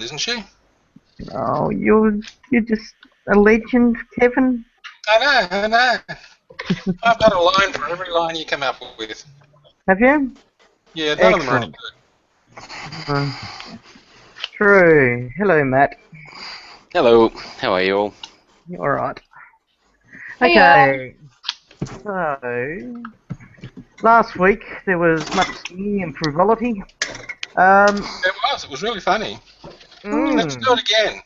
isn't she? Oh, you're just a legend, Kevin. I know. I've got a line for every line you come up with. Have you? Yeah, none of them are any Excellent. good. True. Hello, Matt. Hello, how are you all? All right. Hiya. Okay. So, last week there was much singing and frivolity. It was really funny. Let's do it again.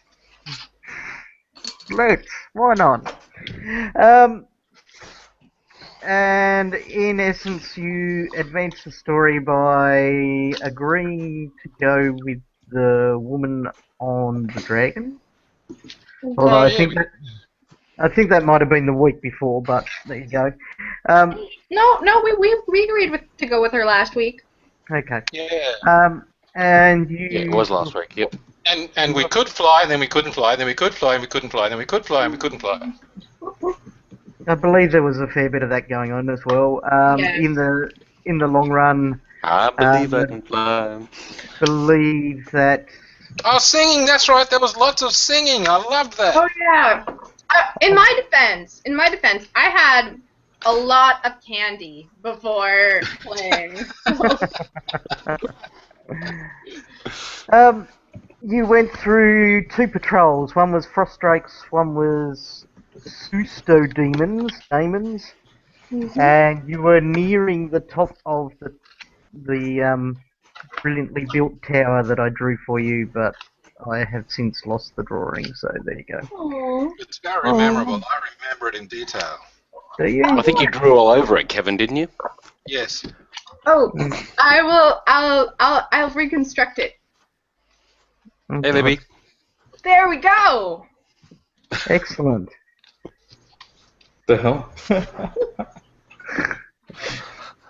Let's. Why not? And in essence, you advance the story by agreeing to go with the woman on the dragon. Although I think that might have been the week before, but there you go. No, we agreed to go with her last week. Okay. Yeah. And you. Yeah, it was last week, yep. And we could fly, and then we couldn't fly, and then we could fly, and we couldn't fly, and then we could fly, and we couldn't fly. I believe there was a fair bit of that going on as well. Yes. In the long run, I believe I can fly. believe that. Oh, singing! That's right. There was lots of singing. I loved that. Oh yeah. In my defense, I had a lot of candy before playing. You went through 2 patrols. One was Frostrakes, one was Susto Daemons, and you were nearing the top of the brilliantly built tower that I drew for you, but I have since lost the drawing, so there you go. Aww. It's very memorable. I remember it in detail. Do you? I think you drew all over it, Kevin, didn't you? Yes. Oh, I will. I'll reconstruct it. Hey, Libby. There we go. Excellent. The hell?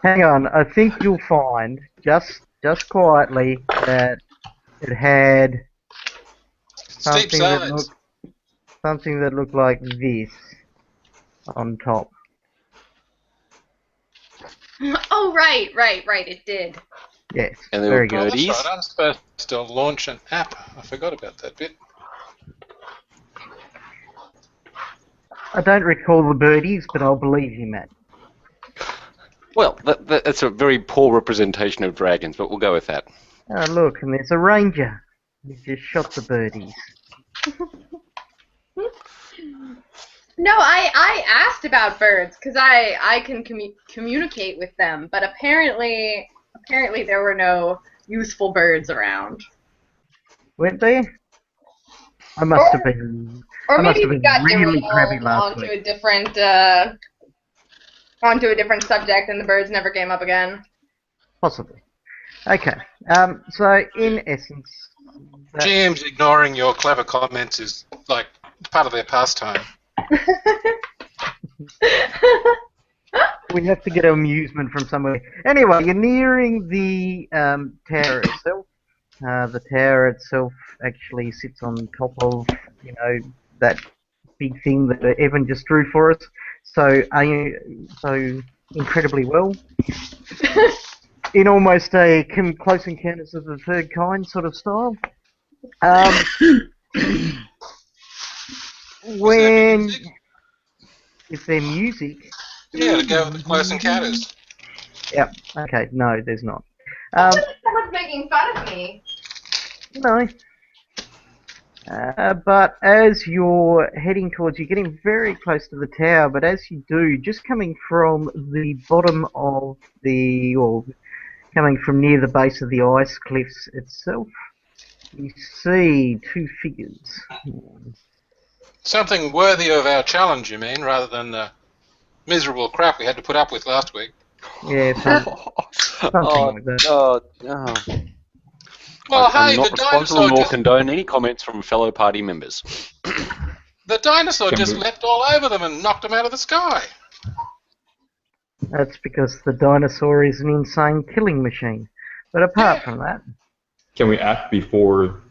Hang on, I think you'll find, just quietly, that it had Steep sides. something that looked like this on top. Oh right. It did. Yes, And there very were good. birdies. That's right. I'm supposed to launch an app. I forgot about that bit. I don't recall the birdies, but I'll believe you, Matt. Well, that's a very poor representation of dragons, but we'll go with that. Oh, look, and there's a ranger. He just shot the birdies. No, I asked about birds because I can communicate with them, but apparently there were no useful birds around. Weren't there? I must have been. Or I must maybe have we got been really crappy derailed last onto week. onto a different subject, and the birds never came up again. Possibly. Okay. So in essence, GM's ignoring your clever comments is like part of their pastime. we have to get amusement from somewhere. Anyway, you're nearing the tower itself. The tower itself actually sits on top of, that big thing that Evan just drew for us. So incredibly well. In almost a close encounters of the third kind sort of style. When is there music? Yeah, to go with the close encounters. Yep. Okay. No, there's not. Someone's making fun of me. No. But as you're heading towards, you're getting very close to the tower, but as you do, just coming from the bottom of or coming from near the base of the ice cliffs itself, you see 2 figures. Something worthy of our challenge, you mean, rather than the miserable crap we had to put up with last week. Yeah, something like that. Well, I'm hey, not the responsible dinosaur nor just, condone any comments from fellow party members. the dinosaur Can just we- leapt all over them and knocked them out of the sky. That's because the dinosaur is an insane killing machine. But apart from that, Can we act before?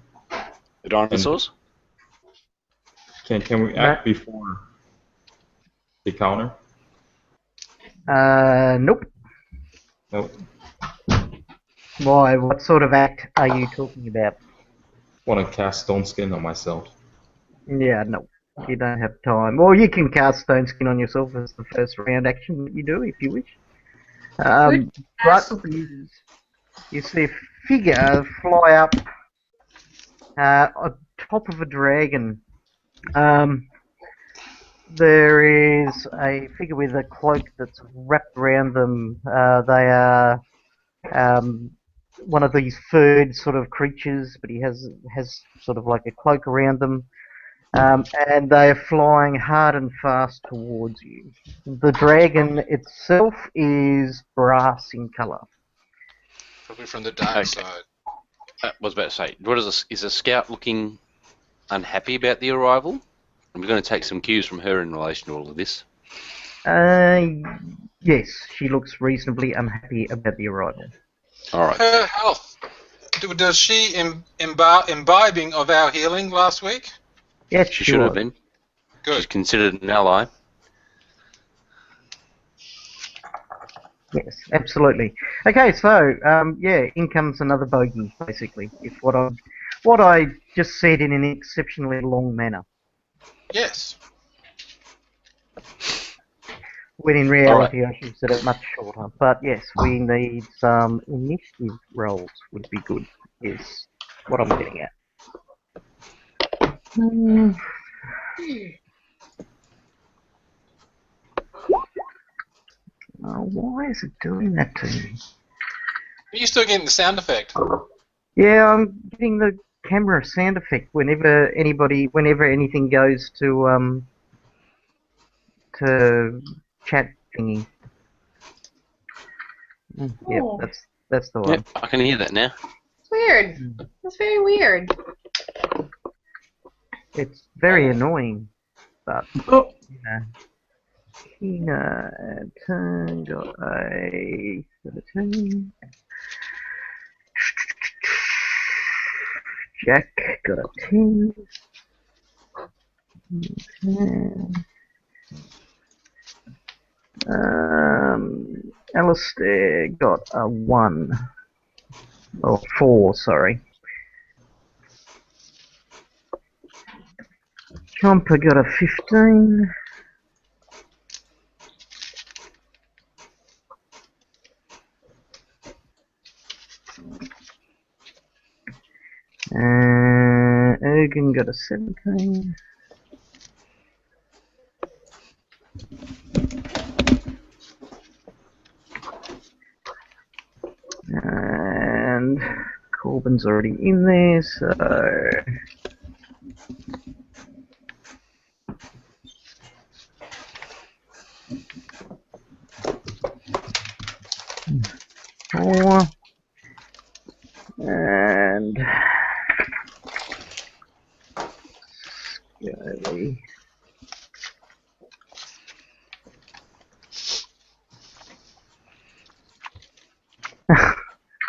The dinosaurs? Can we act before the counter? nope. Nope. Why? What sort of act are you talking about? want to cast Stone Skin on myself. Yeah, no, you don't have time. Well, you can cast Stone Skin on yourself as the first round action that you do, if you wish. But you see a figure fly up on top of a dragon. There is a figure with a cloak that's wrapped around them. They are one of these furred sort of creatures, but he has sort of like a cloak around them. And they are flying hard and fast towards you. The dragon itself is brass in colour. Probably from the dark Okay. side. I was about to say, is the scout looking unhappy about the arrival? I'm going to take some cues from her in relation to all of this. Yes, she looks reasonably unhappy about the arrival. All right. Her health. Does she imbibing of our healing last week? Yes, She should have was. been. Good. She's considered an ally. Yes, absolutely. Okay, so yeah, in comes another bogey, basically. If what I just said in an exceptionally long manner, Yes. when in reality I should have said it much shorter. But yes, we need some initiative rolls. Would be good. Is what I'm getting at. Oh, why is it doing that to me? Are you still getting the sound effect? Yeah, I'm getting the camera sound effect whenever anything goes to chat thingy. Yep, Oh. that's the one. Yep, I can hear that now. It's weird. It's very weird. It's very annoying, but you know. Tina turn got a 17. Jack got a 10. Alistair got a 1. Or 4, sorry. Chomper got a 15. Ergen got a 17. And Corbin's already in there, so... Four. And... Scully.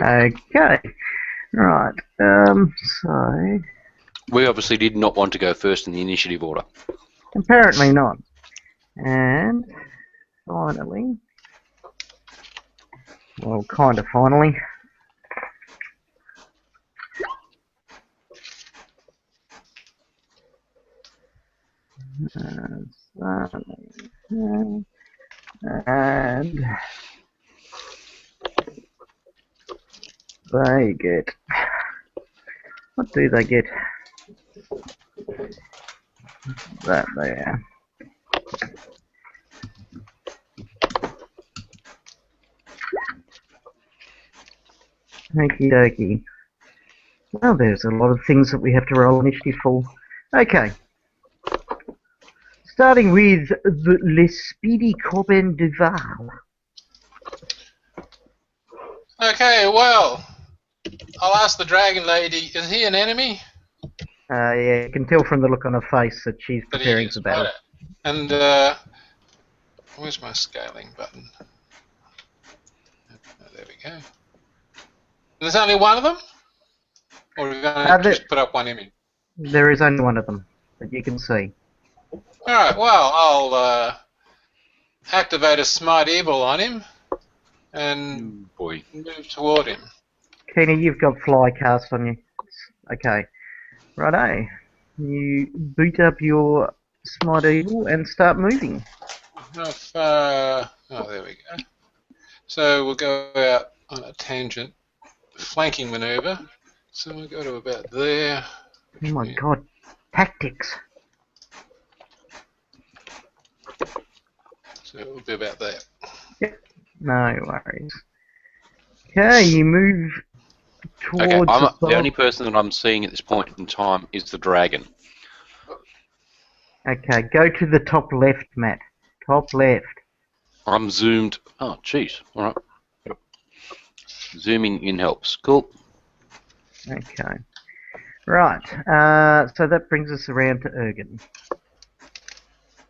Okay. Right. So... We obviously did not want to go first in the initiative order. Apparently not. And... Finally... Well, kind of finally... And they get, what do they get? That there. Okie dokie. Well, there's a lot of things that we have to roll initiative for. Okay. Starting with the Le Speedy Corbin Duval. Okay, well, I'll ask the dragon lady, is he an enemy? Yeah, you can tell from the look on her face that she's That he preparing is, for battle. right. And, where's my scaling button? Oh, there we go. There's only one of them? Or are we going to just put up one image? There is only one of them that you can see. Alright, well, I'll activate a Smite Evil on him and Boy. move toward him. Keena, you've got fly cast on you. Okay. Righto. You boot up your Smite Eagle and start moving. How far? Oh, there we go. So we'll go out on a tangent, flanking maneuver. So we'll go to about there. Oh my god. Tactics. So it will be about there. No worries. Okay, you move Okay, towards the only person that I'm seeing at this point in time is the dragon. Okay, go to the top left, Matt. Top left. I'm zoomed. Oh, jeez. All right. Zooming in helps. Cool. Okay. Right. So that brings us around to Ergen.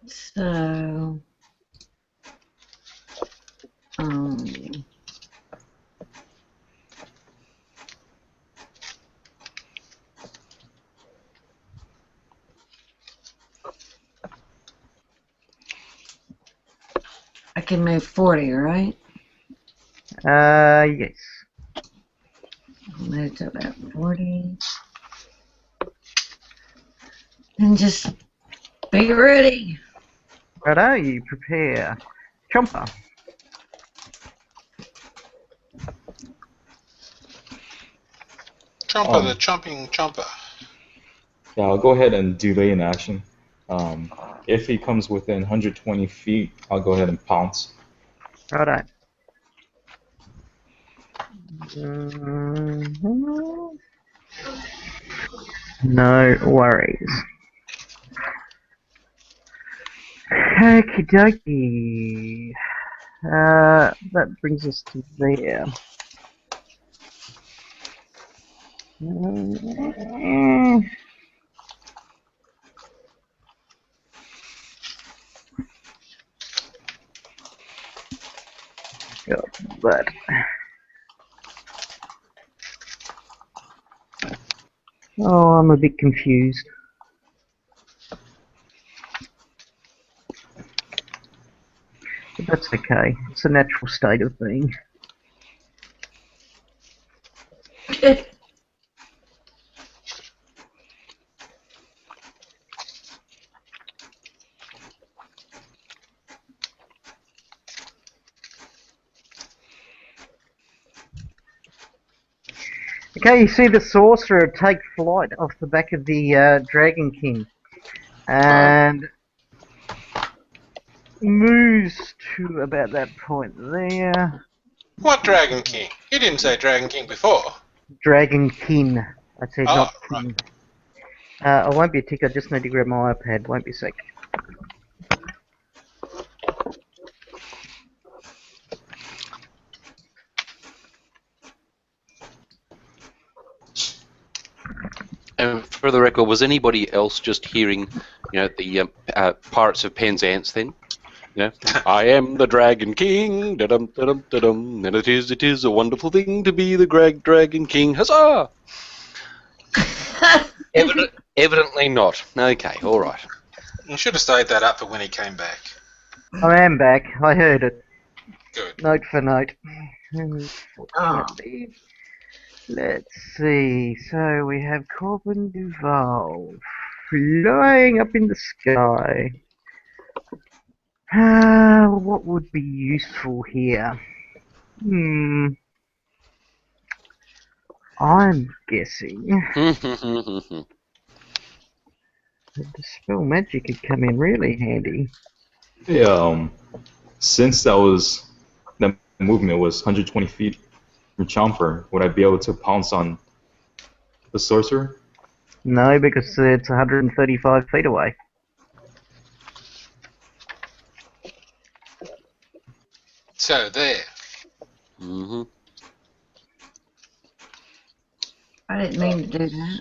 So, I can move 40, right? Yes. Move to about 40. And just be ready. Righto, you prepare. Chomper. Chomper, the chomping chomper. Yeah, I'll go ahead and delay in action. If he comes within 120 feet, I'll go ahead and pounce. Righto. Mhm. No worries. Okie dokie. That brings us to there. Got that. Oh, I'm a bit confused. But that's okay. It's a natural state of being. Okay, you see the sorcerer take flight off the back of the Dragon King and moves to about that point there. What Dragon King? You didn't say Dragon King before. Dragon King. I said Oh, not right. King. I won't be a tick, I just need to grab my iPad. Won't be a sec. And for the record, was anybody else just hearing, the Pirates of Penzance then? I am the Dragon King, da-dum, da-dum, da-dum, and it is a wonderful thing to be the Dragon King, huzzah! Evidently not. Okay, all right. You should have stayed that up for when he came back. I am back. I heard it. Good. Note for note. Unfortunately. Let's see. So we have Corbin Duval flying up in the sky. What would be useful here? I'm guessing the Dispel Magic could come in really handy. Yeah, since that movement was 120 feet from Chomper, would I be able to pounce on the sorcerer? No, because it's 135 feet away. So there. Mm-hmm. I didn't mean to do that.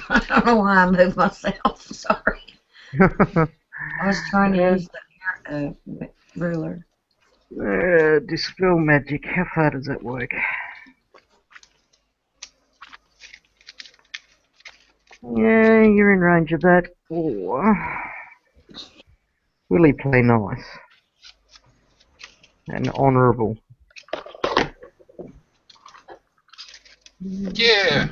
I don't know why I moved myself. Sorry. I was trying to use the ruler. Dispel Magic, how far does that work? Yeah, you're in range of that. Or will he play nice and honourable? Yeah.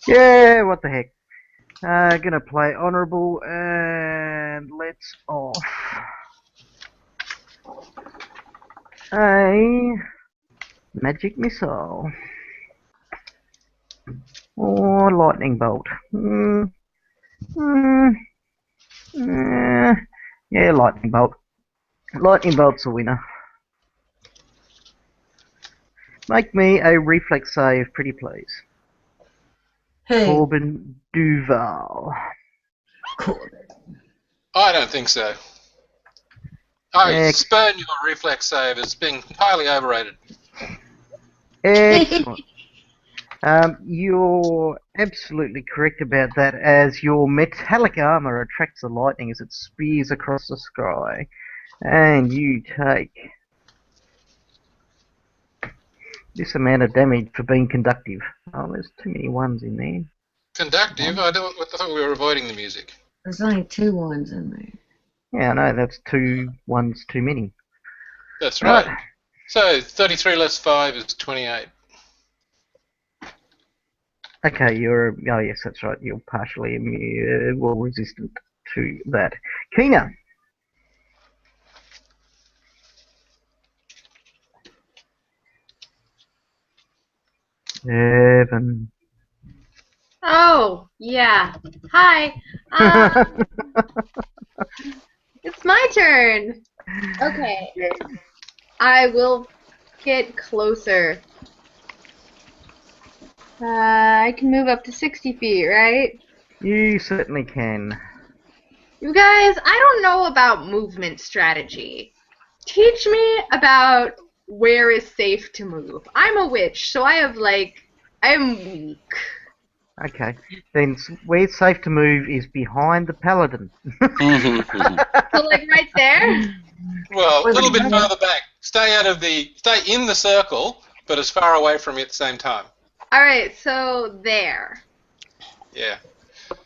Yeah, what the heck. Gonna play honourable and let's off a magic missile or lightning bolt. Yeah, lightning bolt. Lightning bolt's a winner. Make me a reflex save, pretty please. Hey, Corbin Duval. I don't think so. I Yeah. spurn your reflex save as being highly overrated. Excellent. You're absolutely correct about that, as your metallic armor attracts the lightning as it spears across the sky. And you take this amount of damage for being conductive. Oh, there's too many ones in there. Conductive? I thought we were avoiding the music. there's only 2 ones in there. Yeah, I know, that's 2 ones too many. That's right. So 33 less 5 is 28. Okay, oh yes, that's right, you're partially immune, well, resistant to that. Kina. Seven. Oh, yeah. Hi. It's my turn. Okay. I will get closer. I can move up to 60 feet, right? You certainly can. You guys, I don't know about movement strategy. Teach me about where is safe to move. I'm a witch, so I'm weak. Okay, then where it's safe to move is behind the paladin. So like right there? Well, a little bit further back. Stay in the circle, but as far away from you at the same time. Alright, so there. Yeah.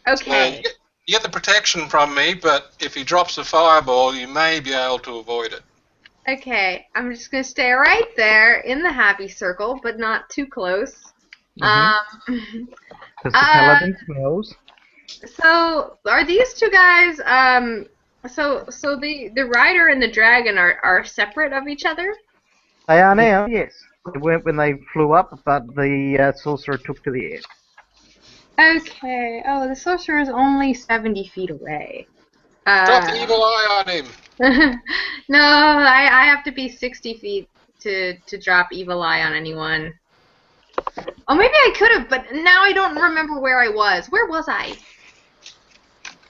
Okay. You get the protection from me, but if he drops a fireball, you may be able to avoid it. Okay, I'm just gonna stay right there in the happy circle, but not too close. Because the paladin smells. So are these two guys? So the rider and the dragon are separate of each other? They are now, yes. They weren't when they flew up, but the sorcerer took to the air. Okay. Oh, the sorcerer is only 70 feet away. Drop the evil eye on him. No, I have to be 60 feet to drop evil eye on anyone. Oh, maybe I could have, but now I don't remember where I was. Where was I?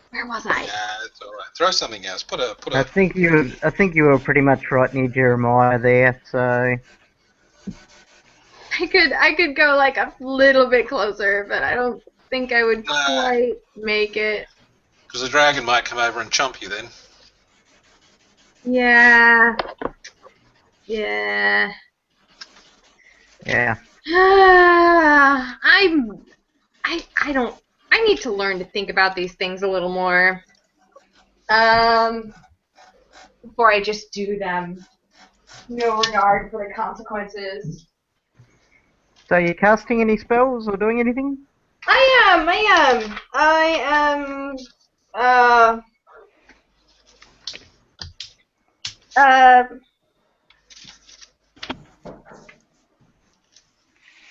Where was I? Yeah, it's all right. Throw something else. Put a. I think you were pretty much right near Jeremiah there, so I could go like a little bit closer, but I don't think I would quite make it. Because the dragon might come over and chomp you then. Yeah. Yeah. yeah. I need to learn to think about these things a little more. Before I just do them. No regard for the consequences. So you casting any spells or doing anything? I am.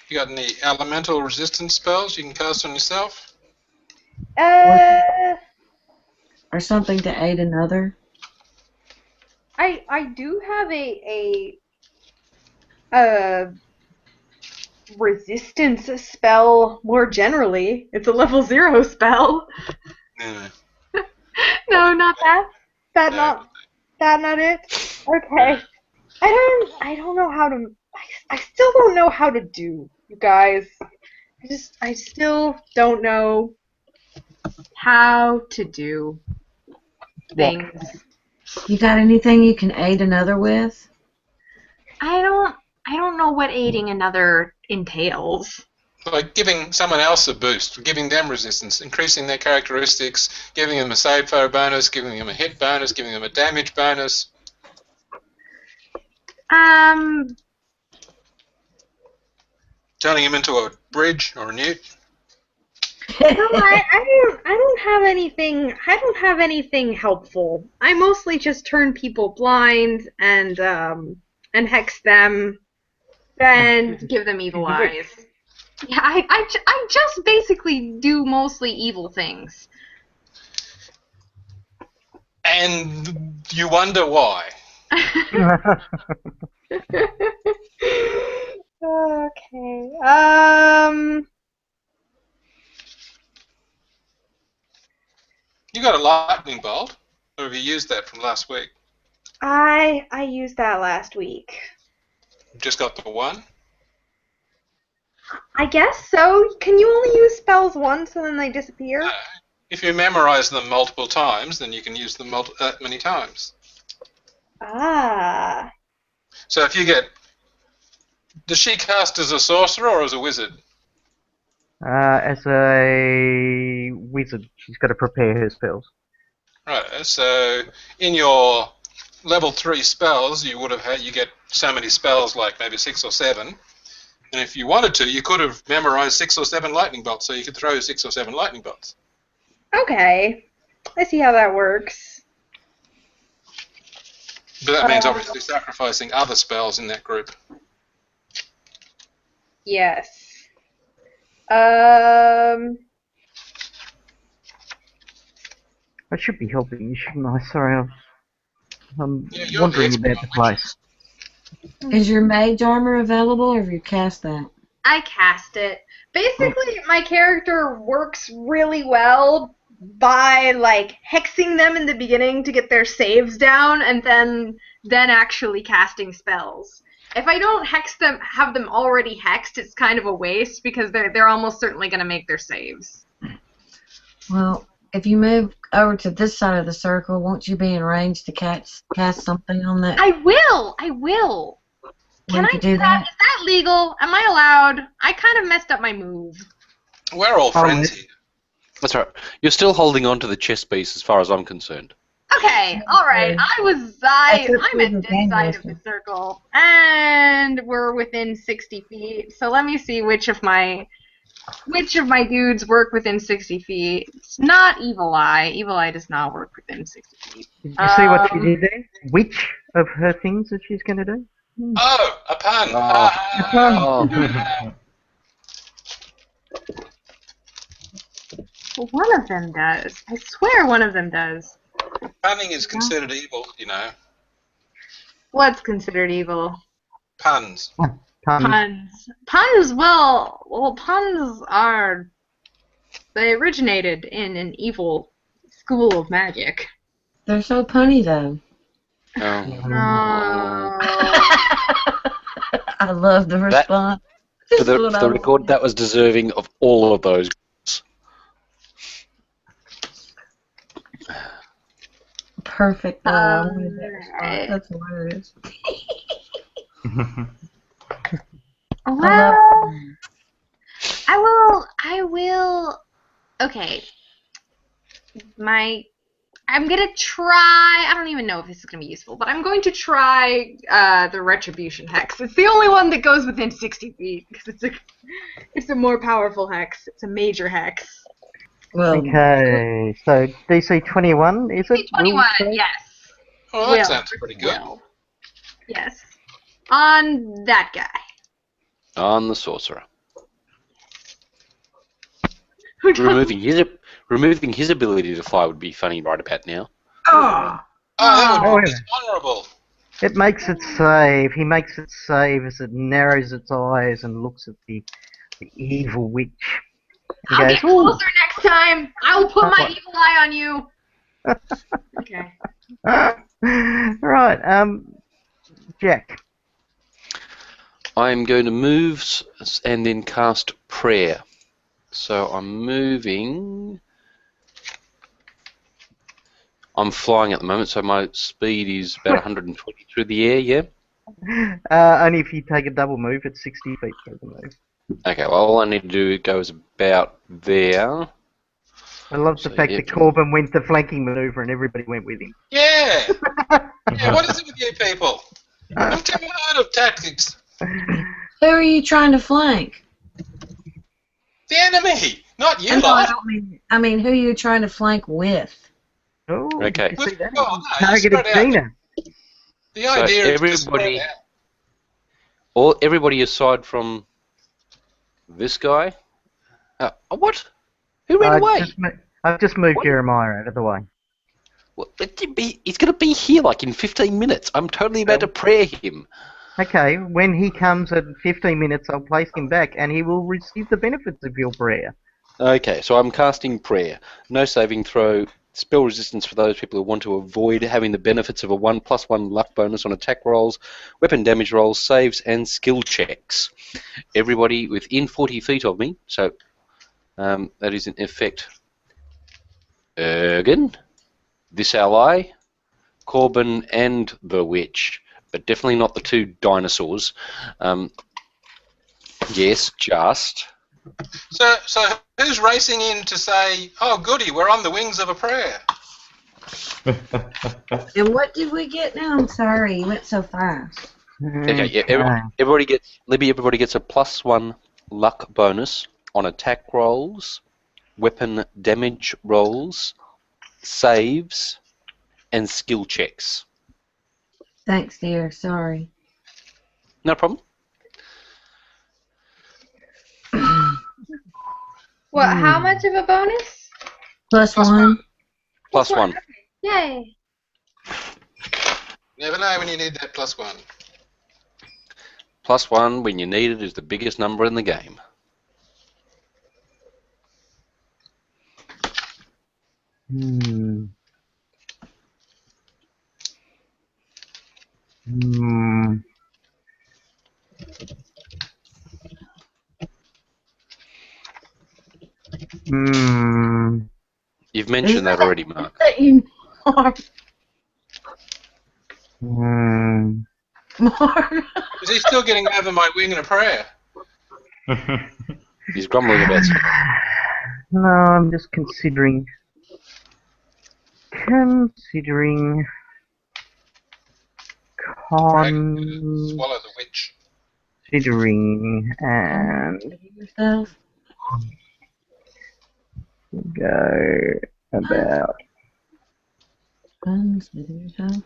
You got any elemental resistance spells you can cast on yourself? Or something to aid another. I do have a resistance spell more generally. It's a level 0 spell. Yeah. No, not that. That not it. Okay. I don't know how to. I still don't know how to do, you guys. I still don't know how to do things. You got anything you can aid another with? I don't know what aiding another entails. Like giving someone else a boost, giving them resistance, increasing their characteristics, giving them a save throw bonus, giving them a hit bonus, giving them a damage bonus. Turning him into a bridge or a newt? No, I don't have anything. I don't have anything helpful. I mostly just turn people blind and hex them and give them evil eyes. Yeah, I just basically do mostly evil things. And you wonder why. Okay. You got a lightning bolt, or have you used that from last week? I used that last week. Just got the one? I guess so. Can you only use spells once and then they disappear? No. If you memorize them multiple times, then you can use them that many times. Ah. So if you get... Does she cast as a sorcerer or as a wizard? As a wizard, she's got to prepare her spells. Right, so in your level 3 spells, you would have had, you get so many spells, like maybe 6 or 7. And if you wanted to, you could have memorized 6 or 7 lightning bolts, so you could throw 6 or 7 lightning bolts. Okay. I see how that works. But that means obviously sacrificing other spells in that group. Yes. I should be helping you, shouldn't I? Sorry, I'm Yeah, you're the wandering expert about the on place. Is your mage armor available, or have you cast that? I cast it. Basically, my character works really well by, like, hexing them in the beginning to get their saves down, and then actually casting spells. If I don't hex them, have them already hexed, it's kind of a waste, because they're almost certainly going to make their saves. Well, if you move over to this side of the circle, won't you be in range to cast something on that? I will! Can I do that? Is that legal? Am I allowed? I kind of messed up my move. We're all friends here. That's right. You're still holding on to the chess piece as far as I'm concerned. Okay, alright. I'm at this side of the circle. And we're within 60 feet. So let me see which of my dudes work within 60 feet. It's not Evil Eye. Evil Eye does not work within 60 feet. Did you see what she did there? Which of her things that she's going to do? Oh, a pun! Oh. One of them does. I swear one of them does. Punning is considered evil, you know. What's considered evil? Puns. Puns. Puns, well, puns are... They originated in an evil school of magic. They're so punny, though. Oh. I love the response. For the record, that was deserving of all of those. Perfect. Right. That's hilarious. Well, I will. Okay. I'm gonna try. I don't even know if this is gonna be useful, but I'm going to try the Retribution Hex. It's the only one that goes within 60 feet because it's a more powerful hex. It's a major hex. Well, Okay, so DC 21, is it? 21, yes. Oh, that sounds pretty good. Will. Yes. On that guy. On the sorcerer. Who doesn't- Removing his ability to fly would be funny right about now. oh, Oh, that would be yeah. dishonorable. It makes it save. He makes it save as it narrows its eyes and looks at the evil witch. He I'll goes, get closer next time. I will put my evil eye on you. Okay. Right, Jack. I'm going to move and then cast prayer. So I'm moving. I'm flying at the moment, so my speed is about 120 through the air, yeah? Only if you take a double move, it's 60 feet per move. Okay, well, all I need to do goes about there. I love the So, fact yeah. that Corbin went the flanking maneuver and everybody went with him. Yeah. Yeah. What is it with you people? I'm tired of tactics. Who are you trying to flank? The enemy, not you No, I lot. don't mean. I mean, who are you trying to flank with? Oh, Okay. did you see that? Well, no, you Targeted spread out. Gina. The So idea is to spread everybody- out. Everybody aside from this guy. What? Who ran away? I've just moved What? Jeremiah out of the way. Well, he's going to be here like in 15 minutes. I'm totally about to prayer him. Okay, when he comes at 15 minutes, I'll place him back, and he will receive the benefits of your prayer. Okay, so I'm casting prayer. No saving throw. Spell resistance for those people who want to avoid having the benefits of a 1+1 luck bonus on attack rolls, weapon damage rolls, saves, and skill checks. Everybody within 40 feet of me, so that is in effect Ergen, this ally, Corbin, and the witch, but definitely not the two dinosaurs. Yes, just. So who's racing in to say, oh goody, we're on the wings of a prayer? And what did we get now? I'm sorry, you went so fast. Okay, yeah, everybody gets a +1 luck bonus on attack rolls, weapon damage rolls, saves, and skill checks. Thanks, dear. Sorry. No problem. What? How much of a bonus? +1. +1. Yay! Never know when you need that +1. +1 when you need it is the biggest number in the game. Hmm. Hmm. Hmm. You've mentioned that already, Mark. Mark. Hmm. Mark. Is he still getting over my wing in a prayer? He's grumbling about something. No, I'm just considering. Dragon swallow the witch. Considering and Yourself. go about. Consider yourself.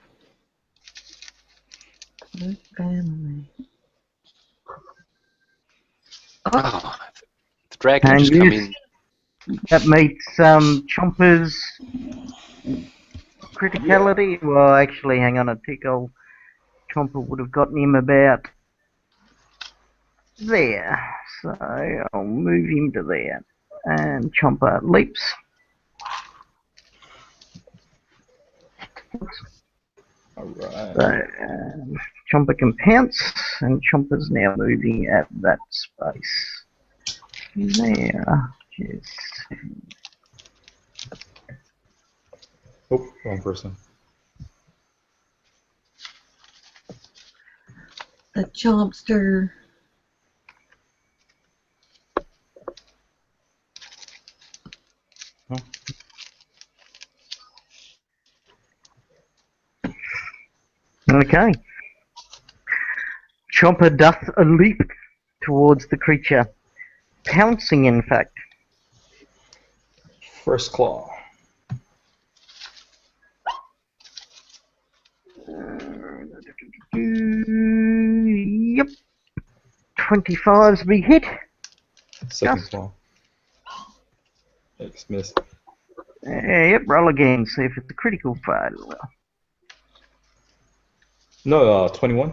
Good family. Oh, the dragon And just come yes. in. That meets Chomper's criticality. Well, actually, hang on a tick. Chomper would have gotten him about there. So I'll move him to there. And Chomper leaps. Alright. So Chomper can pounce, and Chomper's now moving at that space. There. Just Oh, wrong person. The Chompster. Okay. Chomper doth a leap towards the creature, pouncing in fact. First claw. Yep. 25's be hit. Second Just. claw. X miss. Yep, roll again, see if it's a critical fail. No, 21.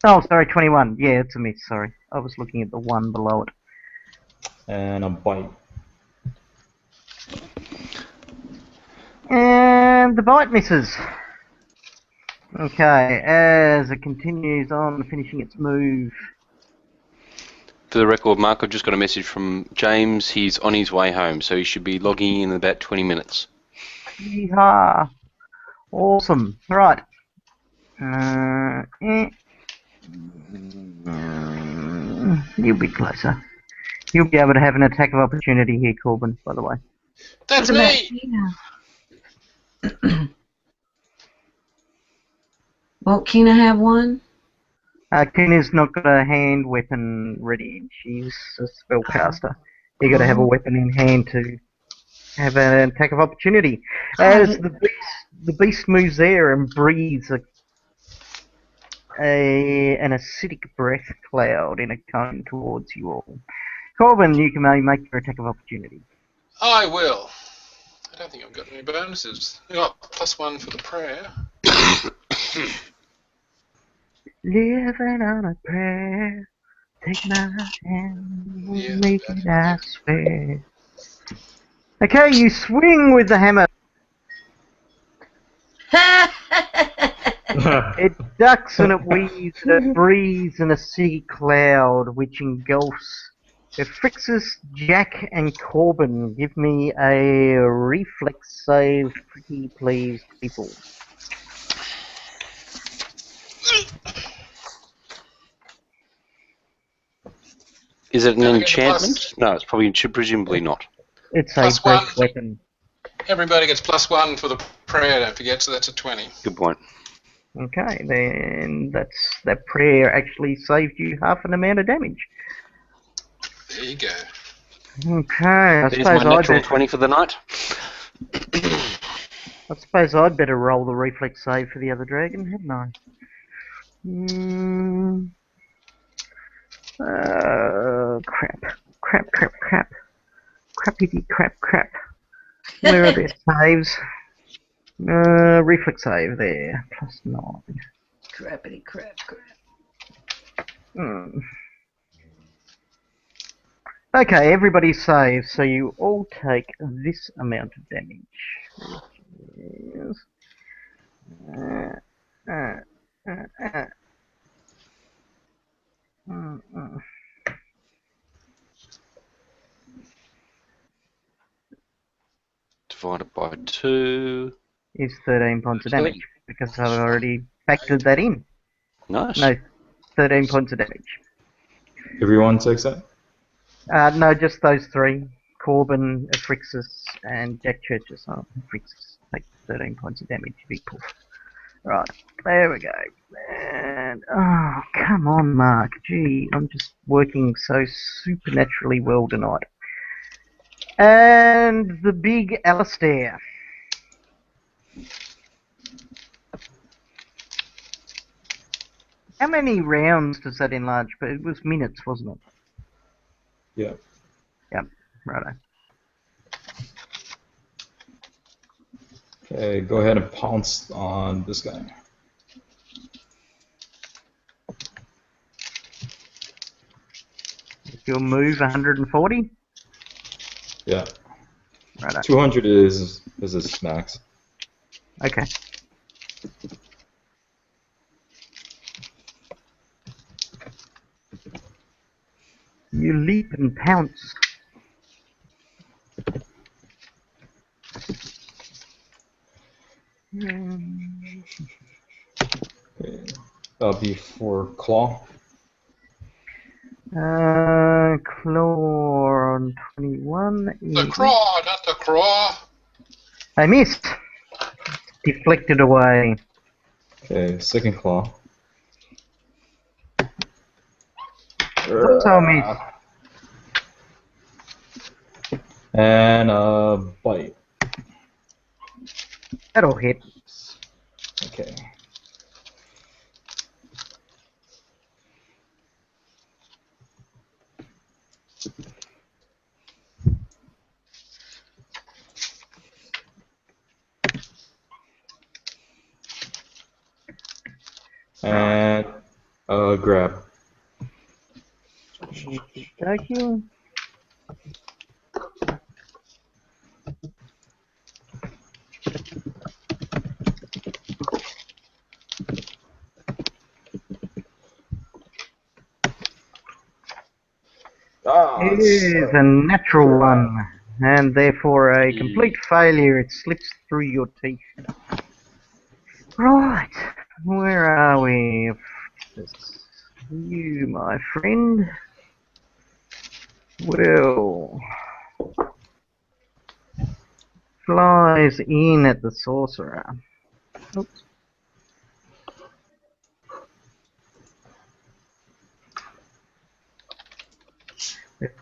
Oh, sorry, 21. Yeah, it's a miss, sorry. I was looking at the one below it. And a bite. And the bite misses. Okay, as it continues on, finishing its move. For the record, Mark, I've just got a message from James. He's on his way home, so he should be logging in about 20 minutes. Yeehaw. Awesome. Right. You'll be closer. You'll be able to have an attack of opportunity here, Corbin, by the way. That's What about me! Tina? Won't Kina have one? Kina's not got a hand weapon ready. She's a spellcaster. You got to have a weapon in hand to have an attack of opportunity. As the beast moves there and breathes an acidic breath cloud in a cone towards you all. Corbin, you can make your attack of opportunity. I will. I don't think I've got any bonuses. I got +1 for the prayer. Living on a prayer, take my hand, Yeah, make it I swear. Okay, you swing with the hammer. It ducks and it weaves and it breathes in a sea cloud which engulfs. It fixes Jack and Corbin. Give me a reflex save, pretty please, people. Is it an Can I get the enchantment? plus? No, it's probably presumably not. It's a +1. breath weapon. Everybody gets +1 for the prayer, don't forget, so that's a 20. Good point. Okay, then that prayer actually saved you half an amount of damage. There you go. Okay, I There's my suppose natural 20 for the night. I'd better roll the reflex save for the other dragon, hadn't I? Crap. Crappity crap. Where are their saves? Reflex save there, +9. Crappity crap. Okay, everybody saves, so you all take this amount of damage. Which is, Divided by 2. is 13 points of damage, because I've already factored that in. Nice. No, 13 points of damage. Everyone takes that? No, just those three. Corbin, Aphrixis, and Jack Churches. Oh, Aphrixis take 13 points of damage. Big poof. Right, there we go. And, oh, come on, Mark. Gee, I'm just working so supernaturally well tonight. And the big Alistair. How many rounds does that enlarge? But it was minutes, wasn't it? Yeah. Yep, righto. Okay, go ahead and pounce on this guy. You'll move 140? Yeah. Righto. 200 is his max. Okay. You leap and pounce. Okay. That'll be for claw. Claw on 21 The is... craw, not the craw. I missed. Deflected away. Okay, second claw. Also a miss. And bite. That'll hit. Okay. And grab. Thank you. It is a natural one, and therefore a complete failure. It slips through your teeth. Right, where are we? You, my friend, will flies in at the sorcerer. Oops.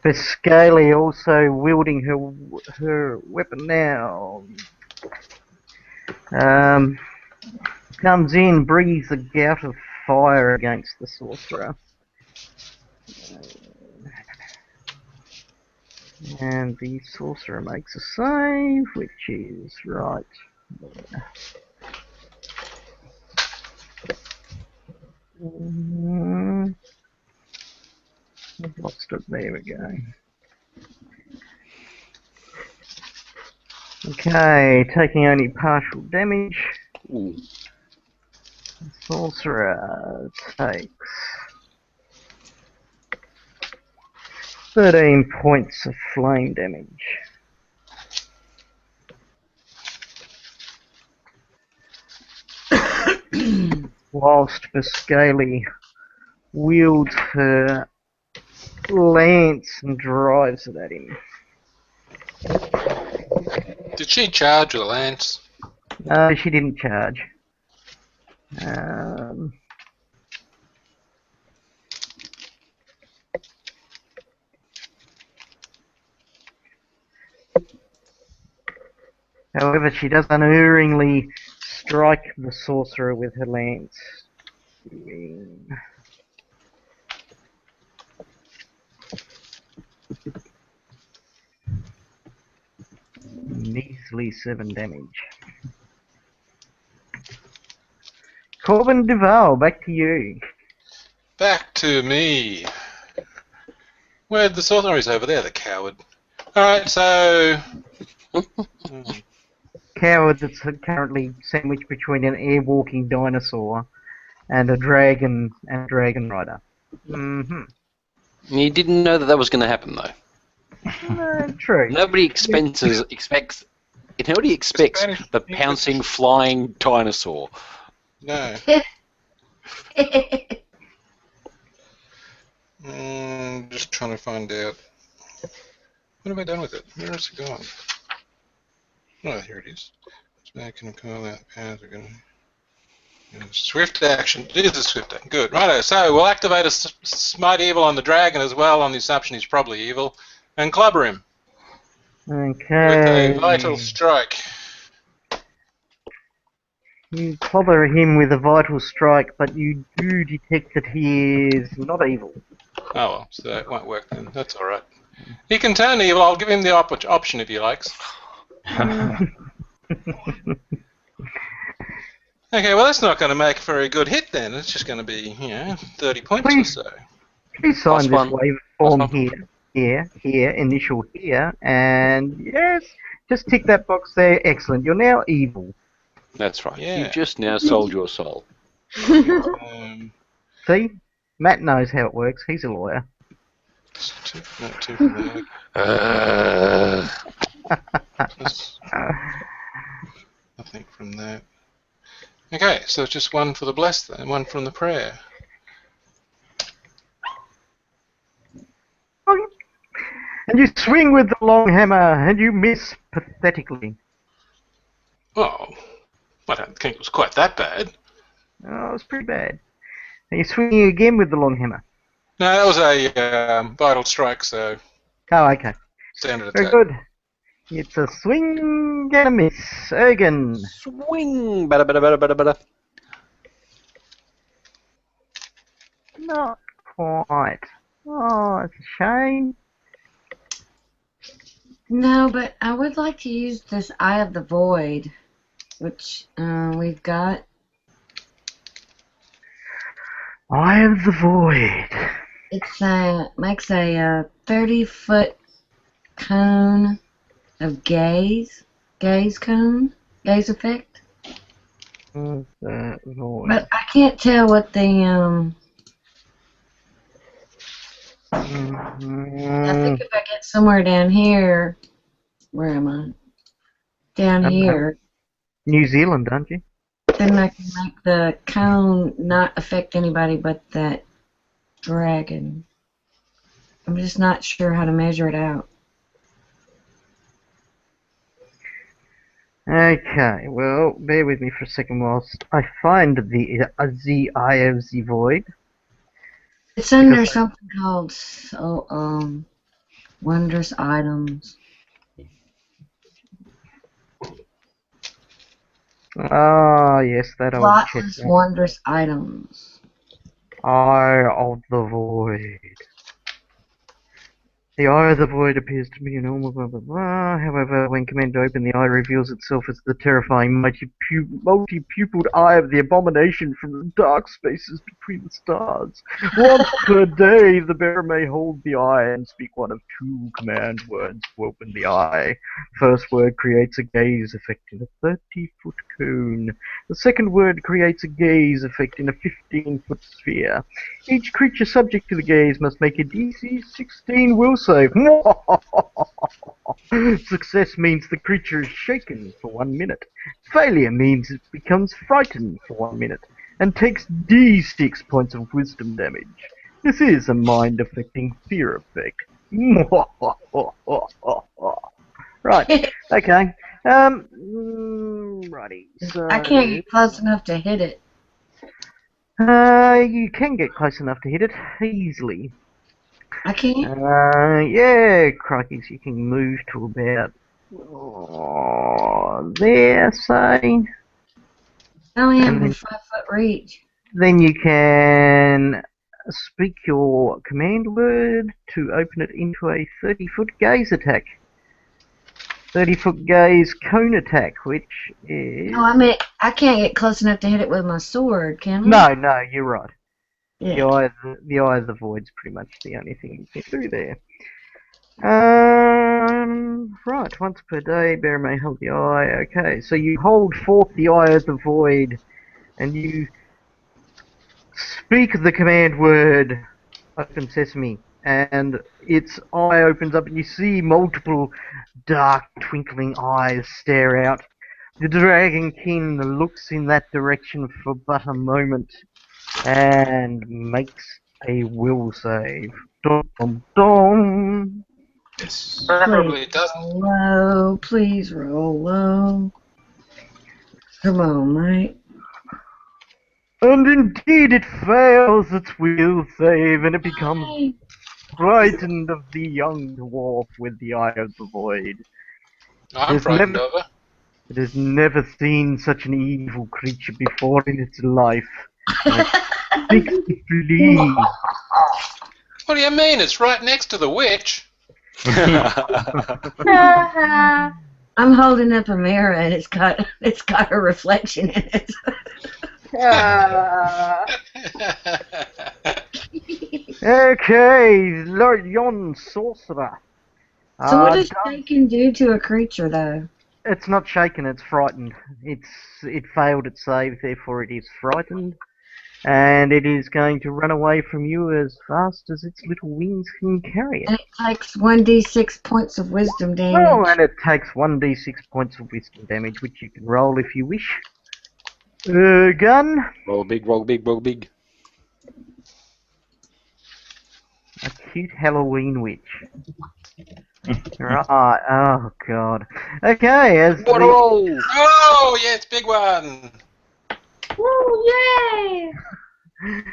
Biscali also wielding her weapon now. Comes in, breathes a gout of fire against the sorcerer. And the sorcerer makes a save, which is right there. I've lost it. There we go. Okay, taking only partial damage. Ooh. The sorcerer takes 13 points of flame damage. Whilst Biscali wields her lance and drives it at him. Did she charge with a lance? No, she didn't charge. However, she does unerringly strike the sorcerer with her lance. Measly 7 damage. Corbin Duval, back to you. Back to me. Where the sorcerer is over there, the coward. Alright, so... Coward that's currently sandwiched between an air-walking dinosaur and a dragon and a dragon rider. You didn't know that was going to happen, though. True. Nobody expects the pouncing, flying dinosaur. No. Just trying to find out. What have I done with it? Where has it gone? Oh, here it is. It's making a call out. Powers are going to. Swift action. It is a swift action. Good. Righto. So we'll activate a Smite Evil on the dragon as well, on the assumption he's probably evil, and clubber him Okay. with a vital strike. You clobber him with a vital strike, but you do detect that he is not evil. Oh well, so it won't work then. That's all right. He can turn evil. I'll give him the option if he likes. Okay, well that's not going to make a very good hit then. It's just going to be, 30 points or so. Please sign Plus this one. waiver form Plus here, initial here, and yes, just tick that box there. Excellent. You're now evil. That's right. Yeah. You just now sold your soul. See? Matt knows how it works. He's a lawyer. Two for that. Nothing from that. Okay, so it's just one for the blessed and one from the prayer. And you swing with the long hammer, and you miss pathetically. Oh, I don't think it was quite that bad. Oh, it was pretty bad. And you're swinging again with the long hammer. No, that was a vital strike, so Oh, okay. standard Very attack. good. It's a swing and a miss. Ergen. Swing! Bada, bada, bada, bada, bada. Not quite. Oh, it's a shame. No, but I would like to use this Eye of the Void, which we've got. Eye of the Void. It's makes a 30-foot cone of gaze cone, gaze effect. Of the Void. But I can't tell what the I think if I get somewhere down here, where am I? Down here, New Zealand, aren't you? then I can make the cone not affect anybody but that dragon. I'm just not sure how to measure it out. Okay, well, bear with me for a second whilst I find the Eye of the Void. It's under Because something called Wondrous items. Ah, yes, that old Lotless chestnut. wondrous items. Eye of the Void. The Eye of the Void appears to be a normal blah blah blah. However, when commanded to open, the eye reveals itself as the terrifying multi-pupiled eye of the abomination from the dark spaces between the stars. Once per day, the bearer may hold the eye and speak one of two command words to open the eye. First word creates a gaze effect in a 30-foot cone. The second word creates a gaze effect in a 15-foot sphere. Each creature subject to the gaze must make a DC 16 will save. Success means the creature is shaken for 1 minute. Failure means it becomes frightened for 1 minute and takes D6 points of wisdom damage. This is a mind-affecting fear effect. Right, okay. Righty, so... I can't get close enough to hit it. You can get close enough to hit it easily. I can't. Yeah, crikeys, you can move to about there, say. I only have And a then- 5-foot reach. Then you can speak your command word to open it into a 30-foot gaze attack. 30-foot gaze cone attack, which is... No, I mean, I can't get close enough to hit it with my sword, can I? No, you're right. Yeah. The eye of the void's pretty much the only thing you can do there. Right, once per day, bearer may hold the eye. Okay, so you hold forth the eye of the void, and you speak the command word, open sesame, and its eye opens up, and you see multiple dark, twinkling eyes stare out. The Dragon King looks in that direction for but a moment, and makes a will save. Dum dum dum. Yes. Preferably it doesn't. Roll low, please roll low. Come on, mate. And indeed it fails its will save, and it becomes Hey. frightened of the young dwarf with the eye of the void. I'm There's frightened never- of her. It has never seen such an evil creature before in its life. Seeks to flee. What do you mean? It's right next to the witch. I'm holding up a mirror and it's got a reflection in it. Okay, Lord Yon Sorcerer. So what does Does- shaking do to a creature, though? It's not shaken, it's frightened. It failed its save, therefore it is frightened. And it is going to run away from you as fast as its little wings can carry it. And it takes 1d6 points of wisdom damage. Oh, and it takes 1d6 points of wisdom damage, which you can roll if you wish. Gun. Roll big, roll big, roll big. A cute Halloween witch. Right, oh god. Okay, as What a the, roll! Oh, yes, big one. Woo, yay!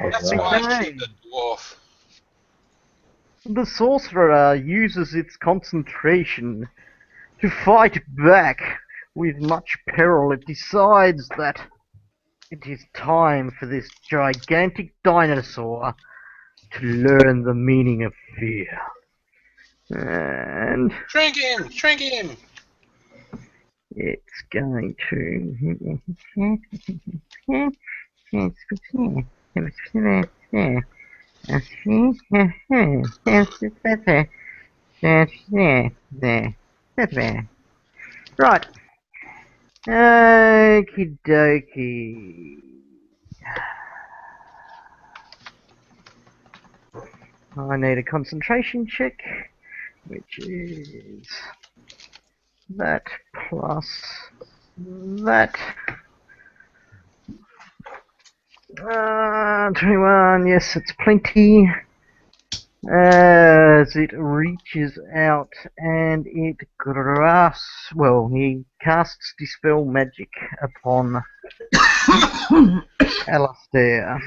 That's Alright. why I keep the dwarf. the sorcerer uses its concentration to fight back with much peril. It decides that it is time for this gigantic dinosaur to learn the meaning of fear. And Shrink him! Shrink him! it's going to... Right. Okie dokie. I need a concentration check, which is that plus that. 21, yes, it's plenty. As it reaches out and it grasps, well, he casts Dispel Magic upon Alastair,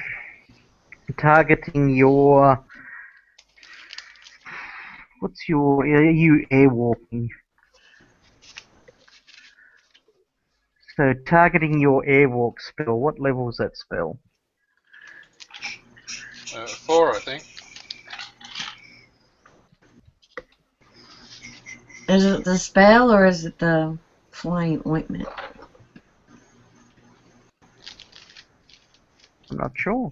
targeting your What's your... Are you airwalking? So, targeting your airwalk spell, what level is that spell? 4, I think. Is it the spell or is it the flying ointment? I'm not sure.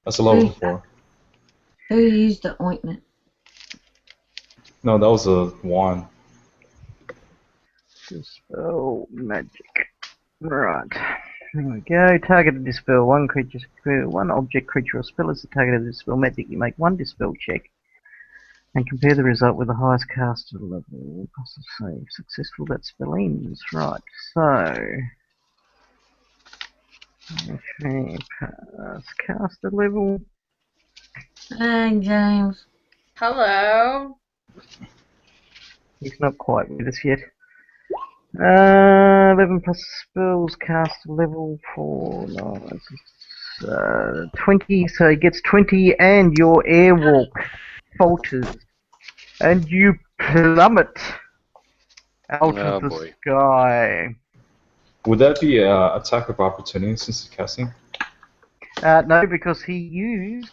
That's a level 4. Who used the ointment? No, that was a wand. Dispel magic. Right. There we go. Target to dispel one creature, one object, creature, or spell is the target of the dispel magic. You make one dispel check and compare the result with the highest caster level. Plus the save. Successful, that spell ends. Right. So. Okay. Pass caster level. Hey, James. Hello. He's not quite with us yet. 11 plus spells cast level 4. No, 20, so he gets 20 and your airwalk falters. And you plummet out of the boy. sky. Would that be an attack of opportunity since it's casting? No, because he used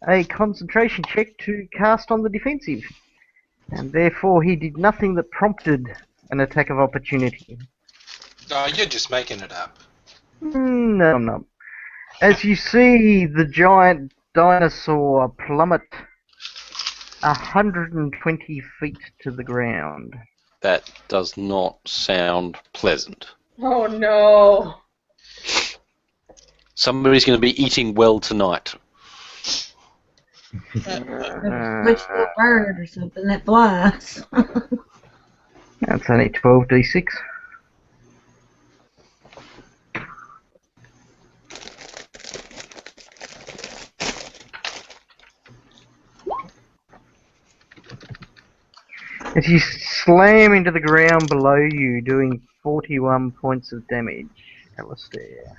a concentration check to cast on the defensive. And therefore he did nothing that prompted an attack of opportunity. No, you're just making it up. No, I'm not. As you see the giant dinosaur plummet 120 feet to the ground. That does not sound pleasant. Oh no. Somebody's going to be eating well tonight. Switch to a bird or something that flies. That's only 12d6. As you slam into the ground below you, doing 41 points of damage, Alistair.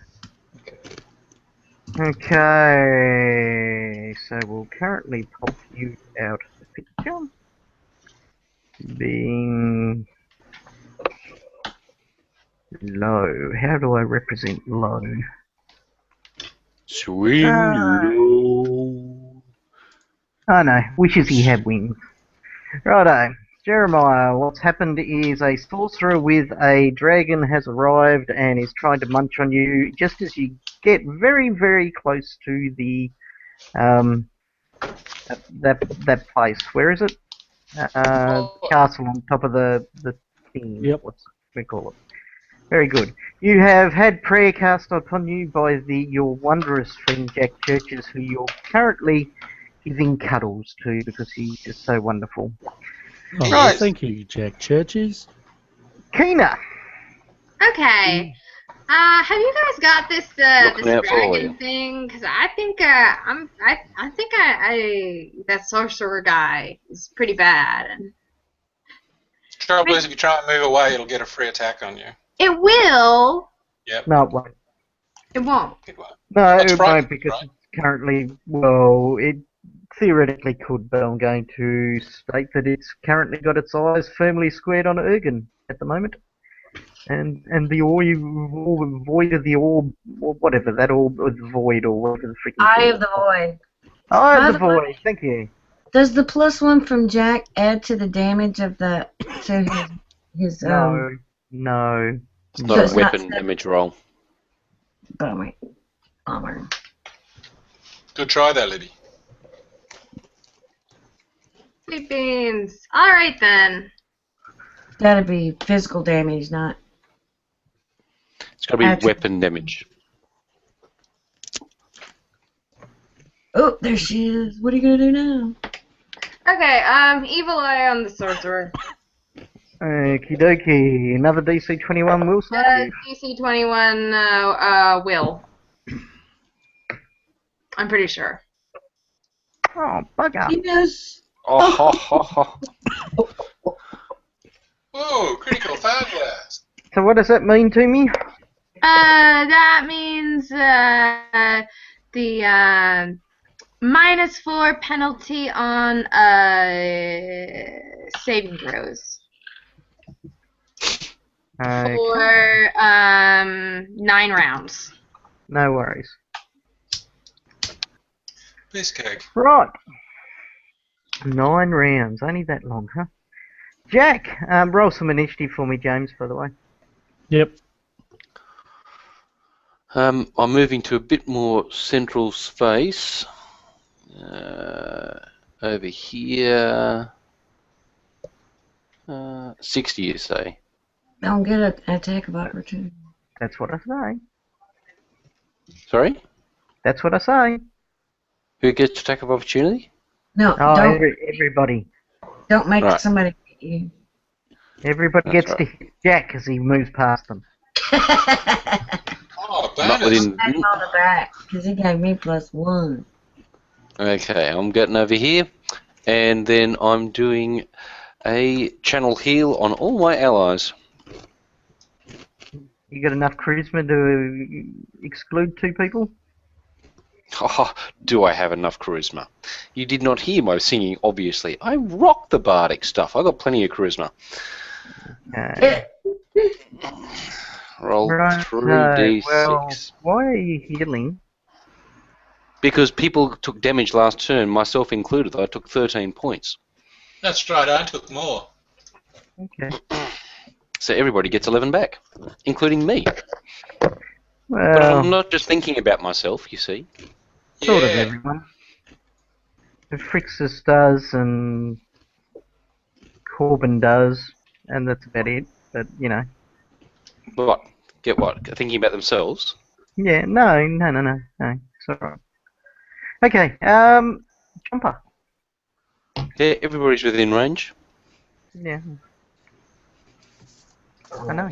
Okay, so we'll currently pop you out of the picture. Being low. How do I represent low? Swing low. Oh no, wishes he had wings. Righto. Jeremiah, what's happened is a sorcerer with a dragon has arrived and is trying to munch on you just as you get very, very close to the that place. Where is it? Castle on top of the thing. Yep. What's we call it? Very good. You have had prayer cast upon you by your wondrous friend Jack Churches, who you're currently giving cuddles to because he's just so wonderful. Oh, Right. Thank you, Jack Churches. Keena. Okay. Have you guys got this Looking this out for dragon you. thing? Because I think I think that sorcerer guy is pretty bad, and Trouble is, if you try and move away, it'll get a free attack on you. it will. Yep. No, it won't. It won't. It won't. No, That's it right, won't because right. it's currently, well, it theoretically could, but I'm going to state that it's currently got its eyes firmly squared on Ergen at the moment. And the void of the orb, or whatever, that orb of the void, or whatever the freaking Eye thing of the void. Eye By of the the way- void, thank you. Does the +1 from Jack add to the damage of the his No. It's not So a it's not weapon seven. damage roll. bummer? Good try there, Libby. Sweet beans. All right then. Gotta be physical damage, not. It's got to be Actually- weapon damage. Oh, there she is. What are you gonna do now? Okay. Evil eye on the sorcerer. Okie dokie. Another DC 21 will save. DC 21 will. I'm pretty sure. Oh, bugger. Yes. Oh, ho, ho, ho. Whoa, critical fire blast. So what does that mean to me? That means the -4 penalty on saving throws. Okay. For 9 rounds. No worries. Piece cake. Right. 9 rounds. Only that long, huh? Jack, roll some initiative for me, James, by the way. Yep. I'm moving to a bit more central space. Over here. 60, you say? Don't get an attack of opportunity. That's what I say. Sorry? That's what I say. Who gets attack of opportunity? No, Oh, don't everybody. don't make Right. somebody hit you. Everybody That's gets right. to hit Jack as he moves past them. Oh, Not bonus. within. Pat him on the back, because he gave me +1. Okay, I'm getting over here, and then I'm doing a channel heal on all my allies. You got enough charisma to exclude 2 people? Oh, do I have enough charisma? You did not hear my singing, obviously. I rock the bardic stuff. I got plenty of charisma. Roll Right. 3d6. Well, why are you healing? Because people took damage last turn, myself included. I took 13 points. That's right, I took more. Okay. So everybody gets 11 back, including me. But Well, I'm not just thinking about myself, you see. sort of Yeah. everyone. Frixus does, and Corbin does, and that's about it. But, you know. What? Get what? Thinking about themselves? Yeah, no. It's alright. Okay, Jumper. Yeah, everybody's within range. Yeah. I know.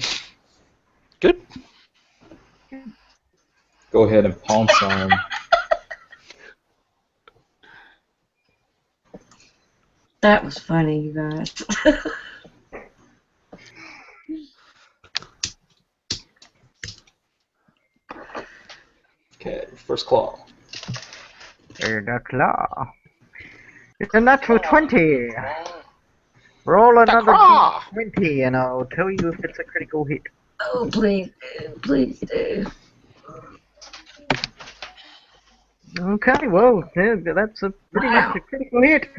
Good. Go ahead and pounce on him. That was funny, you guys. Okay, first claw. The claw. It's a natural 20. Roll another claw. d20 and I'll tell you if it's a critical hit. Oh, please do. Please do. Okay, well, yeah, that's a pretty Wow. much a critical hit.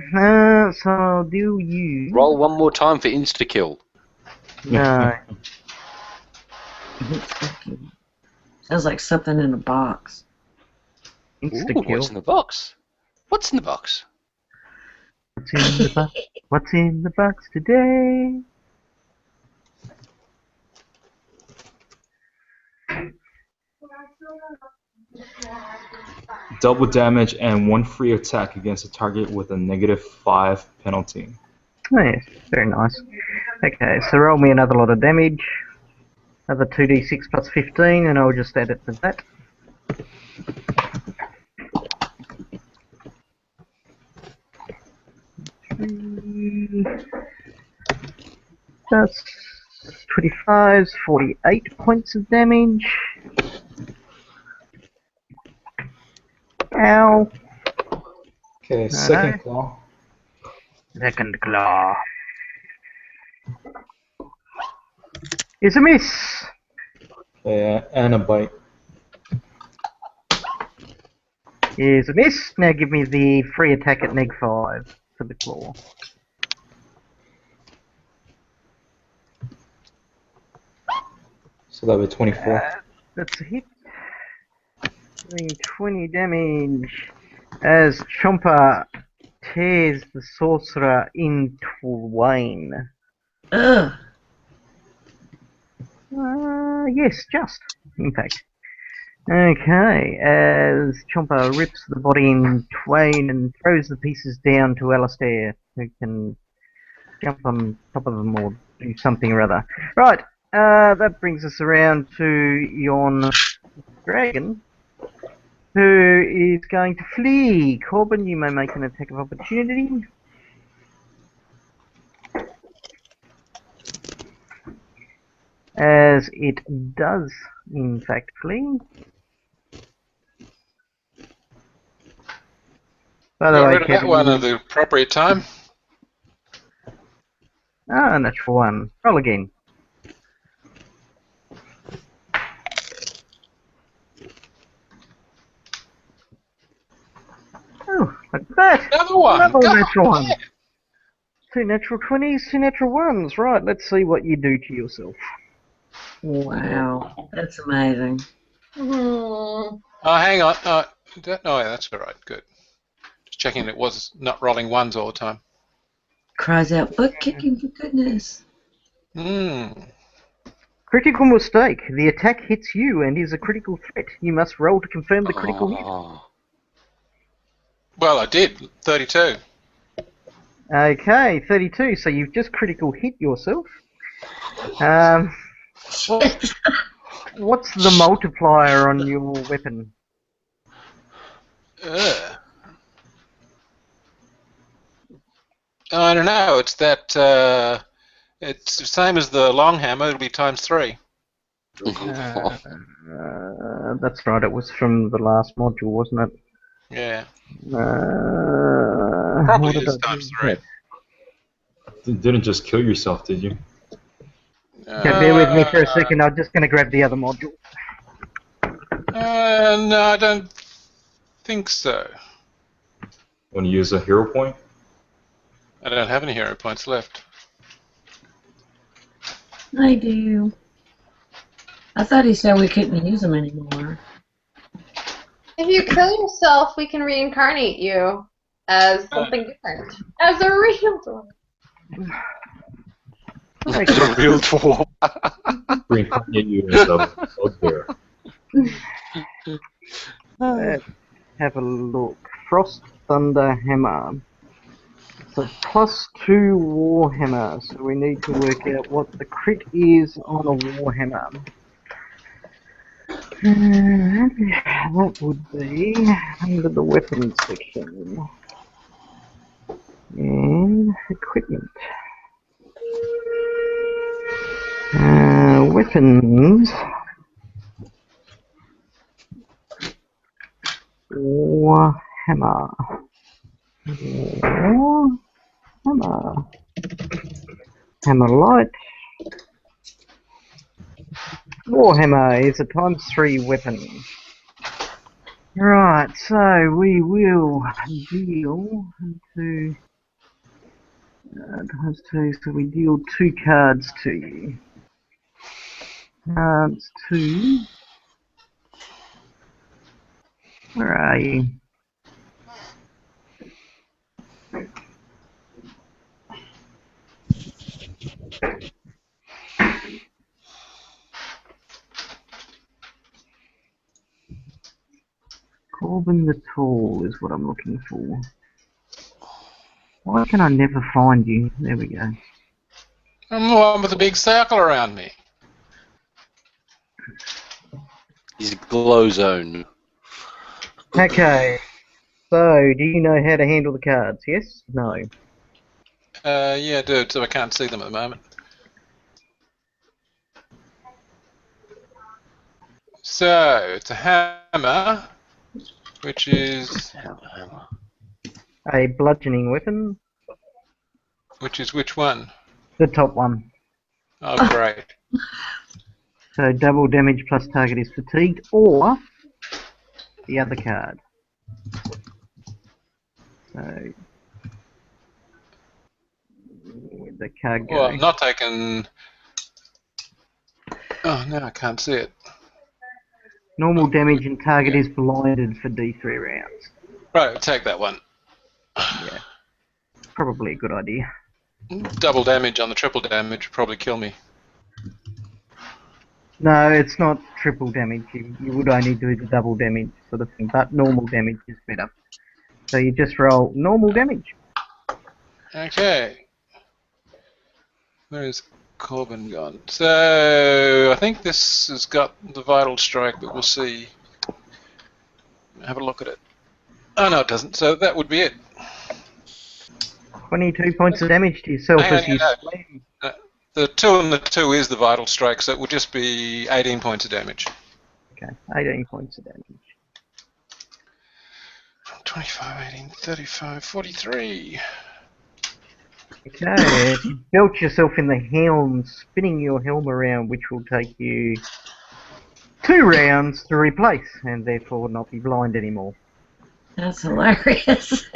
So I'll do you. Roll one more time for insta-kill. No. Sounds like something in a box. Ooh, Insta-kill. what's in the box? What's in the box? What's in the box? What's in the box today? Double damage and 1 free attack against a target with a -5 penalty. Oh, yes, very nice. Okay, so roll me another lot of damage. Another 2d6 plus 15, and I'll just add it to that. That's 25, 48 points of damage. Ow. Okay, second claw. Second claw. Is a miss. And a bite. Is a miss. Now give me the free attack at -5 for the claw. So that'll be 24. That's a hit. Doing 20 damage as Chomper tears the sorcerer in twain. Ugh. Yes, just, in fact. Okay, as Chomper rips the body in twain and throws the pieces down to Alistair, who can jump on top of them or do something or other. Right, that brings us around to Yon Dragon, who is going to flee. Corbin, you may make an attack of opportunity. As it does, in fact, flee. By the Got way, rid of that Kevin, one at the appropriate time. natural one. Roll again. Oh, look at that. Another one. Another God natural one. damn. 2 natural 20s, 2 natural 1s. Right, let's see what you do to yourself. Wow, that's amazing. Hmm. Oh, hang on. Oh, that's all right. Good. Just checking it was not rolling ones all the time. Cries out, butt kicking for goodness. Critical mistake. The attack hits you and is a critical threat. You must roll to confirm the critical hit. Oh. Well, I did. 32. Okay, 32. So you've just critical hit yourself. What's the multiplier on your weapon? I don't know. It's that. It's the same as the long hammer. It'll be times 3. That's right. It was from the last module, wasn't it? Yeah. What Probably did is I times do? 3. Didn't just kill yourself, did you? Okay, bear with me for a second. I'm just going to grab the other module. No, I don't think so. When you use a hero point? I don't have any hero points left. I do. I thought he said we couldn't use them anymore. If you kill yourself, we can reincarnate you as something different. As a real dwarf. It's a real dwarf. Reincarnate you as a bugbear. Let's have a look. Frost Thunder Hammer. So +2 Warhammer. So we need to work out what the crit is on a Warhammer. That would be under the weapons section. And equipment. Weapons. Warhammer. Warhammer. Hammer light. Warhammer is a ×3 weapon. Right, so we will deal to ×2, so we deal 2 cards to you. Cards 2. Where are you? Corbin the Tall is what I'm looking for. Why can I never find you? There we go. I'm the one with the big circle around me. He's a glow zone. Okay. So, do you know how to handle the cards? Yes? No? Yeah, dude, so I can't see them at the moment. So, it's a hammer, which is... A bludgeoning weapon? Which is which one? The top one. Oh, great. So, double damage plus target is fatigued, or the other card. So, where'd the card go? Well, I'm not taking... Oh, no, I can't see it. Normal damage and target is blinded for D3 rounds. Right, take that one. Yeah. Probably a good idea. Double damage on the triple damage would probably kill me. No, it's not triple damage. You would only do the double damage sort of thing, but normal damage is better. So you just roll normal damage. Okay. Where's Corbin gone? So, I think this has got the Vital Strike, but we'll see. Have a look at it. Oh, no, it doesn't. So that would be it. 22 points of damage to yourself Hang on, as you no. slam. The 2 and the 2 is the Vital Strike, so it would just be 18 points of damage. Okay, 18 points of damage. 25, 18, 35, 43. Okay, you belt yourself in the helm, spinning your helm around, which will take you 2 rounds to replace, and therefore not be blind anymore. That's hilarious.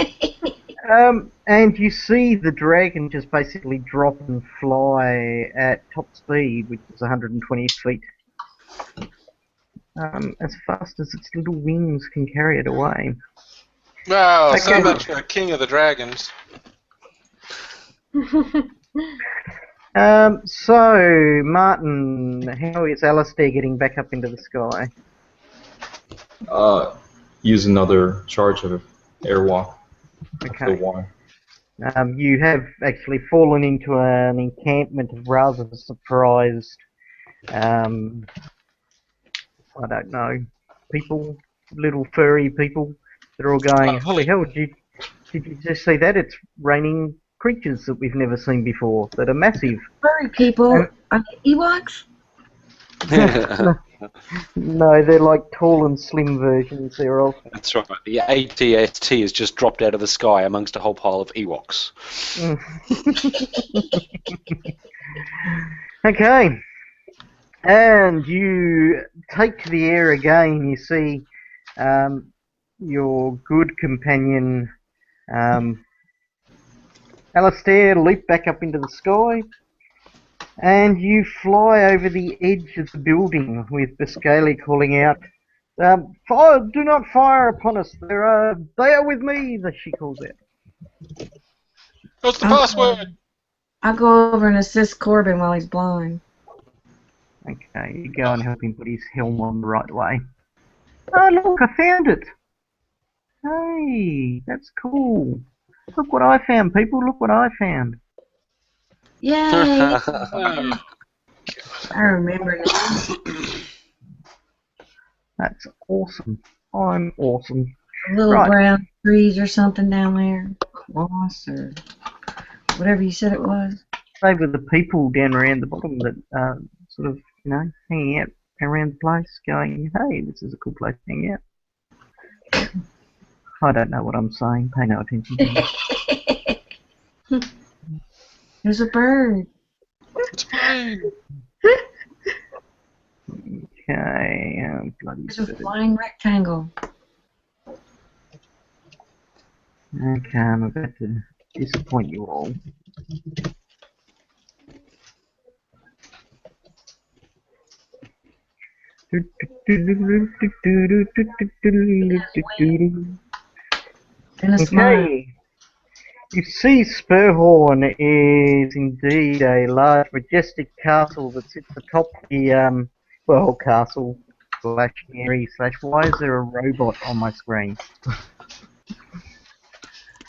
And you see the dragon just basically drop and fly at top speed, which is 120 feet. As fast as its little wings can carry it away. Wow, so Okay. much for King of the Dragons. So, Martin, how is Alistair getting back up into the sky? Use another charge of airwalk. Okay. The one. You have actually fallen into an encampment of rather surprised, I don't know, people, little furry people that are all going, holy hell, did you just see that? It's raining creatures that we've never seen before that are massive. Furry people are they Ewoks? No, they're like tall and slim versions thereof. That's right. The ATST has just dropped out of the sky amongst a whole pile of Ewoks. Okay. And you take to the air again. You see your good companion Alistair leap back up into the sky, and you fly over the edge of the building with Biscayli calling out, "Fire! Do not fire upon us! They are with me!" That she calls out. What's the password? I'll go over and assist Corbin while he's blind. Okay, you go and help him put his helm on the right way. Oh look, I found it! Hey, that's cool. Look what I found, people. Look what I found. Yay! Oh, I remember now. That's awesome. I'm awesome. Little Right. brown trees or something down there. Moss or whatever you said it was. They were the people down around the bottom that sort of, hanging out around the place going, hey, this is a cool place to hang out. I don't know what I'm saying. Pay no attention to me. There's a bird. it's fine. Okay, bloody There's a bird. flying rectangle. Okay, I'm about to disappoint you all. And a smile. Okay. You see, Spurhorn is indeed a large, majestic castle that sits atop the, castle / Mary / why is there a robot on my screen?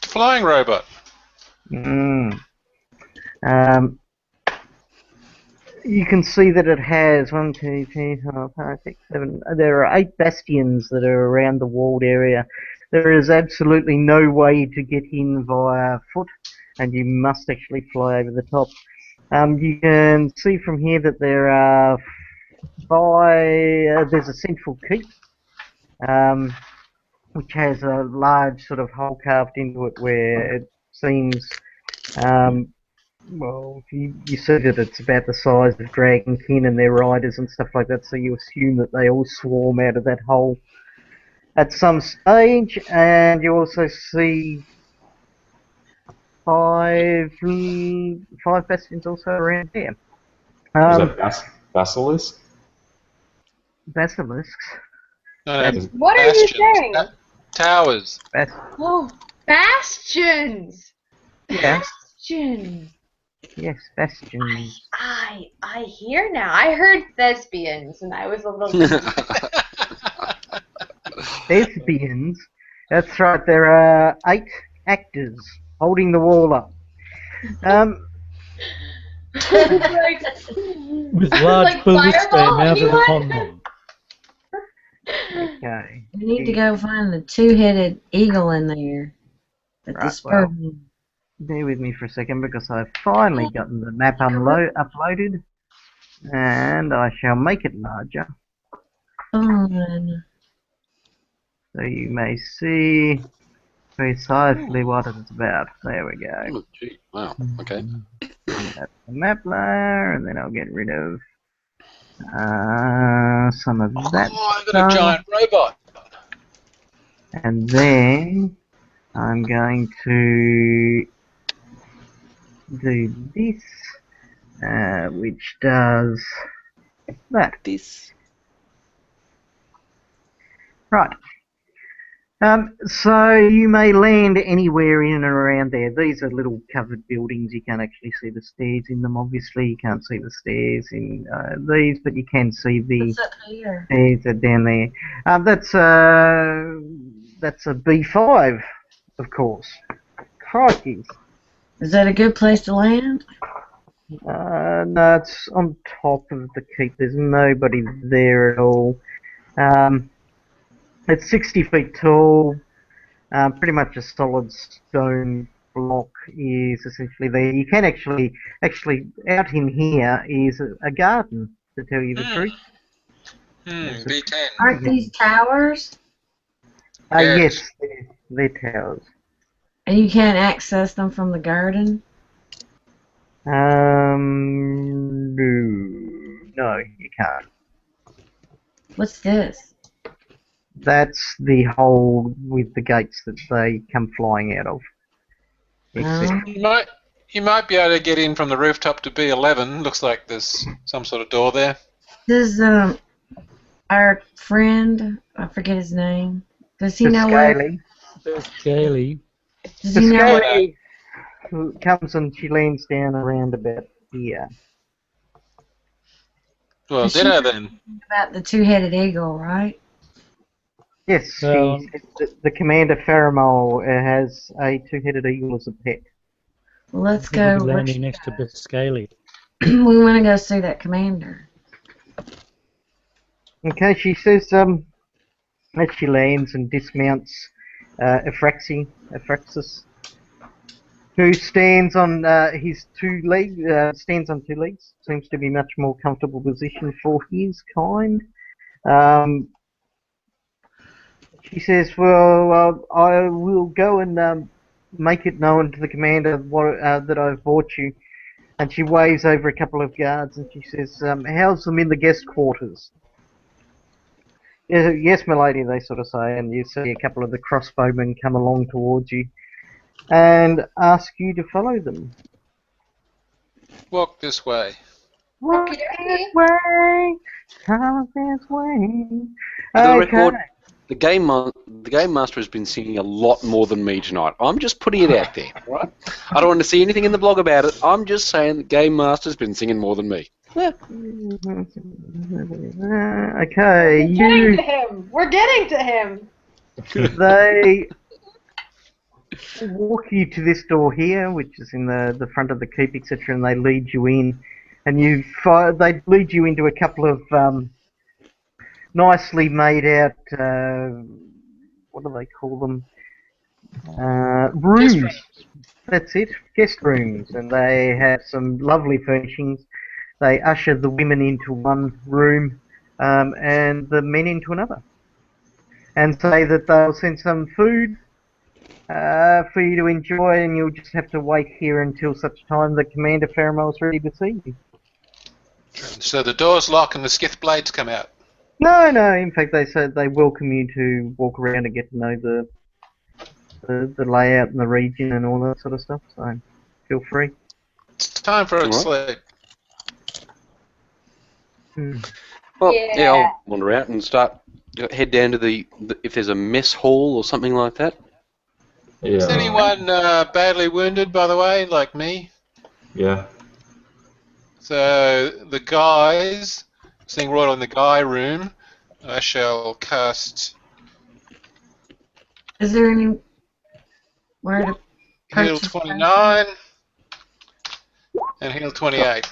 Flying robot. You can see that it has 1, 2, 3, 4, 5, 6, 7. There are 8 bastions that are around the walled area. There is absolutely no way to get in via foot, and you must actually fly over the top. You can see from here that there are 5. There's a central keep, which has a large sort of hole carved into it where it seems. Well, you see that it's about the size of Dragonkin and their riders and stuff like that, so you assume that they all swarm out of that hole at some stage, and you also see 5 bastions also around there. Is that basilisk? Basilisks. No, What are you bastions. saying? Towers. Oh, bastions. Yeah, Bastions. yes, bastions. I hear now. I heard thespians, and I was a little. Thespians. That's right. There are 8 actors holding the wall up. like, With large Like bullets Fireball, mounted anyone? upon them. Okay. We need to go find the 2-headed eagle in there. At the Right, spur. well. Bear with me for a second because I've finally gotten the map uploaded, and I shall make it larger Fun. so you may see precisely what it's about. There we go. Oh, gee. Wow. Okay. That's the map layer, and then I'll get rid of some of that Oh, I've got a stuff. giant robot. And then I'm going to do this, which does that. This. Right. So you may land anywhere in and around there. These are little covered buildings. You can't actually see the stairs in them, obviously. You can't see the stairs in these, but you can see the What's up here? stairs are down there. That's a B5, of course. Crikey. Is that a good place to land? No, it's on top of the keep. There's nobody there at all. It's 60 feet tall. Pretty much a solid stone block is essentially there. You can actually out in here is a garden, to tell you the truth. B10. Aren't these towers? Yes, they're towers. And you can't access them from the garden? No, you can't. What's this? That's the hole with the gates that they come flying out of. Except You might be able to get in from the rooftop to B11. Looks like there's some sort of door there. Does our friend, I forget his name, does he know where? Scaly. Does he know where? Scaly comes and she lands down around about here. Well, Does she ditto know then. about the two-headed eagle, right? Yes, the commander Faramol has a two-headed eagle as a pet. Well, let's go. Landing next to Biscaly. We want to go see that commander. Okay, she says as she lands and dismounts Aphraxis, who stands on his two legs. Seems to be much more comfortable position for his kind. She says, "Well, I will go and make it known to the commander that I've brought you." And she waves over a couple of guards and she says, "How's them in the guest quarters?" "Yes, my lady," they sort of say, and you see a couple of the crossbowmen come along towards you and ask you to follow them. Walk this way. Walk this way, come this way. For the Okay. record, the game master has been singing a lot more than me tonight. I'm just putting it out there, right? I don't want to see anything in the blog about it. I'm just saying the game master's been singing more than me. Okay, Getting to him. We're getting to him. They walk you to this door here, which is in the front of the keep, etc., and they lead you in. And they lead you into a couple of nicely made out, what do they call them? Rooms. Guest rooms. That's it, guest rooms. And they have some lovely furnishings. They usher the women into one room and the men into another. And say that they'll send some food for you to enjoy, and you'll just have to wait here until such time that Commander Faramol's ready to see you. So the doors lock and the skith blades come out. No, in fact they said they welcome you to walk around and get to know the layout and the region and all that sort of stuff, so feel free. It's time for a Alright. sleep. Well, Yeah. I'll wander out and head down to the if there's a mess hall or something like that. Yeah. Is anyone badly wounded, by the way, like me? Yeah. So the guys, seeing right on the guy room, I shall cast Is there any where to heal purchase 29 and heal 28.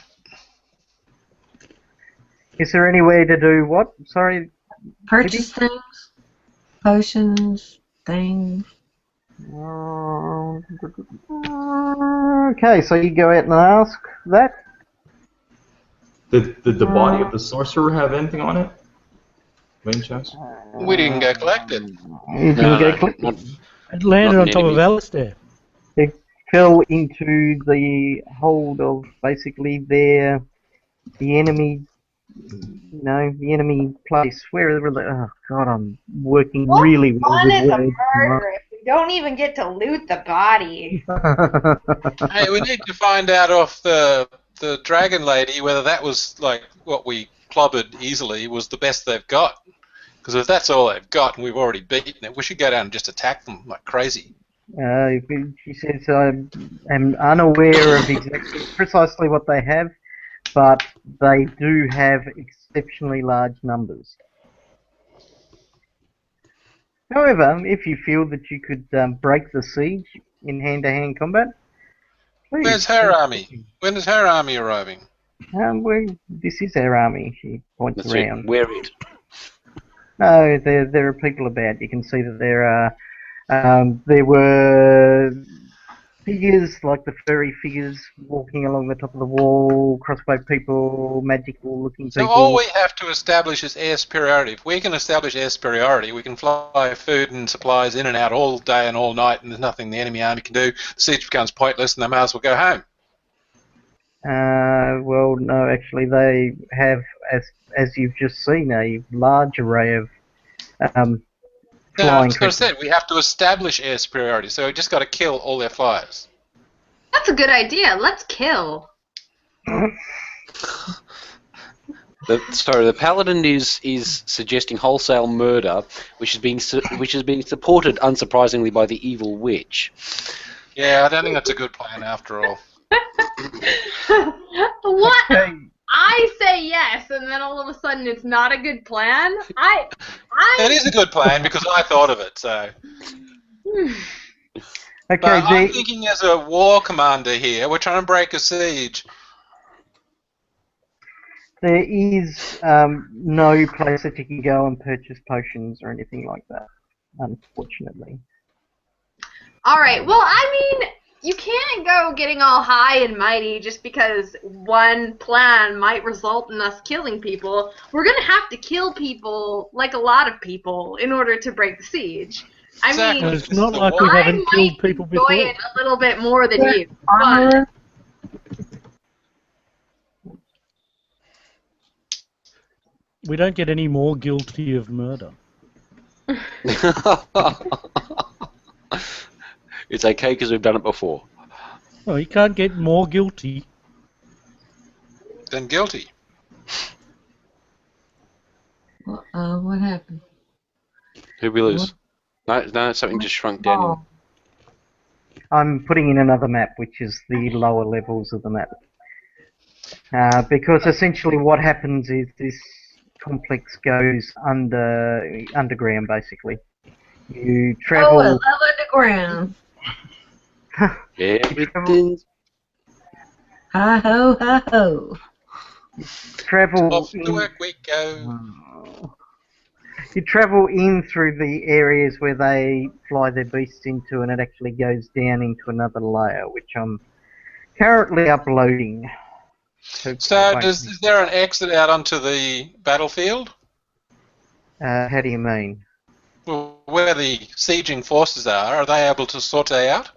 Is there any way to do what? Sorry. purchase things? Potions, things. Okay, so you go out and ask that. Did the body of the sorcerer have anything on it? Main chest? We didn't go collect it. You can go click. It landed Not on an top of enemy. Alistair. It fell into the hold of basically the enemy, the enemy place. Wherever the, oh god, I'm working What really well fun with is a words murder if we don't even get to loot the body? tonight. Hey, we need to find out off the dragon lady whether that was like what we clobbered easily was the best they've got. Because if that's all they've got and we've already beaten it, we should go down and just attack them like crazy. She says, I am unaware of exactly precisely what they have, but they do have exceptionally large numbers. However, if you feel that you could break the siege in hand-to-hand combat, please. Where's her army? When is her army arriving? This is our army. She points That's it. around. Wear it. No, there are people about. You can see that there were figures, like the furry figures, walking along the top of the wall, crossbow people, magical-looking So people. all we have to establish is air superiority. If we can establish air superiority, we can fly food and supplies in and out all day and all night, and there's nothing the enemy army can do. The siege becomes pointless, and they may as well go home. Well, no, actually, they have, as you've just seen, a large array of No, flying that's what I creatures. said. We have to establish air superiority, so we just got to kill all their flyers. That's a good idea. Let's kill. The paladin is suggesting wholesale murder, which is being supported, unsurprisingly, by the evil witch. Yeah, I don't think that's a good plan after all. What? Okay. I say yes, and then all of a sudden it's not a good plan. It is a good plan because I thought of it. So, Okay, but I'm thinking as a war commander here, we're trying to break a siege. there is no place that you can go and purchase potions or anything like that, unfortunately. All right. Well, I mean, you can't go getting all high and mighty just because one plan might result in us killing people. We're gonna have to kill people, like a lot of people, in order to break the siege. I Exactly. mean, It's not like we I haven't might killed people enjoy before. it a little bit more than you. But Armor. We don't get any more guilty of murder. It's okay because we've done it before. Oh, you can't get more guilty. Then guilty. What happened? Who we lose? No, something just shrunk down. Oh, I'm putting in another map, which is the lower levels of the map. Because essentially what happens is this complex goes underground, basically. You oh, travel... I love underground. Everything's Hi ho, hi ho. travel Off in, to work we go. you travel in through the areas where they fly their beasts into, and it actually goes down into another layer, which I'm currently uploading. So, is there an exit out onto the battlefield? How do you mean? Well, where the sieging forces are they able to sortie out?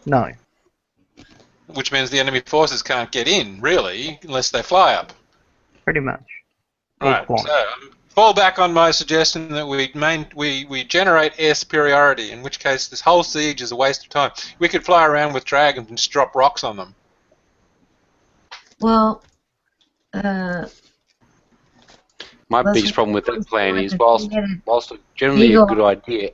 No. Which means the enemy forces can't get in, really, unless they fly up. Pretty much. Right. fly. So, fall back on my suggestion that we generate air superiority, in which case this whole siege is a waste of time. We could fly around with dragons and just drop rocks on them. Well, my Let's biggest problem with that plan is, get whilst generally a Eagle. good idea,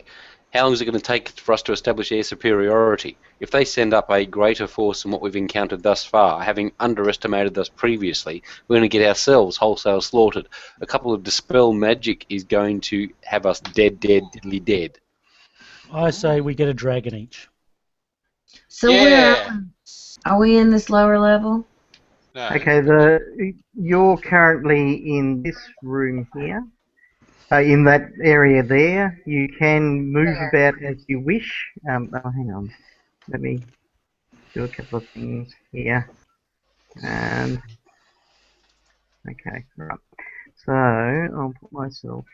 how long is it going to take for us to establish air superiority? If they send up a greater force than what we've encountered thus far, having underestimated us previously, we're going to get ourselves wholesale slaughtered. A couple of dispel magic is going to have us deadly dead. I say we get a dragon each. So Yeah. are we in this lower level? No. Okay, you're currently in this room here. In that area there, you can move about as you wish. Oh, hang on. Let me do a couple of things here. Okay, right. So I'll put myself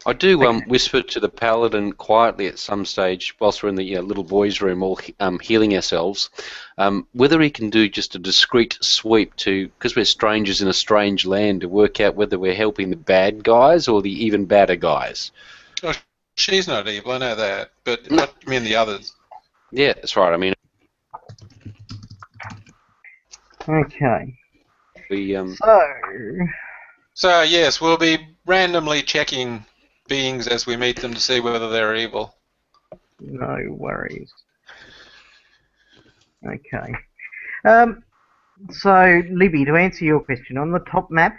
I do whisper to the paladin quietly at some stage, whilst we're in the little boys' room, all healing ourselves, whether he can do just a discreet sweep to, because we're strangers in a strange land, to work out whether we're helping the bad guys or the even badder guys. Oh, she's not evil, I know that. But what do you mean the others? Yeah, that's right. I mean, Okay. we So, yes, we'll be randomly checking beings as we meet them to see whether they're evil. No worries. Okay. So, Libby, to answer your question, on the top map,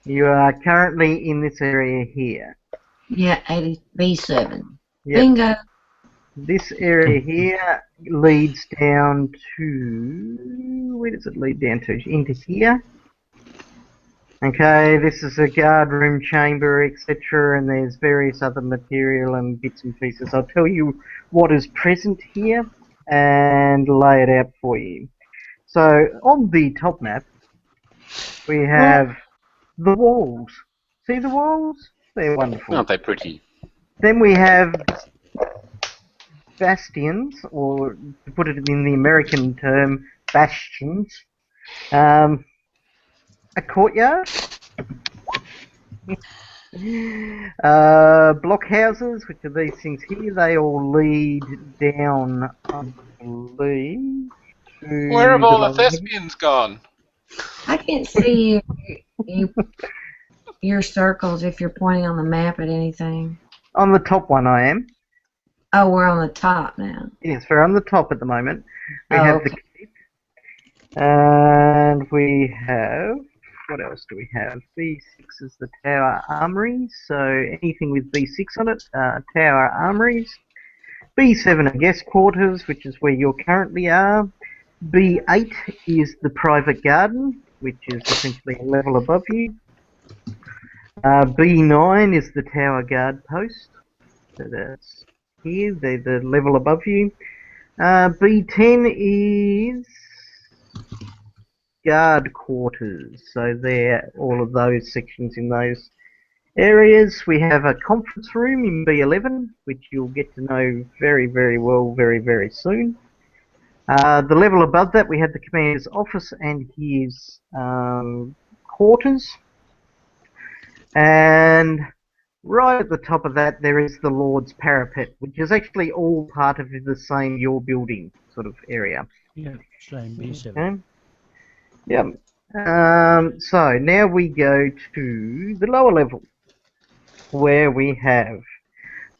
you are currently in this area here. Yeah, 80 B7. Yep. Bingo. This area here leads down to... Where does it lead down to? Into here. Okay, this is a guard room chamber, etc., and there's various other material and bits and pieces. I'll tell you what is present here and lay it out for you. So, on the top map, we have the walls. See the walls? They're wonderful. aren't they pretty? Then we have bastions, or to put it in the American term, bastions. A courtyard. Blockhouses, which are these things here, they all lead down, I believe, to... Where have all the thespians gone? I can't see your circles if you're pointing on the map at anything. On the top one I am. Oh, we're on the top now. Yes, we're on the top at the moment. We Oh, have okay. the keep. And we have... What else do we have? B6 is the tower armories, so anything with B6 on it, tower armories. B7 are guest quarters, which is where you currently are. B8 is the private garden, which is essentially a level above you. B9 is the tower guard post, so that's here, they're the level above you. B10 is guard quarters, so they're all of those sections in those areas. We have a conference room in B11, which you'll get to know very, very well very, very soon. The level above that we have the commander's office and his quarters, and right at the top of that there is the Lord's Parapet, which is actually all part of the same your building sort of area. Yeah, same B7. Okay. Yep. So now we go to the lower level, where we have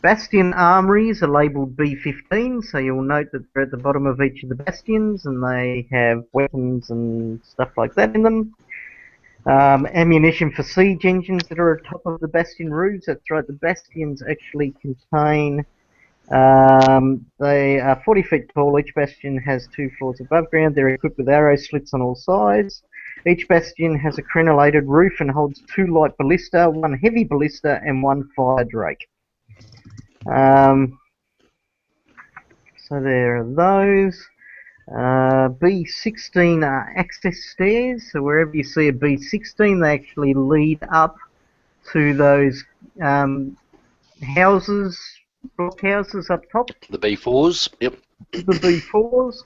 bastion armories are labelled B15, so you'll note that they're at the bottom of each of the bastions and they have weapons and stuff like that in them. Ammunition for siege engines that are atop of the bastion roofs. That's right, the bastions actually contain... they are 40 feet tall. Each bastion has 2 floors above ground. They're equipped with arrow slits on all sides. Each bastion has a crenellated roof and holds 2 light ballista, 1 heavy ballista, and 1 fire drake. So there are those. B16 are access stairs, so wherever you see a B16 they actually lead up to those houses, blockhouses up top. The B4s, yep. The B4s.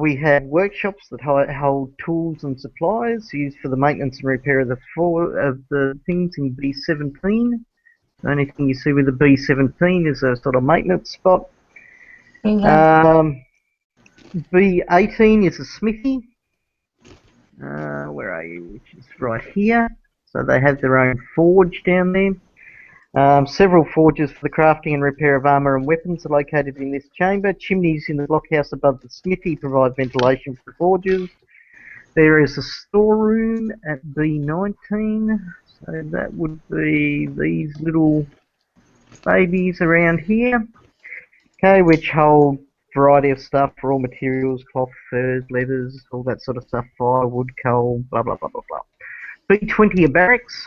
We have workshops that hold tools and supplies used for the maintenance and repair of the things in B17. The only thing you see with the B17 is a sort of maintenance spot. B18 is a smithy. Where are you? Which is right here. So they have their own forge down there. Several forges for the crafting and repair of armour and weapons are located in this chamber. Chimneys in the blockhouse above the smithy provide ventilation for the forges. There is a storeroom at B19, so that would be these little babies around here, okay, which hold a variety of stuff, raw materials, cloth, furs, leathers, all that sort of stuff, firewood, coal, blah blah blah blah blah. B20 are barracks.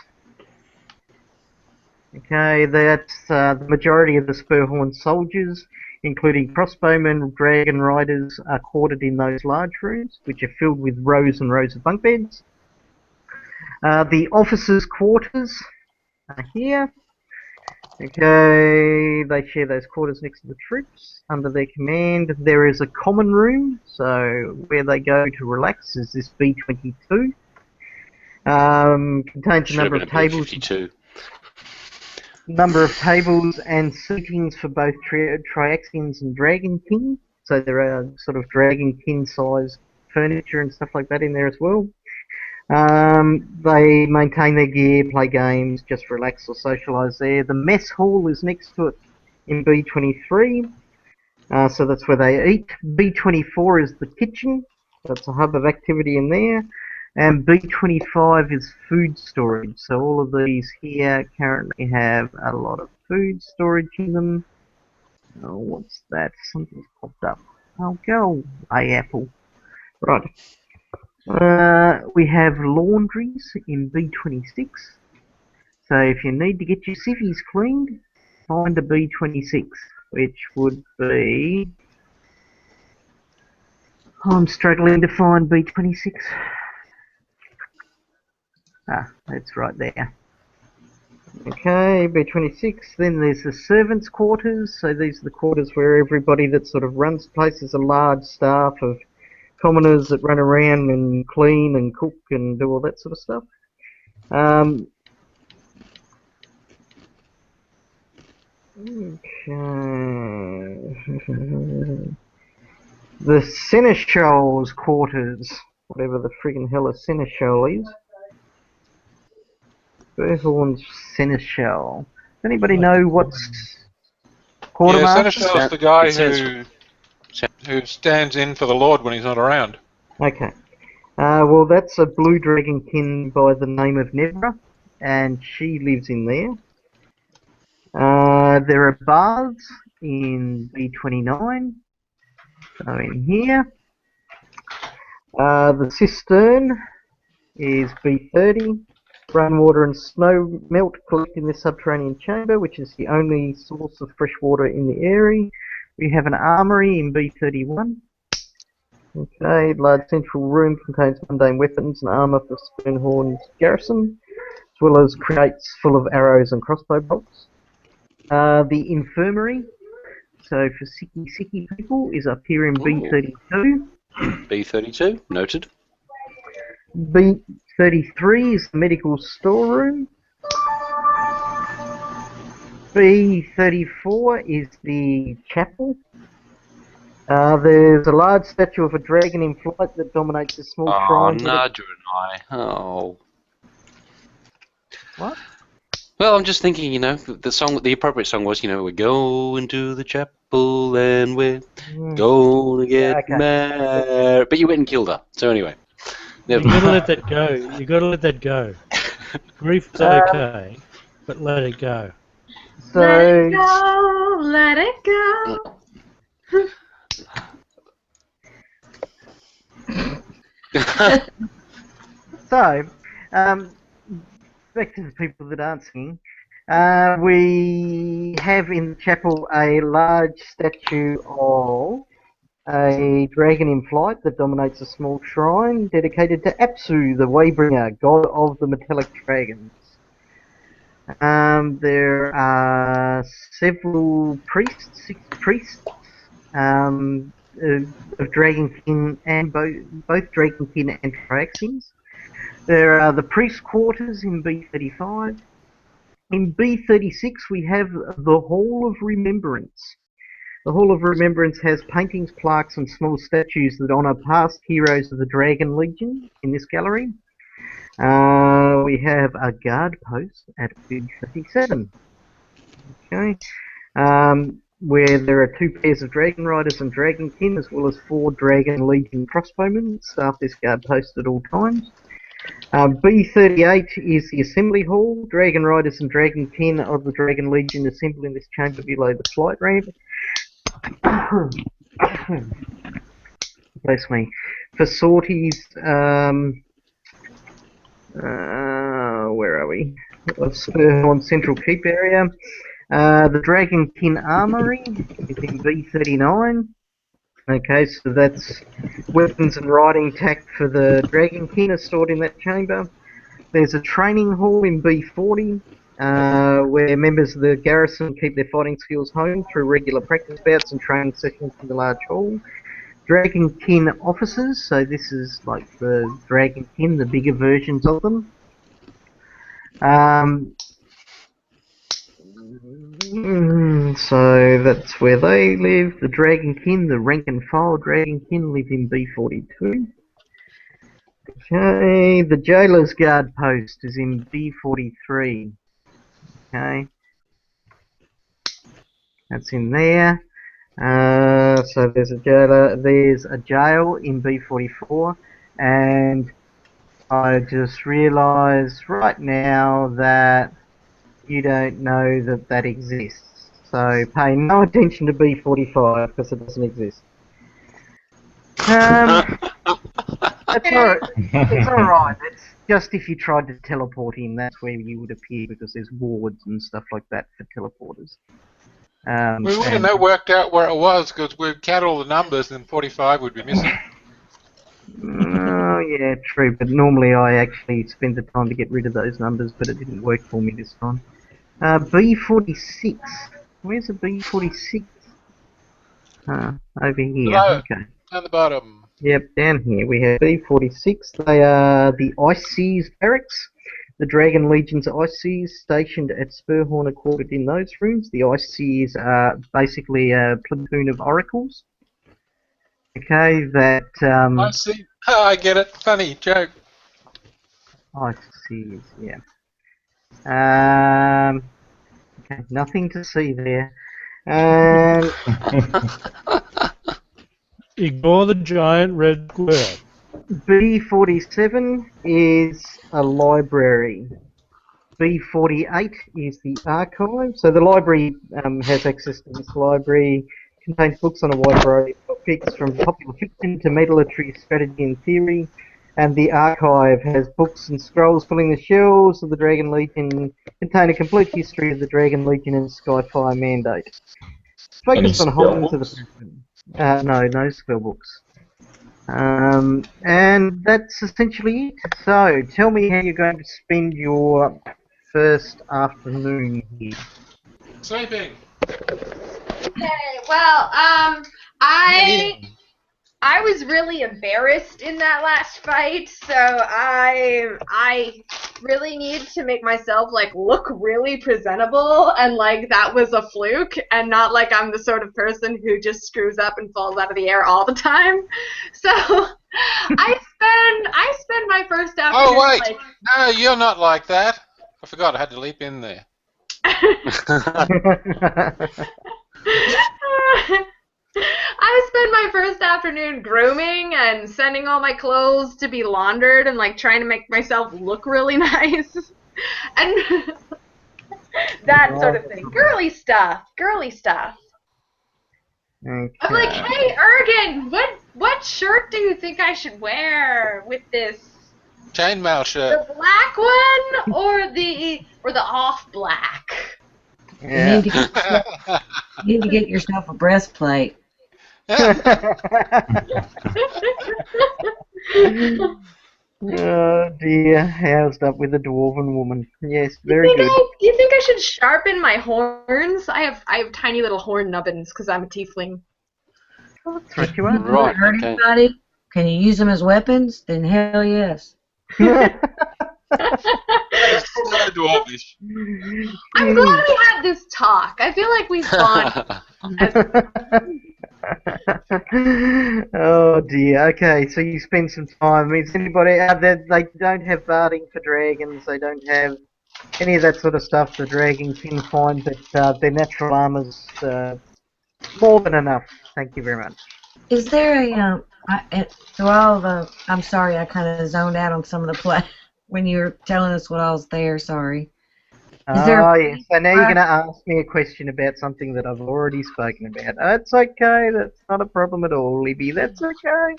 Okay, that's the majority of the Spurhorn soldiers, including crossbowmen, dragon riders, are quartered in those large rooms, which are filled with rows and rows of bunk beds. The officers' quarters are here. Okay, they share those quarters next to the troops. Under their command, there is a common room, so where they go to relax is this B22. Contains a Should have number been of a tables, B-52. and seatings for both Triaxians and Dragonkin. So there are sort of Dragonkin-sized furniture and stuff like that in there as well. They maintain their gear, play games, just relax or socialise there. The mess hall is next to it in B23, so that's where they eat. B24 is the kitchen, that's a hub of activity in there. And B25 is food storage, so all of these here currently have a lot of food storage in them. Oh, what's that? Something's popped up. Oh, go away, Apple. Right. We have laundries in B26. So if you need to get your civvies cleaned, find a B26, which would be... I'm struggling to find B26. Ah, that's right there. Okay, B26. Then there's the servants' quarters. So these are the quarters where everybody that sort of runs the place is a large staff of commoners that run around and clean and cook and do all that sort of stuff. Okay. The Seneschal's quarters, whatever the friggin' hell a Seneschal is. Burhorn's Seneschal. Does anybody know what's quartermaster? Yeah, Seneschal's the guy It says- who stands in for the Lord when he's not around. Okay. Well, that's a blue dragonkin by the name of Nebra, and she lives in there. There are baths in B29, so in here. The cistern is B30. Rainwater and snow melt collect in this subterranean chamber, which is the only source of fresh water in the area. We have an armory in B31. Okay, large central room contains mundane weapons and armour for Spurnhorn's garrison, as well as crates full of arrows and crossbow bolts. The infirmary, so for sicky people, is up here in B32. B-32, noted. B33 is the medical storeroom. B34 is the chapel. There's a large statue of a dragon in flight that dominates a small Oh, shrine. Nadja and I. Oh. What? Well, I'm just thinking, you know, the appropriate song was, you know, we're going to the chapel and we're going to get okay. married. But you went and killed her. So anyway. You gotta let that go. You gotta let that go. Grief is okay, but let it go. So, Let it go. Back to the people that aren't singing. We have in the chapel a large statue of a dragon in flight that dominates a small shrine dedicated to Apsu, the Waybringer, god of the metallic dragons. There are several six priests of Dragonkin and both Dragonkin and Triaxians. There are the priest quarters in B35. In B36 we have the Hall of Remembrance. The Hall of Remembrance has paintings, plaques and small statues that honour past heroes of the Dragon Legion in this gallery. We have a guard post at B37. Okay. Where there are 2 pairs of Dragon Riders and Dragonkin, as well as 4 Dragon Legion crossbowmen staff this guard post at all times. B38 is the Assembly Hall. Dragon Riders and Dragonkin of the Dragon Legion assemble in this chamber below the flight ramp. Bless me. For sorties, where are we? On Central Keep area. The Dragonkin Armory is in B39. Okay, so that's weapons and riding tack for the Dragonkin are stored in that chamber. There's a training hall in B40. where members of the garrison keep their fighting skills honed through regular practice bouts and training sessions in the large hall. Dragonkin officers, so this is like the Dragonkin, the bigger versions of them. So that's where they live. The Dragonkin, the rank and file Dragonkin, live in B42. Okay, the Jailer's Guard post is in B43. Okay, that's in there. So there's a jail in B44, and I just realised right now that you don't know that that exists. So pay no attention to B45 because it doesn't exist. That's alright. It's alright. It's just if you tried to teleport in, that's where you would appear because there's wards and stuff like that for teleporters. We wouldn't have worked out where it was because we'd count all the numbers and 45 would be missing. Oh, yeah, true. But normally I actually spend the time to get rid of those numbers, but it didn't work for me this time. B46. Where's the B46? Over here. Below. Okay. Down the bottom. Yep, down here we have B46. They are the Ice Seas barracks. The Dragon Legion's Ice Seas stationed at Spurhorn are quartered in those rooms. The Ice Seas are basically a platoon of oracles. Okay, that... I see. Oh, I get it. Funny joke. Ice Seas, yeah. Okay, nothing to see there. And... Ignore the giant red square. B47 is a library. B48 is the archive. So the library has access to this library. Contains books on a wide variety of topics, from popular fiction to military strategy and theory. And the archive has books and scrolls filling the shelves of the Dragon Legion, contain a complete history of the Dragon Legion and Skyfire Mandate. Focused on holding to the person. No spell books. And that's essentially it. So, tell me how you're going to spend your first afternoon here. Sleeping. Okay, well, I was really embarrassed in that last fight, so I really need to make myself like look really presentable, and like that was a fluke, and not like I'm the sort of person who just screws up and falls out of the air all the time. So I spend my first afternoon. Oh wait, like, no, you're not like that. I forgot I had to leap in there. I spend my first afternoon grooming and sending all my clothes to be laundered and like trying to make myself look really nice and that sort of thing. Girly stuff. Okay. I'm like, hey, Ergen, what shirt do you think I should wear with this? Chainmail shirt. The black one or the off black? Yeah. You need to get yourself a breastplate. Oh dear, housed up with a dwarven woman. Yes, very good. Do you think I should sharpen my horns? I have tiny little horn nubbins because I'm a tiefling. That's what you are. Right, Hurt okay. anybody? Can you use them as weapons? Then hell yes. Dwarvish. I'm glad we had this talk. I feel like we've gone. Oh dear. Okay, so you spend some time. Is anybody out there? They don't have barding for dragons. They don't have any of that sort of stuff. The dragons can find that their natural armor's more than enough. Thank you very much. Is there I'm sorry, I kind of zoned out on some of the play when you were telling us what I was there. Sorry. Yes. So now you're going to ask me a question about something that I've already spoken about. That's okay. That's not a problem at all, Libby. That's okay.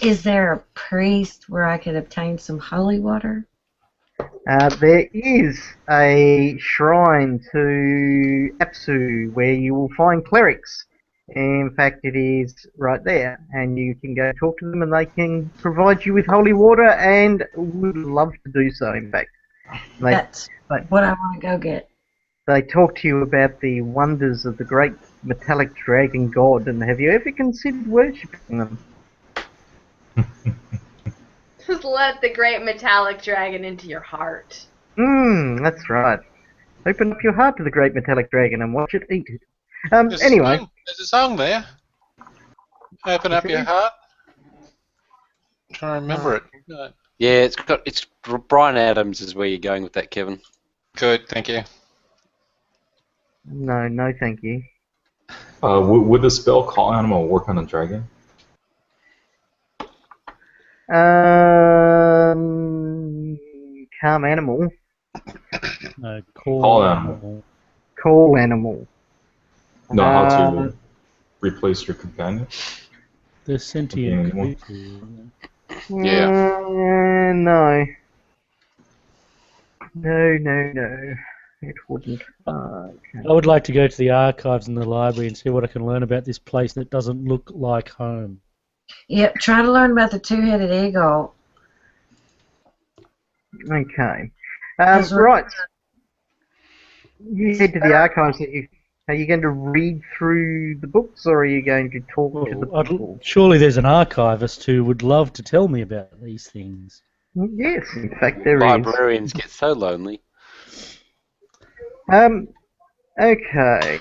Is there a priest where I could obtain some holy water? There is a shrine to Apsu where you will find clerics. In fact, it is right there, and you can go talk to them, and they can provide you with holy water, and would love to do so. In fact, They, That's what I want to go get. they talk to you about the wonders of the great metallic dragon god, and have you ever considered worshipping them? Just let the great metallic dragon into your heart. That's right. Open up your heart to the great metallic dragon and watch it eat it. There's a song there. Open up your heart. I'm trying to remember it. Yeah, it's Brian Adams is where you're going with that, Kevin. Good, thank you. No, thank you. Would the spell call animal work on a dragon? Calm animal. Call animal. Call animal. Know how to replace your companion? The sentient Okay. creature. Yeah. No. No. It wouldn't. Okay. I would like to go to the archives in the library and see what I can learn about this place that doesn't look like home. Yep, try to learn about the two-headed eagle. Okay. That's Right. You head to the archives. Are you going to read through the books, or are you going to talk to the people? Surely there's an archivist who would love to tell me about these things. Yes, in fact there is. Librarians get so lonely. Okay.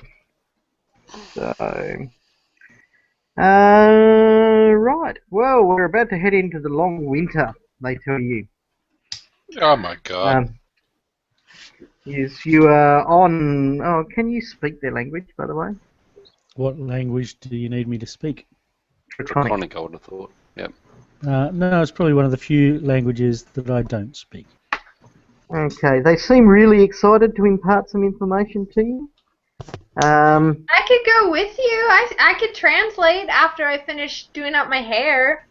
So, right. Well, we're about to head into the long winter, they tell you. Oh my god. Yes, you are on... Oh, can you speak their language, by the way? What language do you need me to speak? Draconic, I would have thought. Yep. No, it's probably one of the few languages that I don't speak. Okay, they seem really excited to impart some information to you. I could go with you. I could translate after I finish doing up my hair.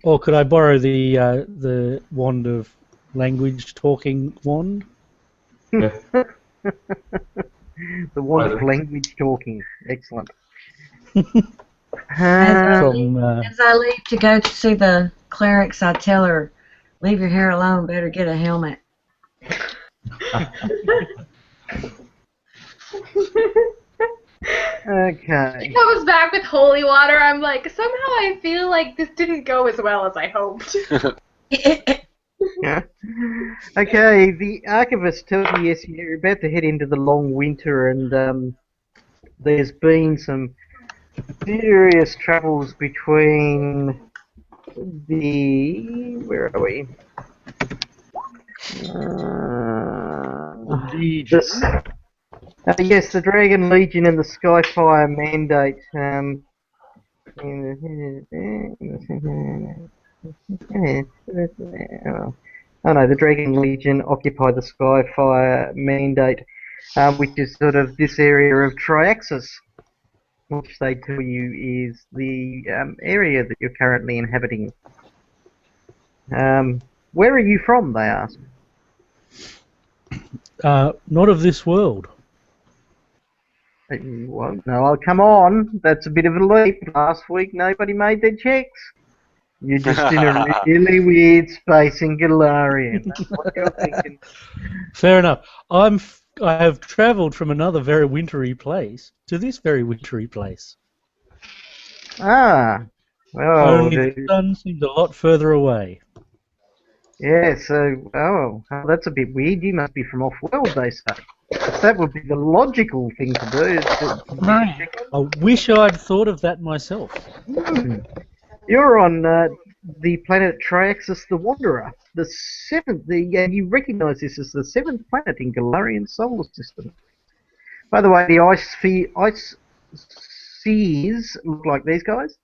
Or could I borrow the wand of language talking wand? The wand of language talking. Excellent. As I leave to go to see the clerics, I tell her, leave your hair alone, better get a helmet. Okay. He comes back with holy water. I'm like, somehow I feel like this didn't go as well as I hoped. Yeah. Okay, the archivist tells you, yes, you're about to head into the long winter, and there's been some serious troubles between the... Where are we? Yes, the Dragon Legion and the Skyfire Mandate. Oh no, the Dragon Legion occupy the Skyfire Mandate, which is sort of this area of Triaxis, which they tell you is the area that you're currently inhabiting. Where are you from, they ask? Not of this world. Well, no, come on. That's a bit of a leap. Last week nobody made their checks. You're just in a really weird space in Galarian. That's what you're thinking. Fair enough. I have travelled from another very wintry place to this very wintry place. Ah. Well, Only the sun seems a lot further away. yeah, so, that's a bit weird. You must be from off-world, they say. That would be the logical thing to do. I wish I'd thought of that myself. You're on the planet Triaxis the Wanderer, the seventh. And you recognise this as the seventh planet in Galarian solar system. By the way, the ice spheres look like these guys.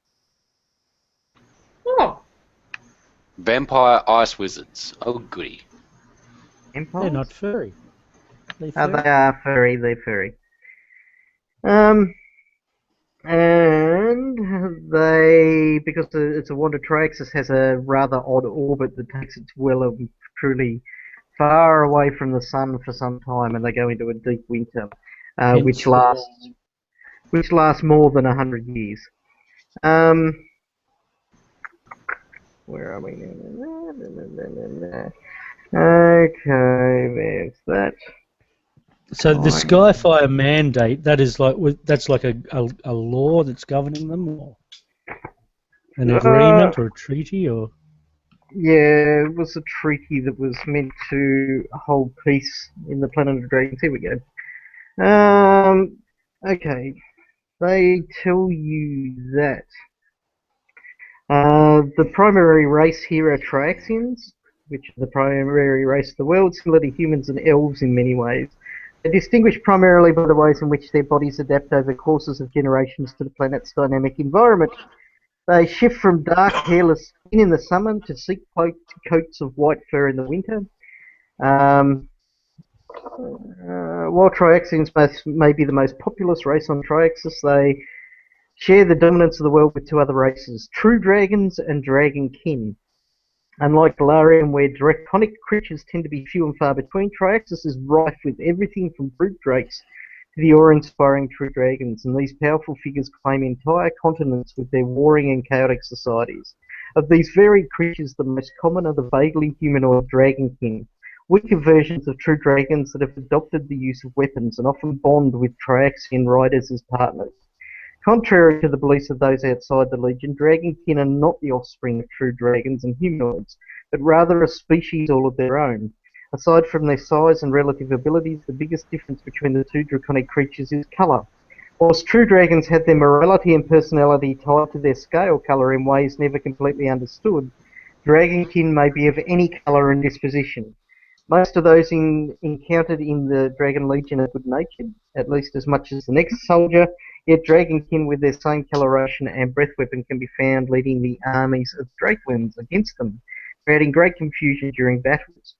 Oh. Vampire ice wizards. Oh, goody. Empires? They're not furry. They are furry. They're furry. And they, because it's a Wander Triaxis, has a rather odd orbit that takes it well and truly far away from the sun for some time, and they go into a deep winter, which lasts more than 100 years. Where are we? Okay, there's that. So the Fine. Skyfire mandate, that's like a law that's governing them, or an agreement or a treaty, or Yeah, it was a treaty that was meant to hold peace in the planet of dragons. Here we go. Okay. They tell you that the primary race here are Triaxians, which is the primary race of the world, similar to humans and elves in many ways. They're distinguished primarily by the ways in which their bodies adapt over courses of generations to the planet's dynamic environment. They shift from dark, hairless skin in the summer to thick coats of white fur in the winter. While Triaxians may be the most populous race on Triaxis, they share the dominance of the world with two other races, true dragons and dragon kin. Unlike Galarian, where draconic creatures tend to be few and far between, Triaxis is rife with everything from brute drakes to the awe-inspiring true dragons, and these powerful figures claim entire continents with their warring and chaotic societies. Of these varied creatures, the most common are the vaguely humanoid dragonkin, weaker versions of true dragons that have adopted the use of weapons and often bond with Triaxian riders as partners. Contrary to the beliefs of those outside the Legion, dragonkin are not the offspring of true dragons and humanoids, but rather a species all of their own. Aside from their size and relative abilities, the biggest difference between the two draconic creatures is colour. Whilst true dragons had their morality and personality tied to their scale colour in ways never completely understood, dragonkin may be of any colour and disposition. Most of those encountered in the Dragon Legion are good-natured, at least as much as the next soldier, yet dragonkin with their same coloration and breath weapon can be found leading the armies of drakeworms against them, creating great confusion during battles.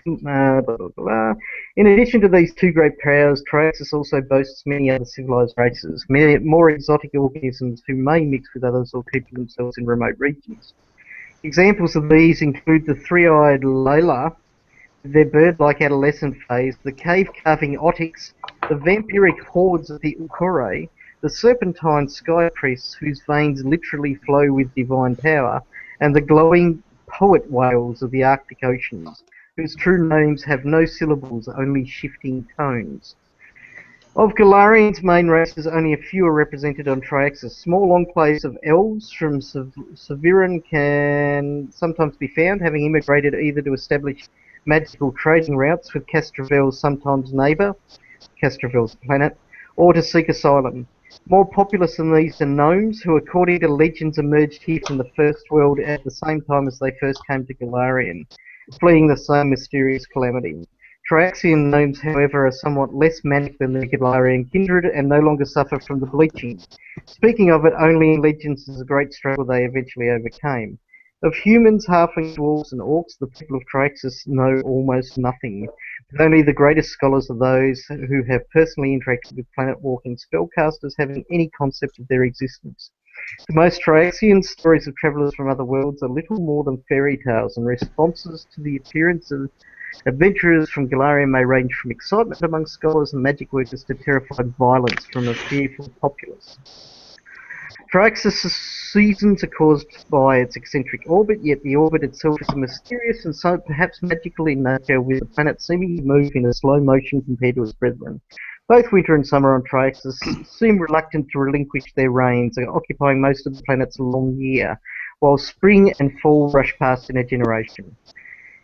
Blah, blah, blah. In addition to these two great powers, Triaxis also boasts many other civilized races, many more exotic organisms who may mix with others or keep themselves in remote regions. Examples of these include the three-eyed Layla, their bird-like adolescent phase, the cave-carving Otyx, the vampiric hordes of the Ukore, the serpentine sky priests whose veins literally flow with divine power, and the glowing poet whales of the Arctic oceans, whose true names have no syllables, only shifting tones. Of Galarian's main races, only a few are represented on Triaxis. Small enclaves of elves from Severin can sometimes be found, having immigrated either to establish magical trading routes with Castrovel's sometimes neighbour, Castrovel's planet, or to seek asylum. More populous than these are gnomes, who according to legends emerged here from the First World at the same time as they first came to Galarian, fleeing the same mysterious calamity. Triaxian gnomes, however, are somewhat less manic than their Galarian kindred and no longer suffer from the bleaching. Speaking of it, only in legends is a great struggle they eventually overcame. Of humans, halflings, dwarves, and orcs, the people of Triaxis know almost nothing, with only the greatest scholars of those who have personally interacted with planet-walking spellcasters having any concept of their existence. To most Triaxians, stories of travellers from other worlds are little more than fairy tales, and responses to the appearance of adventurers from Galarian may range from excitement among scholars and magic workers to terrified violence from a fearful populace. Triaxis' seasons are caused by its eccentric orbit, yet the orbit itself is mysterious and so perhaps magical in nature, with the planet seeming to move in a slow motion compared to its brethren. Both winter and summer on Triaxis seem reluctant to relinquish their reigns, occupying most of the planet's long year, while spring and fall rush past in a generation.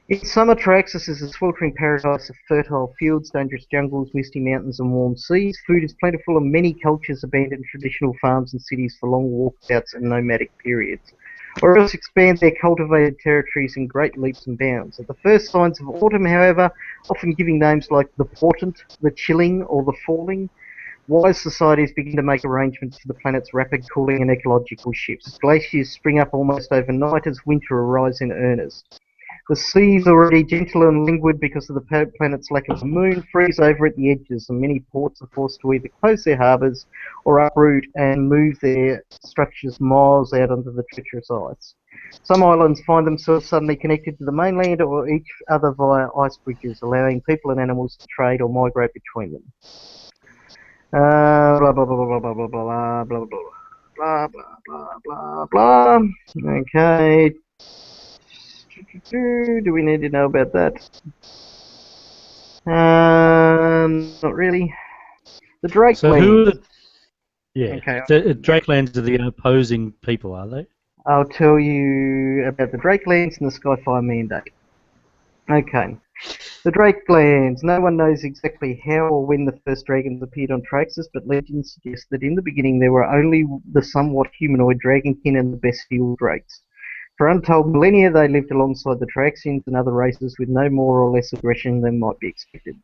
In summer, Triaxis is a sweltering paradise of fertile fields, dangerous jungles, misty mountains and warm seas. Food is plentiful and many cultures abandon traditional farms and cities for long walkouts and nomadic periods, or else expand their cultivated territories in great leaps and bounds. At the first signs of autumn, however, often giving names like the portent, the chilling or the falling, wise societies begin to make arrangements for the planet's rapid cooling and ecological shifts. Glaciers spring up almost overnight as winter arrives in earnest. The seas, already gentle and languid because of the planet's lack of a moon, freeze over at the edges, and many ports are forced to either close their harbours or uproot and move their structures miles out onto the treacherous ice. Some islands find themselves suddenly connected to the mainland or each other via ice bridges, allowing people and animals to trade or migrate between them. Blah blah blah blah blah blah blah blah blah blah blah blah blah blah blah. Okay. Do we need to know about that? Not really. The Drake So who are Lands. the... Yeah. Okay. The Drakelands are the opposing people, are they? I'll tell you about the Drakelands and the Skyfire Mandate. Okay. The Drakelands. No one knows exactly how or when the first dragons appeared on Traxxas, but legends suggest that in the beginning there were only the somewhat humanoid Dragonkin and the bestial Drakes. For untold millennia they lived alongside the Traxians and other races with no more or less aggression than might be expected.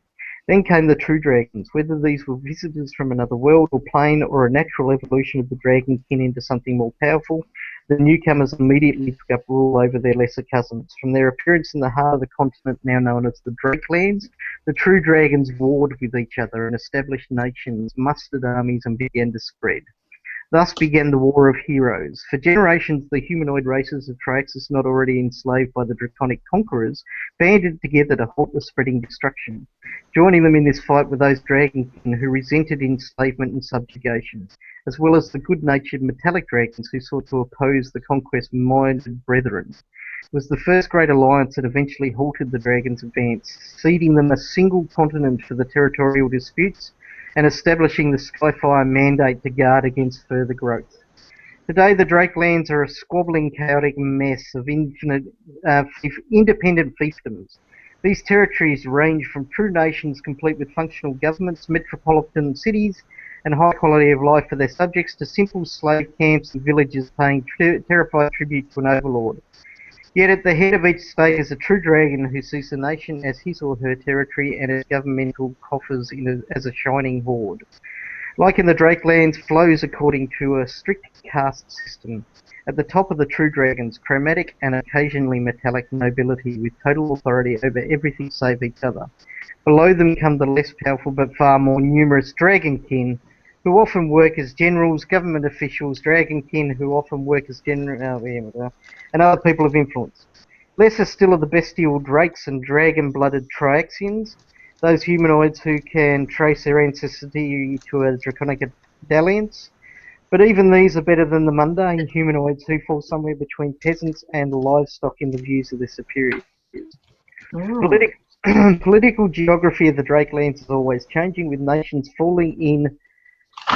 Then came the true dragons. Whether these were visitors from another world or plane or a natural evolution of the Dragonkin into something more powerful, the newcomers immediately took up rule over their lesser cousins. From their appearance in the heart of the continent now known as the Drakelands, the true dragons warred with each other and established nations, mustered armies and began to spread. Thus began the War of Heroes. For generations, the humanoid races of Traxxas, not already enslaved by the draconic conquerors, banded together to halt the spreading destruction. Joining them in this fight were those Dragonkin who resented enslavement and subjugation, as well as the good-natured metallic dragons who sought to oppose the conquest-minded brethren. It was the first great alliance that eventually halted the dragons' advance, ceding them a single continent for the territorial disputes and establishing the Skyfire Mandate to guard against further growth. Today the Drakelands are a squabbling, chaotic mess of independent fiefdoms. These territories range from true nations complete with functional governments, metropolitan cities, and high quality of life for their subjects, to simple slave camps and villages paying terrified tribute to an overlord. Yet at the head of each state is a true dragon who sees the nation as his or her territory and its governmental coffers as a shining hoard. Like in the Drakelands, flows according to a strict caste system. At the top are the true dragons, chromatic and occasionally metallic nobility with total authority over everything save each other. Below them come the less powerful but far more numerous Dragonkin, who often work as generals, government officials, Dragonkin who often work as and other people of influence. Lesser still are the bestial Drakes and dragon-blooded Triaxians, those humanoids who can trace their ancestry to a draconic dalliance. But even these are better than the mundane humanoids who fall somewhere between peasants and livestock in the views of their superiors. Political geography of the Drakelands is always changing, with nations falling in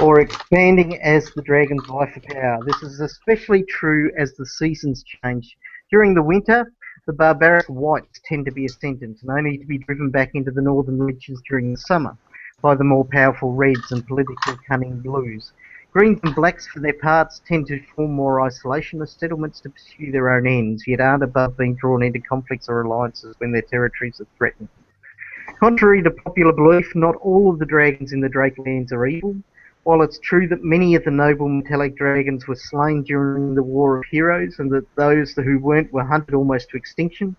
or expanding as the dragons vie for power. This is especially true as the seasons change. During the winter, the barbaric whites tend to be ascendant and only to be driven back into the northern reaches during the summer by the more powerful reds and political cunning blues. Greens and blacks, for their parts, tend to form more isolationist settlements to pursue their own ends, yet aren't above being drawn into conflicts or alliances when their territories are threatened. Contrary to popular belief, not all of the dragons in the Drakelands are evil. While it's true that many of the noble metallic dragons were slain during the War of Heroes, and that those who weren't were hunted almost to extinction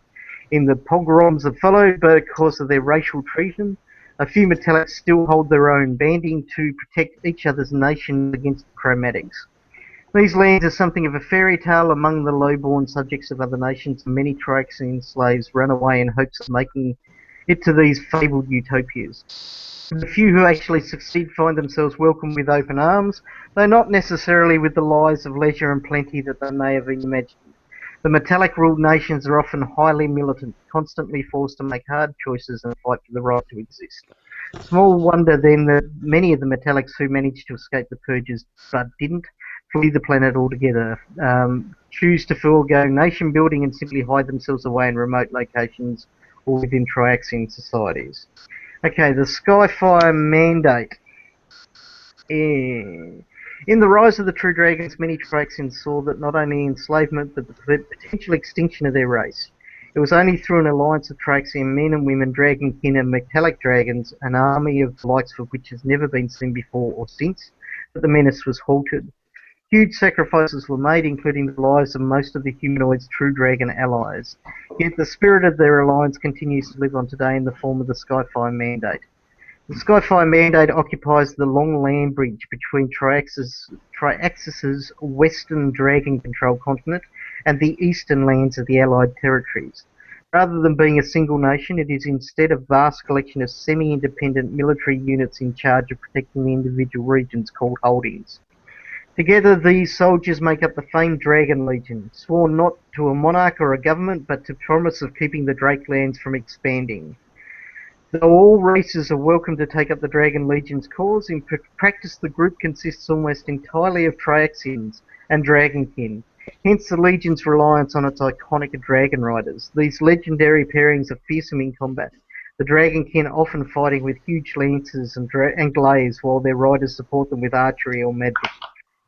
in the pogroms that followed because of their racial treason, a few metallics still hold their own, banding to protect each other's nation against the chromatics. These lands are something of a fairy tale among the low-born subjects of other nations, and many Traxian slaves run away in hopes of making it to these fabled utopias. The few who actually succeed find themselves welcomed with open arms, though not necessarily with the lives of leisure and plenty that they may have imagined. The metallic-ruled nations are often highly militant, constantly forced to make hard choices and fight for the right to exist. Small wonder then that many of the metallics who managed to escape the purges but didn't flee the planet altogether, choose to forego nation building and simply hide themselves away in remote locations or within Triaxian societies. Okay, the Skyfire Mandate. In the rise of the True Dragons, many Traxians saw that not only enslavement but the potential extinction of their race. It was only through an alliance of Traxian men and women, Dragonkin and metallic dragons, an army of the likes of which has never been seen before or since, that the menace was halted. Huge sacrifices were made, including the lives of most of the humanoids' true dragon allies. Yet the spirit of their alliance continues to live on today in the form of the Skyfire Mandate. The Skyfire Mandate occupies the long land bridge between Triaxis's western dragon-controlled continent and the eastern lands of the Allied territories. Rather than being a single nation, it is instead a vast collection of semi-independent military units in charge of protecting the individual regions called holdings. Together, these soldiers make up the famed Dragon Legion, sworn not to a monarch or a government, but to promise of keeping the Drakelands from expanding. Though all races are welcome to take up the Dragon Legion's cause, in practice the group consists almost entirely of Triaxians and Dragonkin, hence the Legion's reliance on its iconic Dragon Riders. These legendary pairings are fearsome in combat, the Dragonkin often fighting with huge lances and glaives, while their riders support them with archery or magic.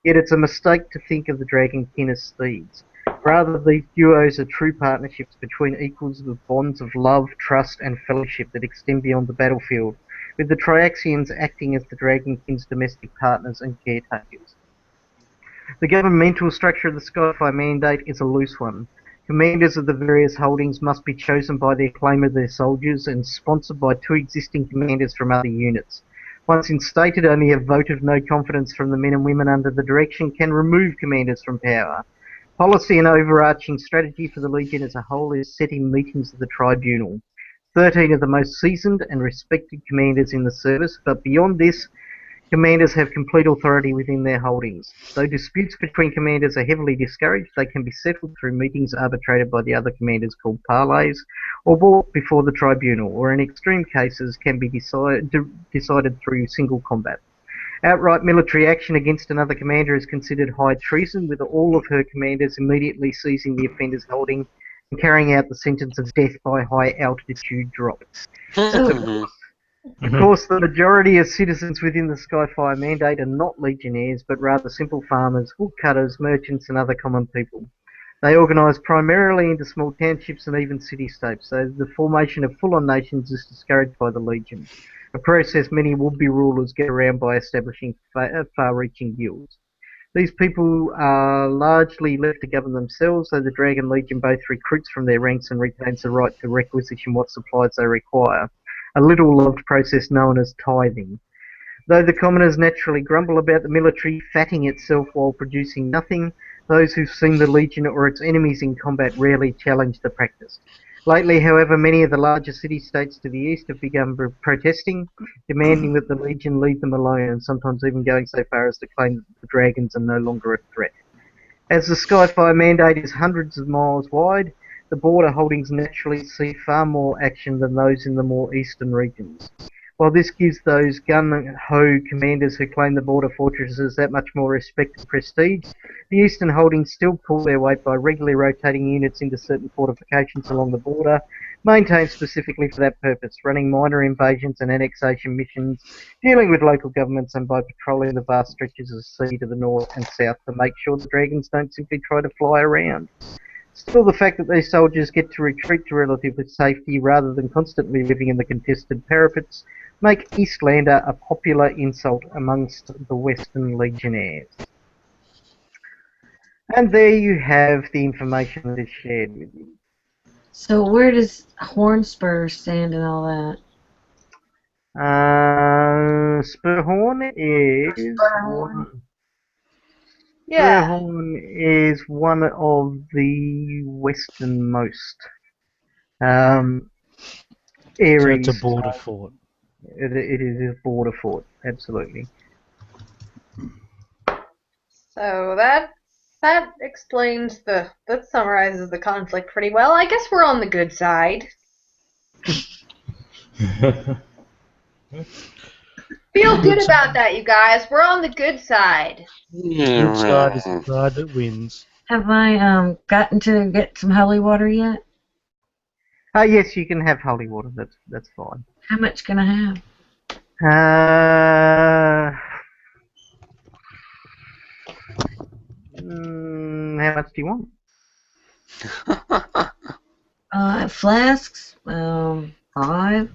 Yet it's a mistake to think of the Dragonkin as thieves. Rather, these duos are true partnerships between equals with bonds of love, trust, and fellowship that extend beyond the battlefield, with the Triaxians acting as the Dragonkin's domestic partners and caretakers. The governmental structure of the Skyfire Mandate is a loose one. Commanders of the various holdings must be chosen by the acclaim of their soldiers and sponsored by 2 existing commanders from other units. Once instated, only a vote of no confidence from the men and women under the direction can remove commanders from power. Policy and overarching strategy for the Legion as a whole is set in meetings of the Tribunal. 13 of the most seasoned and respected commanders in the service, but beyond this, commanders have complete authority within their holdings. Though disputes between commanders are heavily discouraged, they can be settled through meetings arbitrated by the other commanders called parleys, or brought before the Tribunal, or in extreme cases can be decided through single combat. Outright military action against another commander is considered high treason, with all of her commanders immediately seizing the offender's holding and carrying out the sentence of death by high altitude drop. Of course, the majority of citizens within the Skyfire Mandate are not legionnaires, but rather simple farmers, woodcutters, merchants, and other common people. They organise primarily into small townships and even city-states, so the formation of full-on nations is discouraged by the Legion, a process many would-be rulers get around by establishing far-reaching guilds. These people are largely left to govern themselves, though the Dragon Legion both recruits from their ranks and retains the right to requisition what supplies they require, a little-loved process known as tithing. Though the commoners naturally grumble about the military fatting itself while producing nothing, those who've seen the Legion or its enemies in combat rarely challenge the practice. Lately, however, many of the larger city-states to the east have begun protesting, demanding that the Legion leave them alone, and sometimes even going so far as to claim that the dragons are no longer a threat. As the Skyfire Mandate is hundreds of miles wide, the border holdings naturally see far more action than those in the more eastern regions. While this gives those gun-ho commanders who claim the border fortresses that much more respect and prestige, the eastern holdings still pull their weight by regularly rotating units into certain fortifications along the border, maintained specifically for that purpose, running minor invasions and annexation missions, dealing with local governments, and by patrolling the vast stretches of sea to the north and south to make sure the dragons don't simply try to fly around. Still, the fact that these soldiers get to retreat to relative safety rather than constantly living in the contested parapets make Eastlander a popular insult amongst the Western Legionnaires. And there you have the information that is shared with you. So where does Hornspur stand and all that? Spurhorn is... Yeah. Spurhorn is one of the westernmost So areas. it's a border fort. It is a border fort, absolutely. So that explains that summarizes the conflict pretty well. I guess we're on the good side. Feel good about that, you guys. We're on the good side. Good side is the side that wins. Have I gotten to get some holy water yet? Yes, you can have holy water. That's fine. How much can I have? How much do you want? Flasks. 5.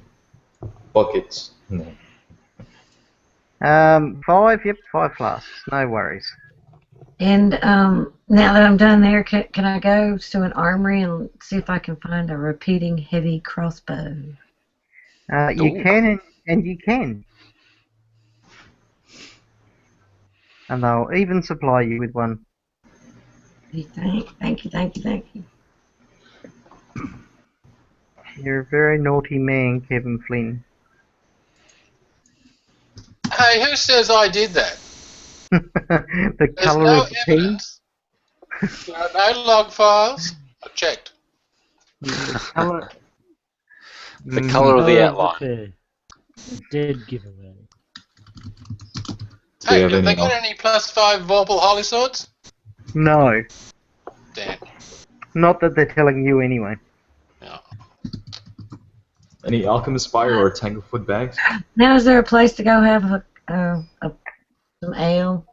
Buckets. No. 5. Yep, 5 flasks. No worries. And now that I'm done there, can I go to an armory and see if I can find a repeating heavy crossbow? You can, and you can. And they'll even supply you with one. Thank you. You're a very naughty man, Kevin Flynn. Hey, who says I did that? The There's colour no of the tea. evidence. There are no log files. I checked. The colour. The colour of the Colour outline. affair. Dead giveaway. Do you Hey, have have they any got any +5 Vorpal Holy Swords? No, Damn. not that they're telling you anyway. No. Any alchemist fire or tanglefoot bags? Now, is there a place to go have some ale?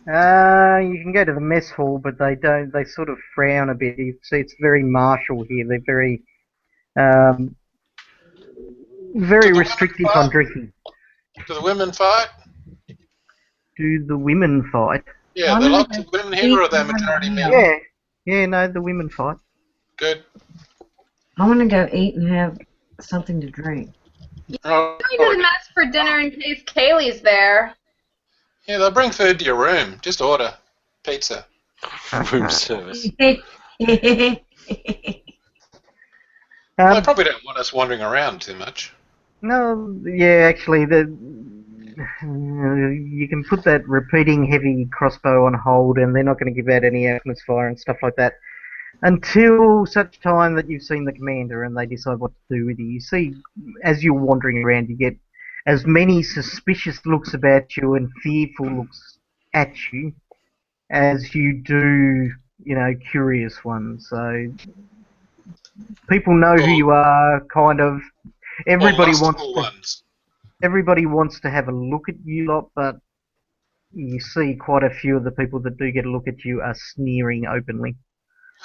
You can go to the mess hall, but they don't. They sort of frown a bit. It's very martial here. They're very, very the restrictive women on fight? drinking. Do the women fight? Do the women fight? Yeah, Why there are not lots of they women here, or are they eat majority and men? have- Yeah, yeah. No, the women fight. Good. I want to go eat and have something to drink. Oh, You need to mess for dinner in case Kaylee's there. yeah, they'll bring food to your room. Just order pizza. Room service. They Um, probably don't want us wandering around too much. no, yeah. Actually, you can put that repeating heavy crossbow on hold, and they're not going to give out any alchemist fire and stuff like that until such time that you've seen the commander and they decide what to do with you. You see, as you're wandering around, you get as many suspicious looks about you and fearful looks at you as you do, curious ones. So people know who you are, kind of. Everybody or wants lustful to, ones. everybody wants to have a look at you lot, but you see quite a few of the people that do get a look at you are sneering openly.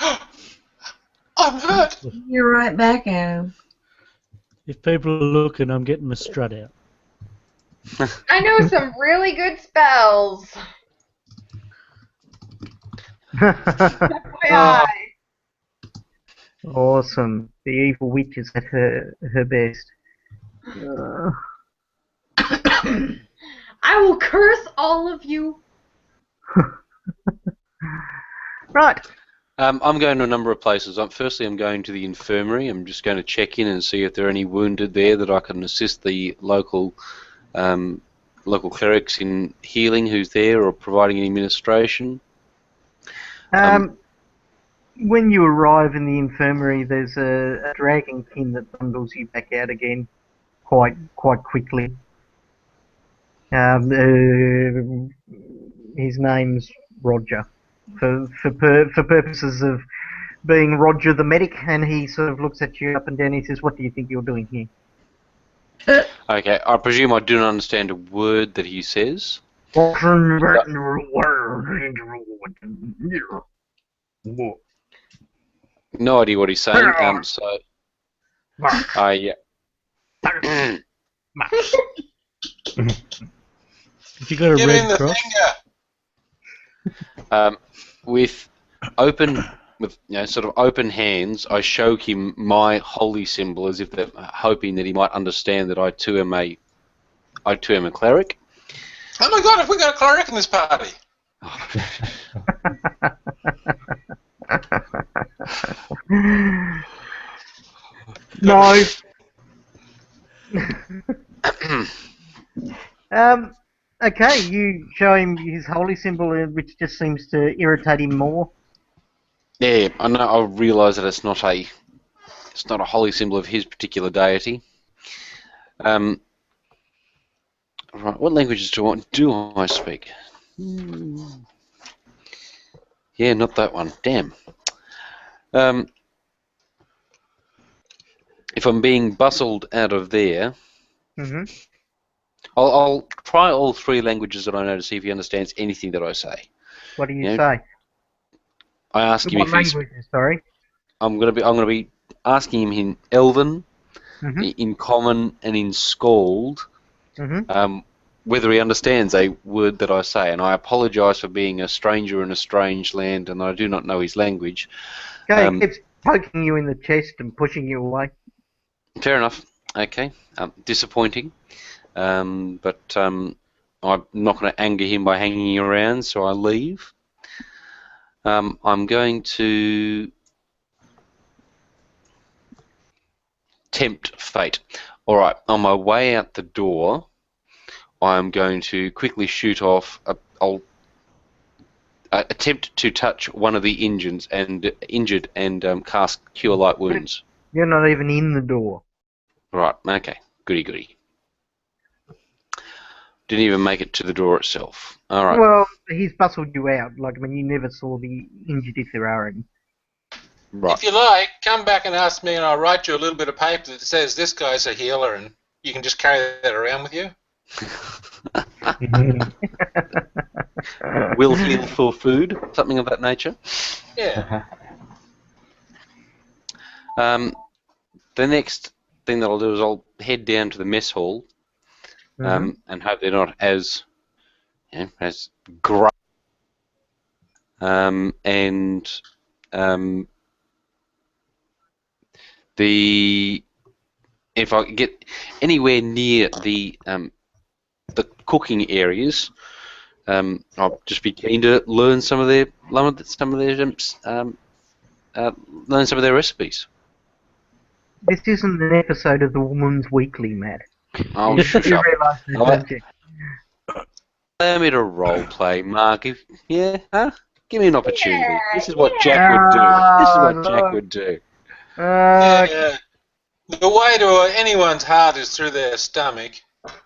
I'm hurt. You're right back at him. If people are looking, I'm getting my strut out. I know some really good spells. FYI. Awesome. The evil witch is at her best. I will curse all of you. Right. I'm going to a number of places. Firstly, I'm going to the infirmary. I'm just going to check in and see if there are any wounded there that I can assist the local clerics in healing who's there or providing any administration. When you arrive in the infirmary, there's a dragonkin that bundles you back out again quite quickly. His name's Roger. For purposes of being Roger the medic, and he sort of looks at you up and down. He says, "What do you think you're doing here?" Okay, I presume I do not understand a word that he says. No idea what he's saying. So I If you got a Give him red the cross, finger. with sort of open hands, I show him my holy symbol as if they're hoping that he might understand that I too am a cleric. Oh my god, have we got a cleric in this party? No. Okay, you show him his holy symbol, which just seems to irritate him more. Yeah, I know. I realise that it's not a holy symbol of his particular deity. Right, what languages do I speak? Yeah, not that one. Damn. If I'm being bustled out of there, I'll try all three languages that I know to see if he understands anything that I say. What do you Yeah. say? I ask him What if he's. languages, sorry? I'm gonna be asking him in Elven, in Common, and in Scald. Whether he understands a word that I say, and I apologise for being a stranger in a strange land, and I do not know his language. Okay, he keeps poking you in the chest and pushing you away. Fair enough. Okay. Disappointing, but I'm not going to anger him by hanging around, so I leave. I'm going to tempt fate. All right. On my way out the door, I'm going to quickly shoot off. I'll attempt to touch one of the injured and cast Cure Light Wounds. You're not even in the door. Right. Okay. Goody goody. Didn't even make it to the door itself. All right. Well, he's bustled you out. Like, I mean, you never saw the injured if there are any. Right. If you like, come back and ask me, and I'll write you a little bit of paper that says this guy's a healer, and you can just carry that around with you. Will heal for food, something of that nature. Yeah. The next thing that I'll do is I'll head down to the mess hall, and hope they're not as great. If I get anywhere near the cooking areas, I'll just be keen to learn some of their recipes. This isn't an episode of The Woman's Weekly, Matt. Oh, You shut up. realise this, I'll don't you? Allow me to role play, Mark. Give me an opportunity. Yeah, This is what Jack would do. This is what no. Jack would do. Yeah. The way to anyone's heart is through their stomach.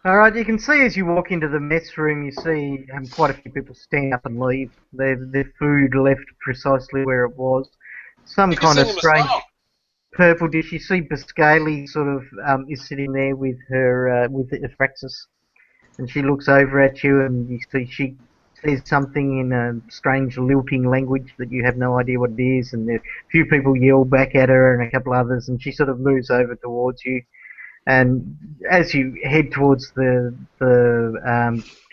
Alright, you can see as you walk into the mess room, you see quite a few people stand up and leave. Their food left precisely where it was. Some You can kind of sing them a strange song. purple dish. You see Biscaylee sort of is sitting there with her with Ephraxis, and she looks over at you, and you see she says something in a strange lilting language that you have no idea what it is, and a few people yell back at her and a couple others, and she sort of moves over towards you. And as you head towards the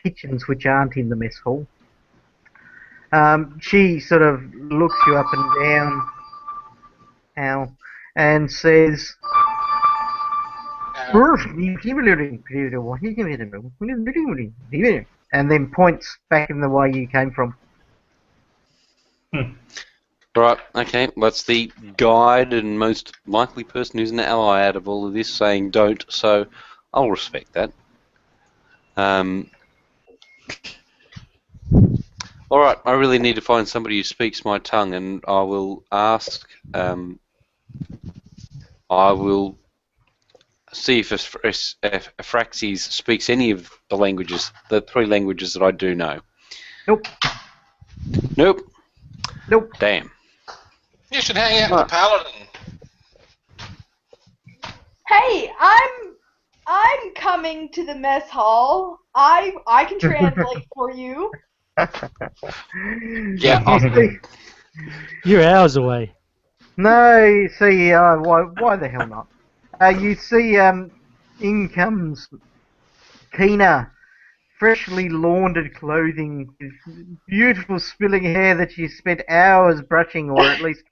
kitchens, which aren't in the mess hall, she sort of looks you up and down, and says, and then points back in the way you came from. Right, okay, that's the guide and most likely person who's an ally out of all of this saying don't, so I'll respect that. Alright, I really need to find somebody who speaks my tongue, and I will ask, I will see if Ephraxis speaks any of the languages, the 3 languages that I do know. Nope. Nope. Nope. Damn. You should hang out with the paladin. Hey, I'm coming to the mess hall. I can translate for you. Yeah, You're hours away. No, you see, why the hell not? You see, in comes Tina, freshly laundered clothing, with beautiful spilling hair that she spent hours brushing, or at least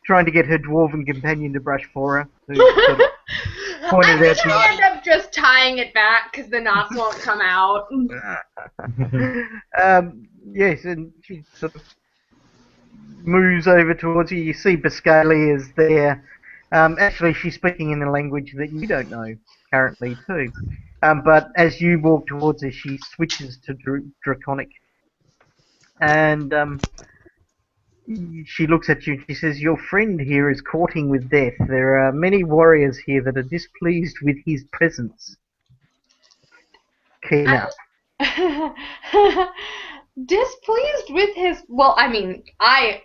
trying to get her dwarven companion to brush for her. Who sort of pointed I'm out gonna end up just tying it back because the knots won't come out. Yes, and she sort of moves over towards you. You see Biscaylee is there. Actually, she's speaking in a language that you don't know currently too. But as you walk towards her, she switches to Draconic. And she looks at you and she says, "Your friend here is courting with death. There are many warriors here that are displeased with his presence." Kina. Displeased with his... Well, I mean, I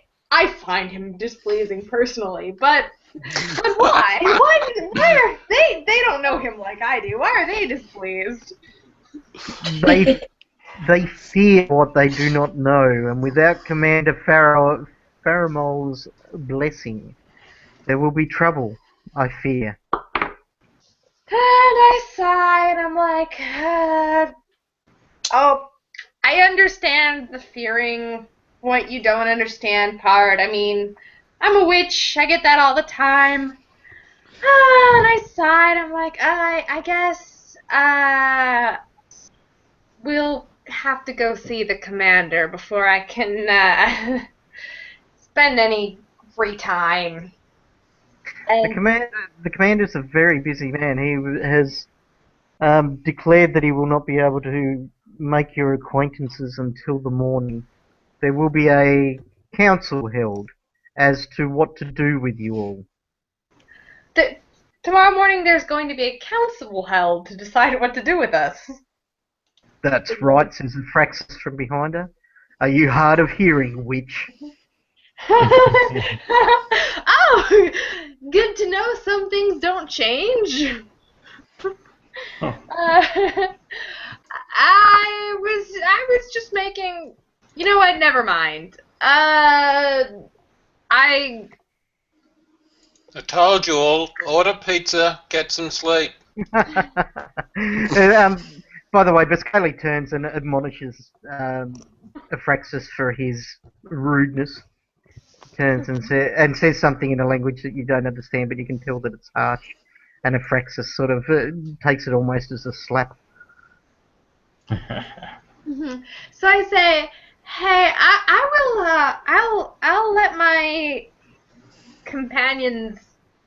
find him displeasing personally, but why? Why are they don't know him like I do. Why are they displeased? They fear what they do not know, and without Commander Faramol's blessing, there will be trouble, I fear. And I sighed. I'm like, oh, I understand the fearing what you don't understand part. I mean, I'm a witch. I get that all the time. And I sighed. I'm like, I guess we'll have to go see the commander before I can spend any free time. And The commander's a very busy man. He has declared that he will not be able to make your acquaintances until the morning. There will be a council held as to what to do with you all. Tomorrow morning there's going to be a council held to decide what to do with us. That's right, says Fraxis from behind her. Are you hard of hearing, witch? Oh, good to know some things don't change. Huh. I was just making. You know what? Never mind. I told you all, order pizza, get some sleep. By the way, Biscali turns and admonishes Aphraxis for his rudeness. Turns and says something in a language that you don't understand, but you can tell that it's harsh. And Aphraxis sort of takes it almost as a slap. So I say, hey, I'll let my companions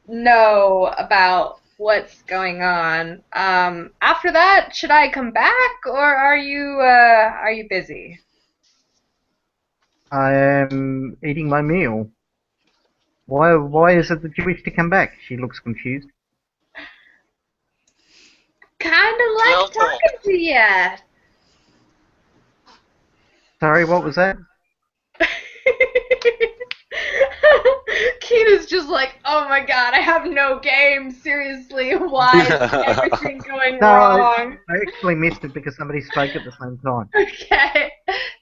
know about what's going on. After that, should I come back, or are you busy? I am eating my meal. Why is it that you wish to come back? She looks confused. Kinda like talking to you. Sorry, what was that? Keena's just like, oh my god, I have no game. Seriously, why is everything going wrong? I actually missed it because somebody spoke at the same time. Okay.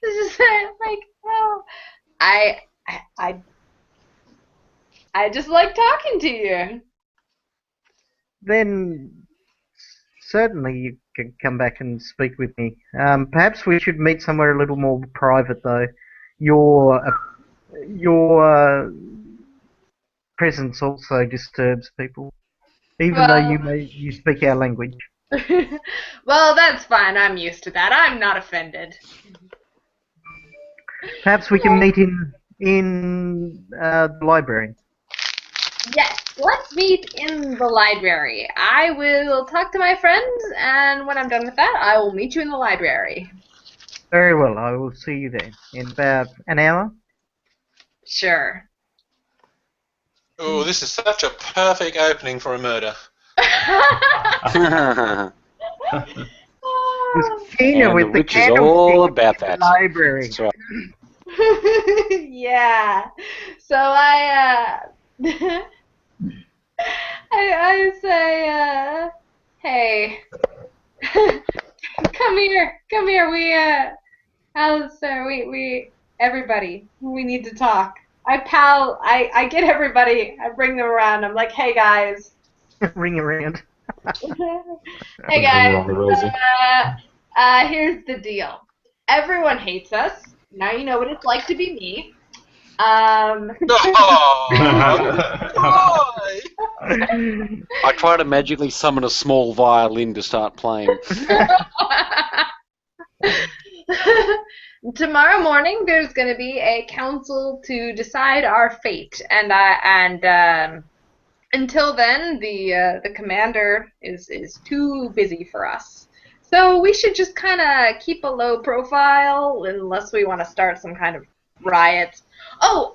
This is like, oh, I just like talking to you. Then certainly you can come back and speak with me. Perhaps we should meet somewhere a little more private, though. Your presence also disturbs people, even though you speak our language. Well, that's fine. I'm used to that. I'm not offended. Perhaps we can meet in the library. Yes, let's meet in the library. I will talk to my friends, and when I'm done with that, I will meet you in the library. Very well, I will see you there in about an hour. Sure. Oh, this is such a perfect opening for a murder. Was Tina And with the the witch is all candlestick about in the that. library. That's right. Yeah. So I say, hey, come here. Alistair, we everybody, we need to talk. I get everybody, I bring them around. I'm like, hey guys. Ring around. Hey guys, Wrong, Rosie. here's the deal. Everyone hates us. Now you know what it's like to be me. Oh, boy. I try to magically summon a small violin to start playing. Tomorrow morning, there's going to be a council to decide our fate, and until then, the commander is too busy for us. So we should just kind of keep a low profile unless we want to start some kind of riot. Oh,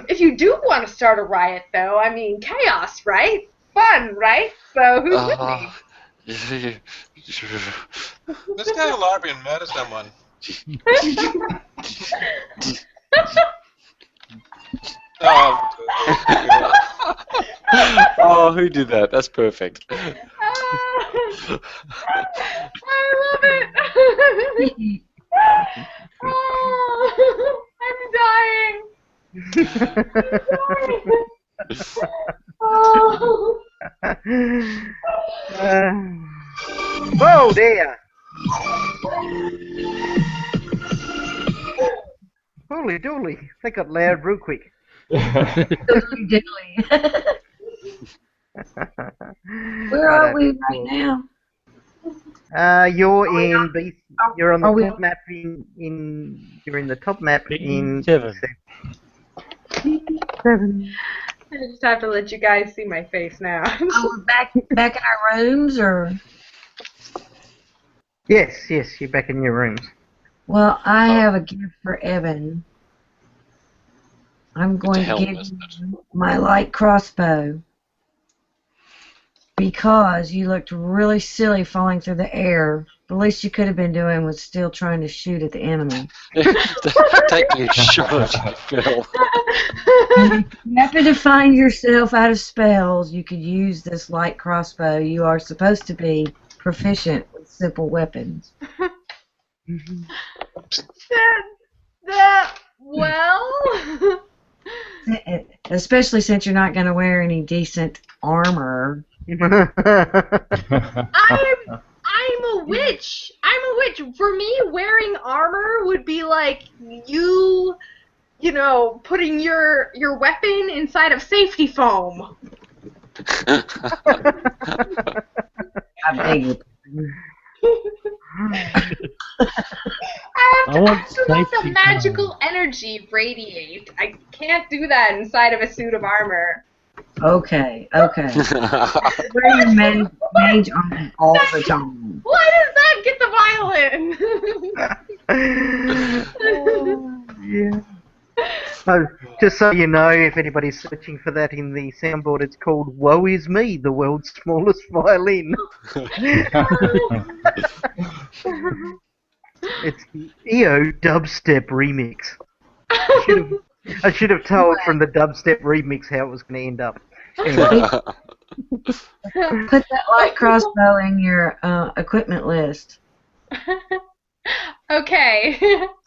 if you do want to start a riot, though, I mean, chaos, right? Fun, right? So who's with me? Let's go to the library and murder someone. Oh, Oh, who did that? That's perfect. I love it. Oh, I'm dying. Oh. Oh dear! Holy dooly! They got loud real quick. Diddly. Where are we right now? You're in B. You're on the Are we- top map You're in the top map in 7. 7. I just have to let you guys see my face now. Oh, we're back in our rooms, or Yes, you're back in your rooms. Well, I have a gift for Evan. I'm going to hell give with you my light crossbow because you looked really silly falling through the air. The least you could have been doing was still trying to shoot at the enemy. Taking a shot, Phil. And if you happen to find yourself out of spells, you could use this light crossbow. You are supposed to be proficient with simple weapons. Well, Especially since you're not going to wear any decent armor. I'm a witch. I'm a witch. For me, wearing armor would be like you know, putting your weapon inside of safety foam. I beg you. I have I to want let the safety magical energy radiate. I can't do that inside of a suit of armor. Okay. Wear your mage armor all the time. Why does that get the violin? Yeah. So, just so you know, if anybody's searching for that in the soundboard, it's called Woe Is Me, the world's smallest violin. It's the EO dubstep remix. I should have told from the dubstep remix how it was going to end up. Anyway. Put that light crossbow in your equipment list. Okay,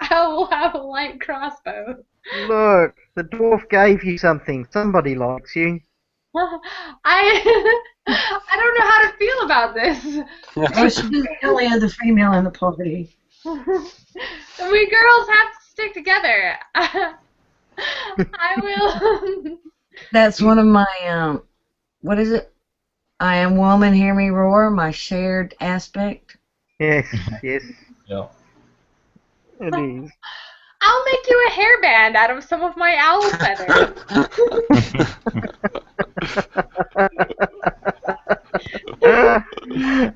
I will have a light crossbow. Look, the dwarf gave you something. Somebody likes you. I don't know how to feel about this. Oh, she's the only other female in the party. We girls have to stick together. I will. That's one of my, what is it? I am woman, hear me roar, my shared aspect. Yes. Yeah. It is. I'll make you a hairband out of some of my owl feathers.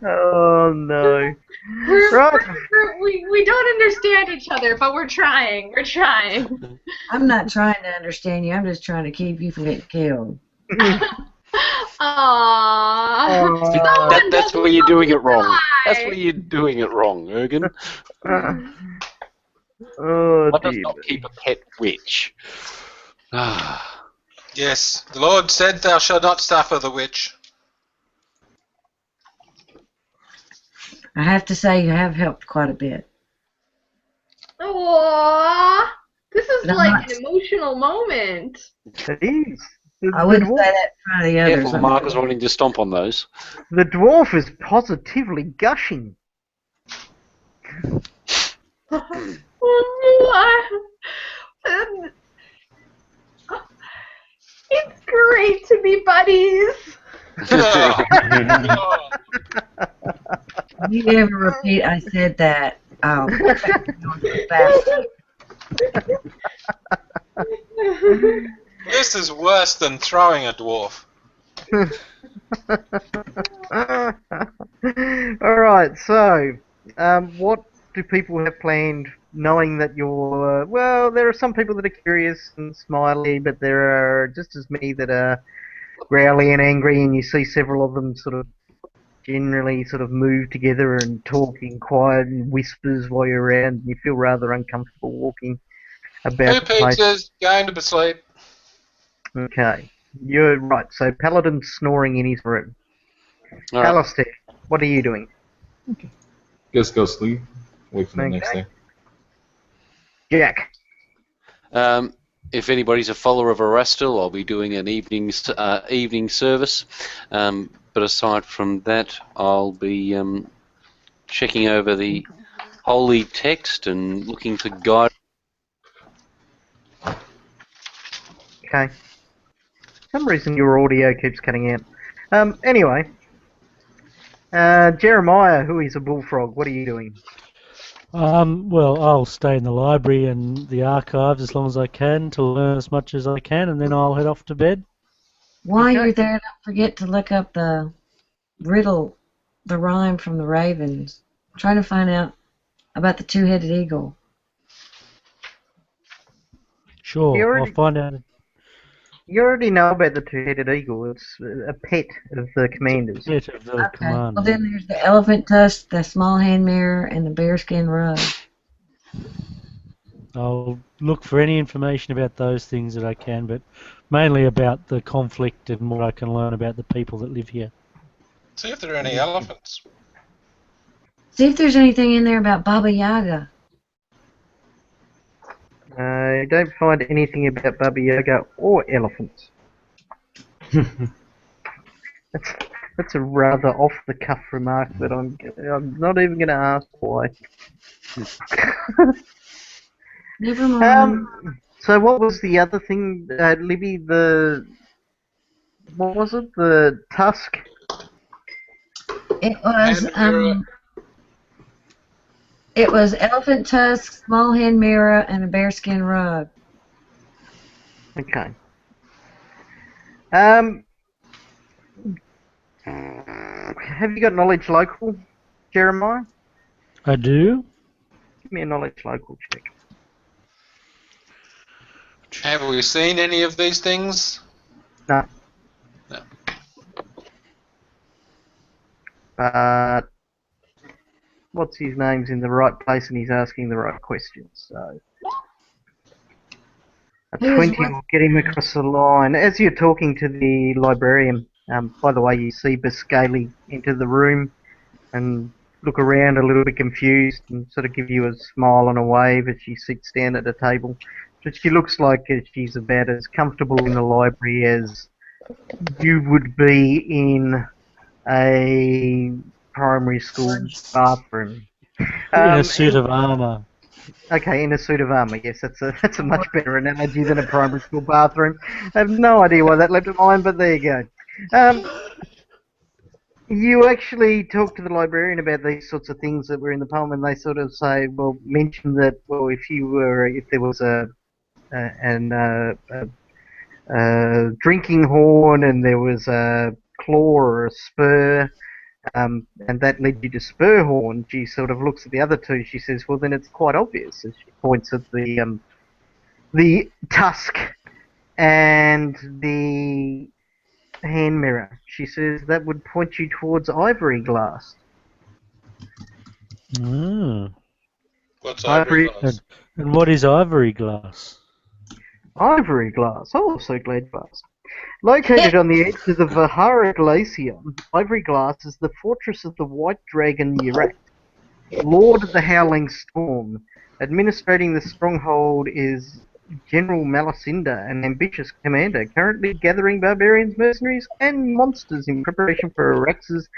Oh no. We don't understand each other, but we're trying. We're trying. I'm not trying to understand you, I'm just trying to keep you from getting killed. Aww. That's where you're doing it wrong. That's where you're doing it wrong, Ergen. Oh One does dear. not keep a pet witch. Yes, the Lord said, "Thou shalt not suffer the witch." I have to say you have helped quite a bit. Aww. This is No, like not- an emotional moment. It is. I wouldn't say that in front of the others. Careful, Mark is wanting to stomp on those. The dwarf is positively gushing. It's great to be buddies. If you ever repeat I said that, I'll fast. This is worse than throwing a dwarf. Alright, so, what do people have planned, knowing that you're, well, there are some people that are curious and smiley, but there are just as many that are growly and angry, and you see several of them sort of generally sort of move together and talk in quiet and whispers while you're around, and you feel rather uncomfortable walking about Two the place. pizzas, going to sleep. Okay, you're right, so Paladin's snoring in his room. All right. Alistair, what are you doing? Just go sleep. Wait for the next Okay. day. Jack. If anybody's a follower of Erastil, I'll be doing an evening service. But aside from that, I'll be checking over the holy text and looking for guide. Okay. For some reason your audio keeps cutting out. Anyway. Jeremiah, who is a bullfrog, what are you doing? Well, I'll stay in the library and the archives as long as I can to learn as much as I can, and then I'll head off to bed. While Okay. you're there, don't forget to look up the riddle, the rhyme from the Ravens. trying to find out about the two-headed eagle. Sure, You I'll already, find out. you already know about the two-headed eagle. It's a pet of the commander's. Bit of the Okay. commander. Well, then there's the elephant tusk, the small hand mirror, and the bearskin rug. I'll look for any information about those things that I can, but mainly about the conflict and what I can learn about the people that live here. See if there are any elephants. See if there's anything in there about Baba Yaga. You don't find anything about Baba Yaga or elephants. That's a rather off-the-cuff remark that I'm not even going to ask why. Never mind. So what was the other thing, Libby? What was it? The tusk? It was Hand mirror. it was elephant tusk, small hand mirror, and a bearskin rug. Okay. Have you got knowledge local, Jeremiah? I do? Give me a knowledge local check. Have we seen any of these things? No. No. But what's his name's in the right place and he's asking the right questions. So a Who is 20 what? will get him across the line. As you're talking to the librarian, by the way, you see Biscaylee enter the room and look around a little bit confused and sort of give you a smile and a wave as she sits down at a table. But she looks like she's about as comfortable in the library as you would be in a primary school bathroom. In a suit of armour. Okay, in a suit of armour. Yes, that's a much better analogy than a primary school bathroom. I have no idea why that leapt in mind, but there you go. You actually talk to the librarian about these sorts of things that were in the poem, and they sort of say, well, mention that, well, if there was a drinking horn and there was a claw or a spur, and that led you to Spurhorn, she sort of looks at the other two. She says, well, then it's quite obvious. And she points at the tusk and the hand mirror. She says that would point you towards Ivory Glass. What's Ivory- ivory glass? And what is ivory glass? Ivory Glass. Oh, so glad you asked. Located on the edge of the Vahara Glacier, Ivory Glass is the fortress of the White Dragon Yurak, Lord of the Howling Storm. Administrating the stronghold is General Malacinda, an ambitious commander, currently gathering barbarians, mercenaries, and monsters in preparation for Arax's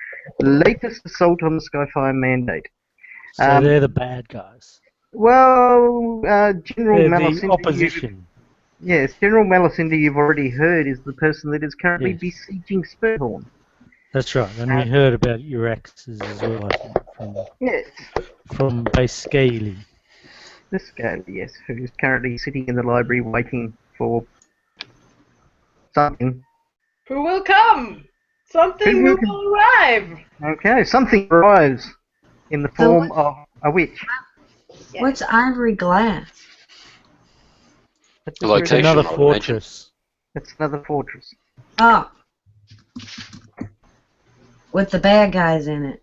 latest assault on the Skyfire Mandate. So they're the bad guys. Well, General They're the Malacinda... opposition. Yes, General Malacinda, you've already heard, is the person that is currently Yes. besieging Spurhorn. That's right, and we heard about Uraxes as well, I think, Yes, from Biscaylee. this guy, yes, who is currently sitting in the library waiting for something. Who will come? Something Who will will arrive. Okay, something arrives in the form of a witch. Yes. What's ivory glass? That's The location. Another I would fortress. That's another fortress. Oh. With the bad guys in it.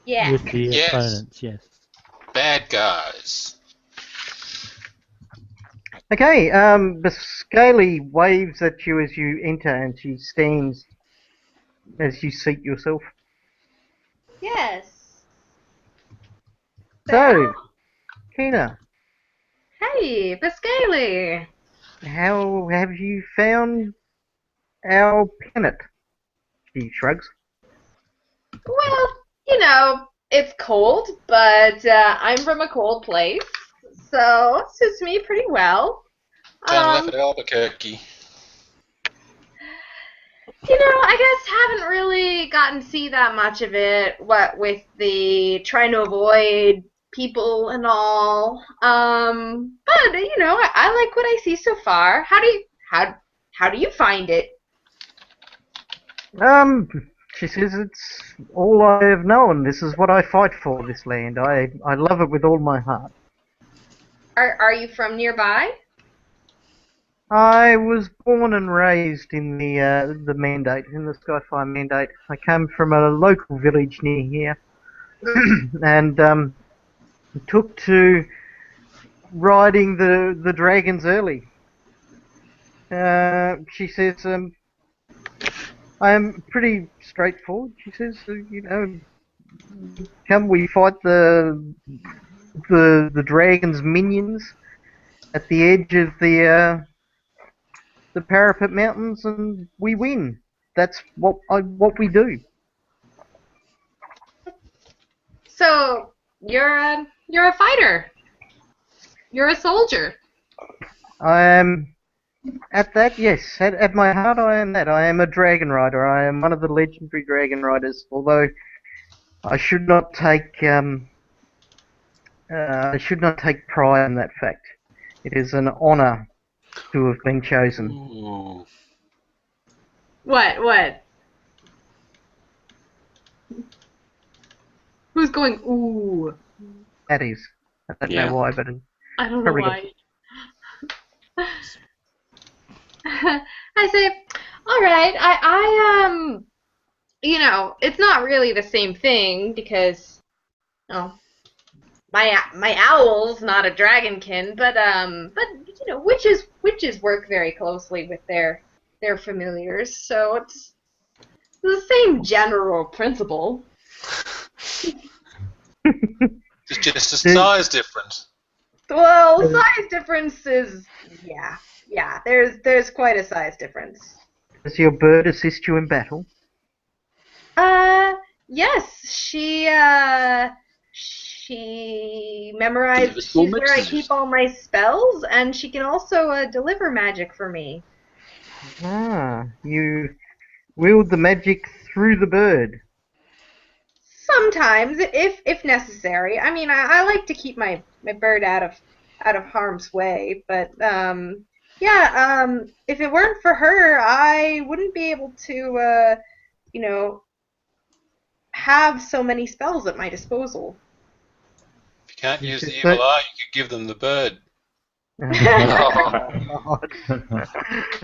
Yeah. With the Yes. opponents, yes. Bad guys. Okay, Biscaylee waves at you as you enter and she stands as you seat yourself. Yes. So, Kina, Hey, Biscaylee. how have you found our planet? She shrugs. Well, you know, it's cold, but I'm from a cold place, so it suits me pretty well. Down left at Albuquerque. You know, I guess haven't really gotten to see that much of it. What with the trying to avoid people and all. But you know, I like what I see so far. How do you find it? She says, it's all I have known. This is what I fight for, this land. I love it with all my heart. Are you from nearby? I was born and raised in the Mandate, in the Skyfire Mandate. I came from a local village near here, and took to riding the dragons early. She says, I am pretty straightforward. She says, come we fight the dragon's minions at the edge of the Parapet Mountains, and we win. That's what we do. So you're a fighter. You're a soldier. I am at that, yes. At my heart, I am that. I am a dragon rider. I am one of the legendary dragon riders. Although I should not take pride in that fact. It is an honor to have been chosen. Ooh. What? Who's going, ooh? That is. I don't Yeah. know why, but I don't know Probably why. I say, all right. I it's not really the same thing because, my owl's not a dragonkin, but witches work very closely with their familiars, so it's the same general principle. It's just a size difference. Well, size difference is yeah. There's quite a size difference. does your bird assist you in battle? Yes, she memorized. Delivers She's where I messages. keep all my spells, and she can also deliver magic for me. Ah, you wield the magic through the bird. Sometimes, if necessary. I mean, I like to keep my bird out of harm's way, but if it weren't for her, I wouldn't be able to have so many spells at my disposal. If you can't use the Just evil put- eye, you could give them the bird.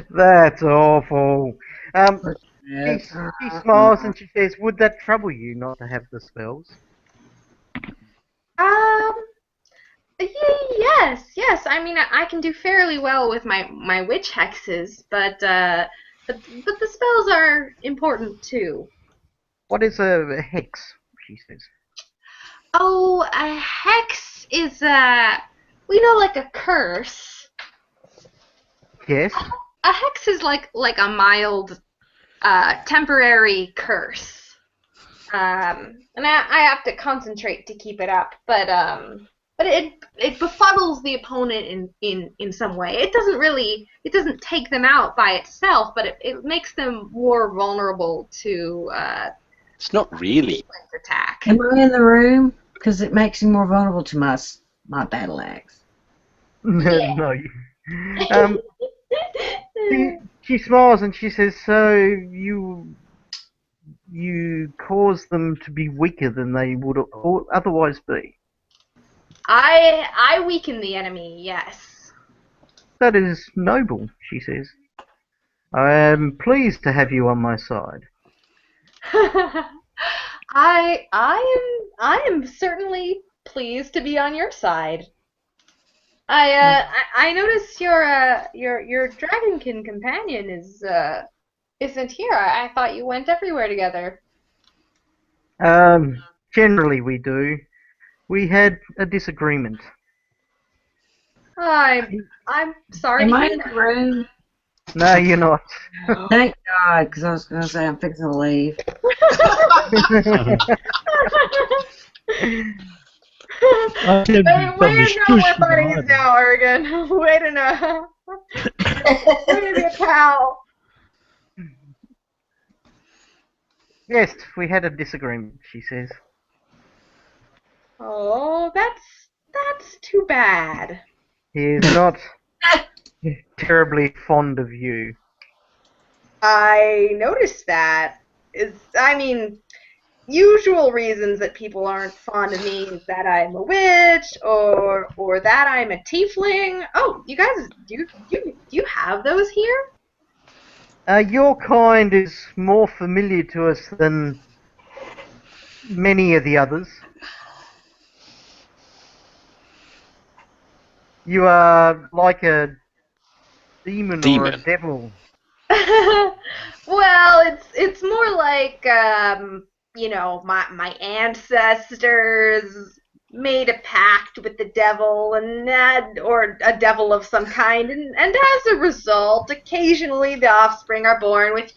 That's awful. Yeah. She smiles and she says, would that trouble you not to have the spells? Yes. I mean, I can do fairly well with my witch hexes, but the spells are important too. What is a hex? She says. Oh, a hex is like a curse. Yes. A hex is like a mild, temporary curse. And I have to concentrate to keep it up, but it befuddles the opponent in some way. It doesn't take them out by itself, but it makes them more vulnerable to It's not really. attack. Am I in the room? Because it makes me more vulnerable to my battle axe. No. She smiles and she says, so you cause them to be weaker than they would otherwise be. I weaken the enemy, yes. That is noble, she says. I am pleased to have you on my side. I am certainly pleased to be on your side. I notice your dragonkin companion isn't here. I thought you went everywhere together. Generally we do. We had a disagreement. I'm sorry. Am I to in hear the room? No, you're not. Thank God, because I was going to say I'm fixing to leave. I can Way probably to know shush we're buddies behind now, Argon. Way to know. Way to be a pal. Yes, we had a disagreement, she says. Oh, that's too bad. He is not terribly fond of you. I noticed that. I mean, usual reasons that people aren't fond of me is that I'm a witch or that I'm a tiefling. Oh, you guys, do you have those here? Your kind is more familiar to us than many of the others. You are like a demon or a Demon. devil. Well, it's more like my ancestors made a pact with the devil or a devil of some kind, and as a result, occasionally the offspring are born with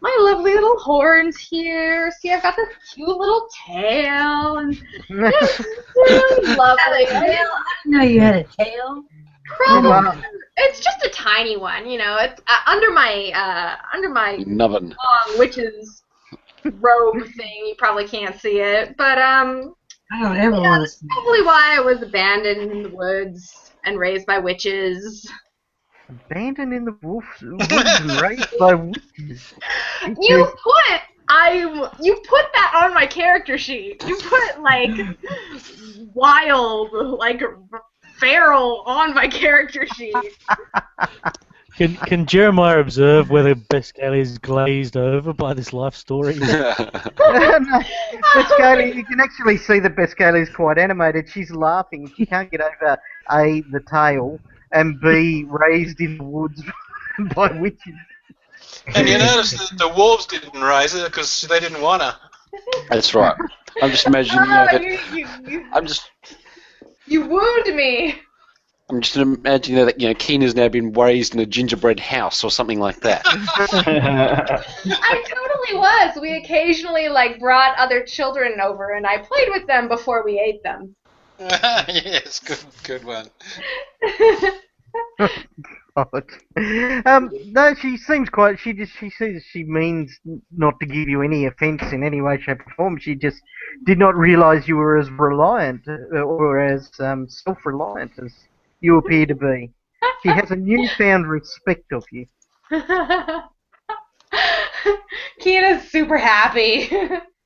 my lovely little horns here. See, I've got this cute little tail, and it's really lovely. I didn't know you had a tail. Probably. It's just a tiny one, It's under my Nubbin. long witch's robe thing. You probably can't see it, but I don't ever want to that's see probably why I was abandoned in the woods and raised by witches. Abandoned in the woods and raised by witches. You put that on my character sheet. You put like wild, like feral on my character sheet. Can Jeremiah observe whether Bescali is glazed over by this life story? No, Bescali, you can actually see that Bescali is quite animated. She's laughing. She can't get over A, the tail, and B, raised in the woods by witches. And you notice that the wolves didn't raise her because they didn't want her. That's right. I'm just imagining. You wound me. I'm just imagining that Keena's now been raised in a gingerbread house or something like that. I totally was. We occasionally brought other children over, and I played with them before we ate them. Yes, good one. God. No, she seems quite. She says she means not to give you any offence in any way, shape, or form. She just did not realise you were as reliant or as self-reliant as you appear to be. She has a newfound respect of you. Keena's super happy.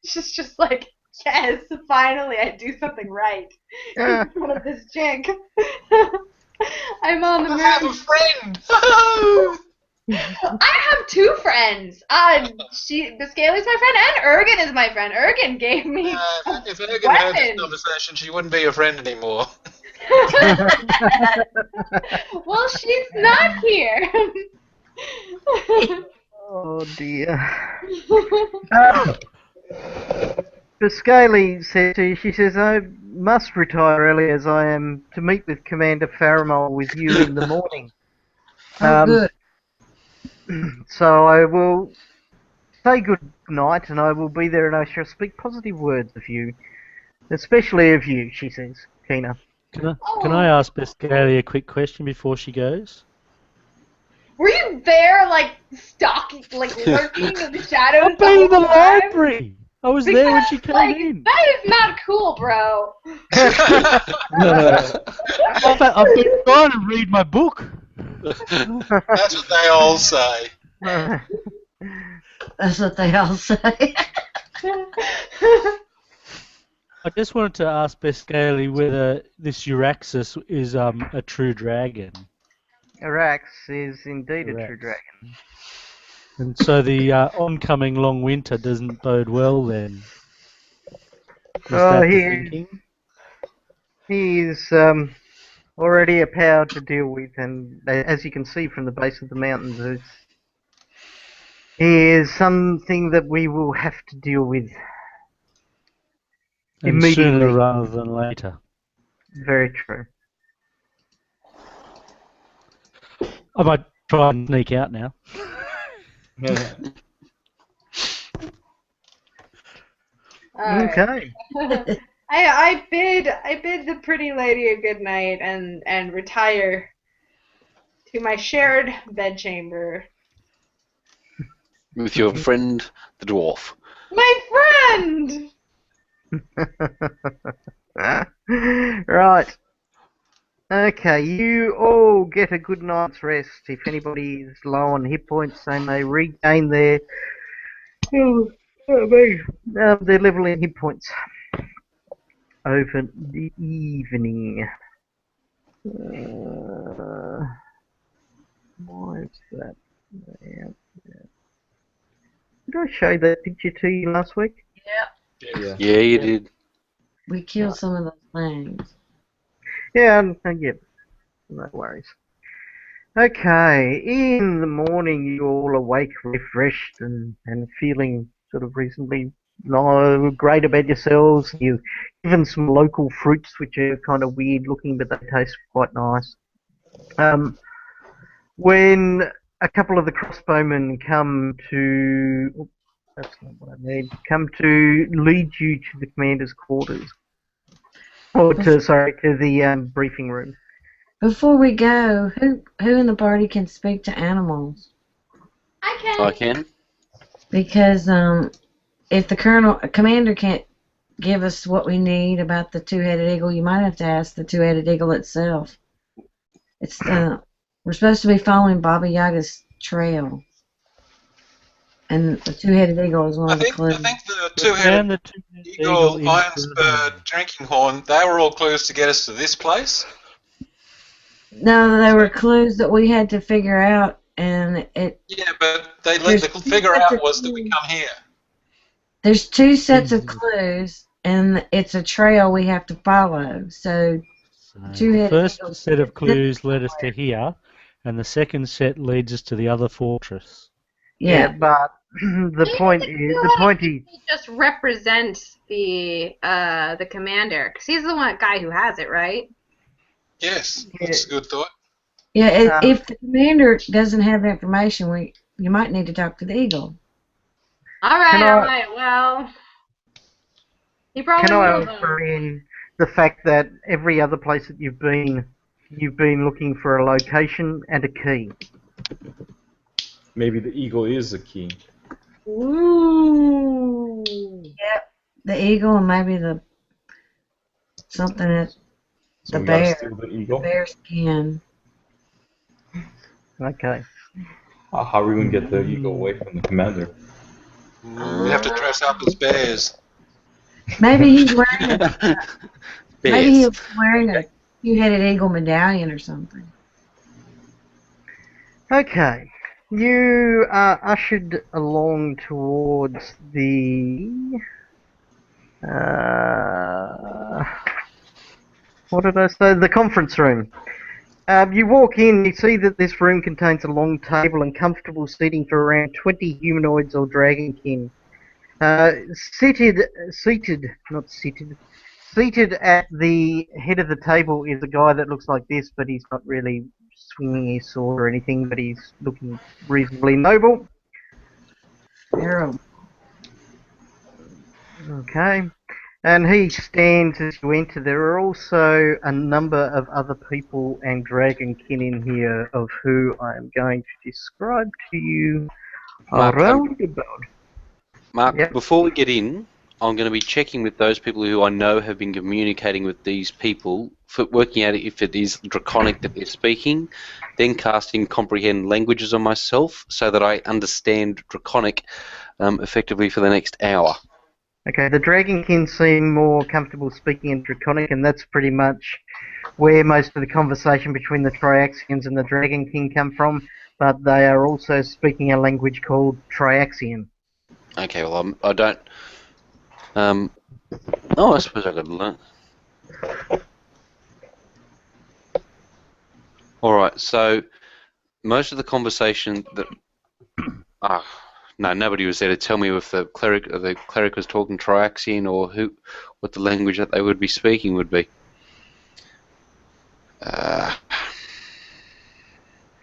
She's just like, yes, finally I do something right in front of this chick. I'm on the move. I have a friend. I have two friends. Biscayle's my friend, and Ergen is my friend. Ergen gave me if Ergen heard this conversation, she wouldn't be your friend anymore. Well, she's not here. Oh dear. Biscaylee said to you, she says, I must retire early as I am to meet with Commander Faramol with you in the morning. good. So I will say good night and I will be there and I shall speak positive words of you. Especially of you, she says, Keena. Can I ask Biscali a quick question before she goes? Were you there, stalking, lurking in the shadows? I've been in the library! I was there when she came in. That is not cool, bro. I've been trying to read my book. That's what they all say. That's what they all say. I just wanted to ask Biscali whether this Euraxis is a true dragon. Arax is indeed a true dragon. And so the oncoming long winter doesn't bode well then. Is that the thinking? He is already a power to deal with, and as you can see from the base of the mountains, he is something that we will have to deal with And immediately. sooner rather than later. Very true. I might try and sneak out now. Okay. I bid the pretty lady a good night and retire to my shared bedchamber. With your friend, the dwarf. My friend! Right. Okay, you all get a good night's rest. If anybody is low on hit points, they may regain their They're leveling hit points over the evening. Why is that? Yeah. Did I show that picture to you last week? Yeah. Yeah, you did. We killed some of those things. Yeah, no worries. Okay, in the morning you're all awake, refreshed, and feeling sort of reasonably great about yourselves. You've given some local fruits which are kind of weird looking, but they taste quite nice. When a couple of the crossbowmen come to... that's not what I need. Come to lead you to the commander's quarters. Or to the briefing room. Before we go, who in the party can speak to animals? I can. Because if the commander can't give us what we need about the two-headed eagle, you might have to ask the two-headed eagle itself. It's we're supposed to be following Baba Yaga's trail, and the two-headed eagle is one I of the think clues. the two-headed eagle, Ironsbird, Drinking Horn, they were all clues to get us to this place. No, they were clues that we had to figure out, and it. Yeah, but the figure out was that we come here. There's two sets of clues, and it's a trail we have to follow. So, The first set of clues led us to here, and the second set leads us to the other fortress. Yeah, but the point is, he just represents the commander, because he's the guy who has it, right? Yes, that's a good thought. Yeah, if the commander doesn't have the information, you might need to talk to the eagle. All right. Well, he probably Can I will. offer in the fact that every other place that you've been looking for a location and a key. Maybe the eagle is a key. Ooh. Yep, the eagle and maybe something that So the we gotta bear. steal the eagle. The bear skin. Okay. How are we gonna get the eagle away from the commander? We have to dress up as bears. Maybe he's wearing maybe Bears. he's wearing a two-headed eagle medallion or something. Okay. You are ushered along towards the... what did I say? The conference room. You walk in, you see that this room contains a long table and comfortable seating for around 20 humanoids or dragonkin. Seated at the head of the table is a guy that looks like this, but he's not really swinging his sword or anything, but he's looking reasonably noble. Arrow. Okay. And he stands as you enter. There are also a number of other people and dragonkin in here, of who I am going to describe to you Mark, around about. Mark, Yep. before we get in, I'm going to be checking with those people who I know have been communicating with these people, for working out if it is Draconic that they're speaking, then casting Comprehend Languages on myself so that I understand Draconic effectively for the next hour. Okay, the dragonkin seem more comfortable speaking in Draconic, and that's pretty much where most of the conversation between the Triaxians and the dragonkin come from, but they are also speaking a language called Triaxian. Okay, well, I don't... I suppose I could learn. Alright, so most of the conversation that... no, nobody was there to tell me if the cleric was talking Triaxian or what the language that they would be speaking would be. Go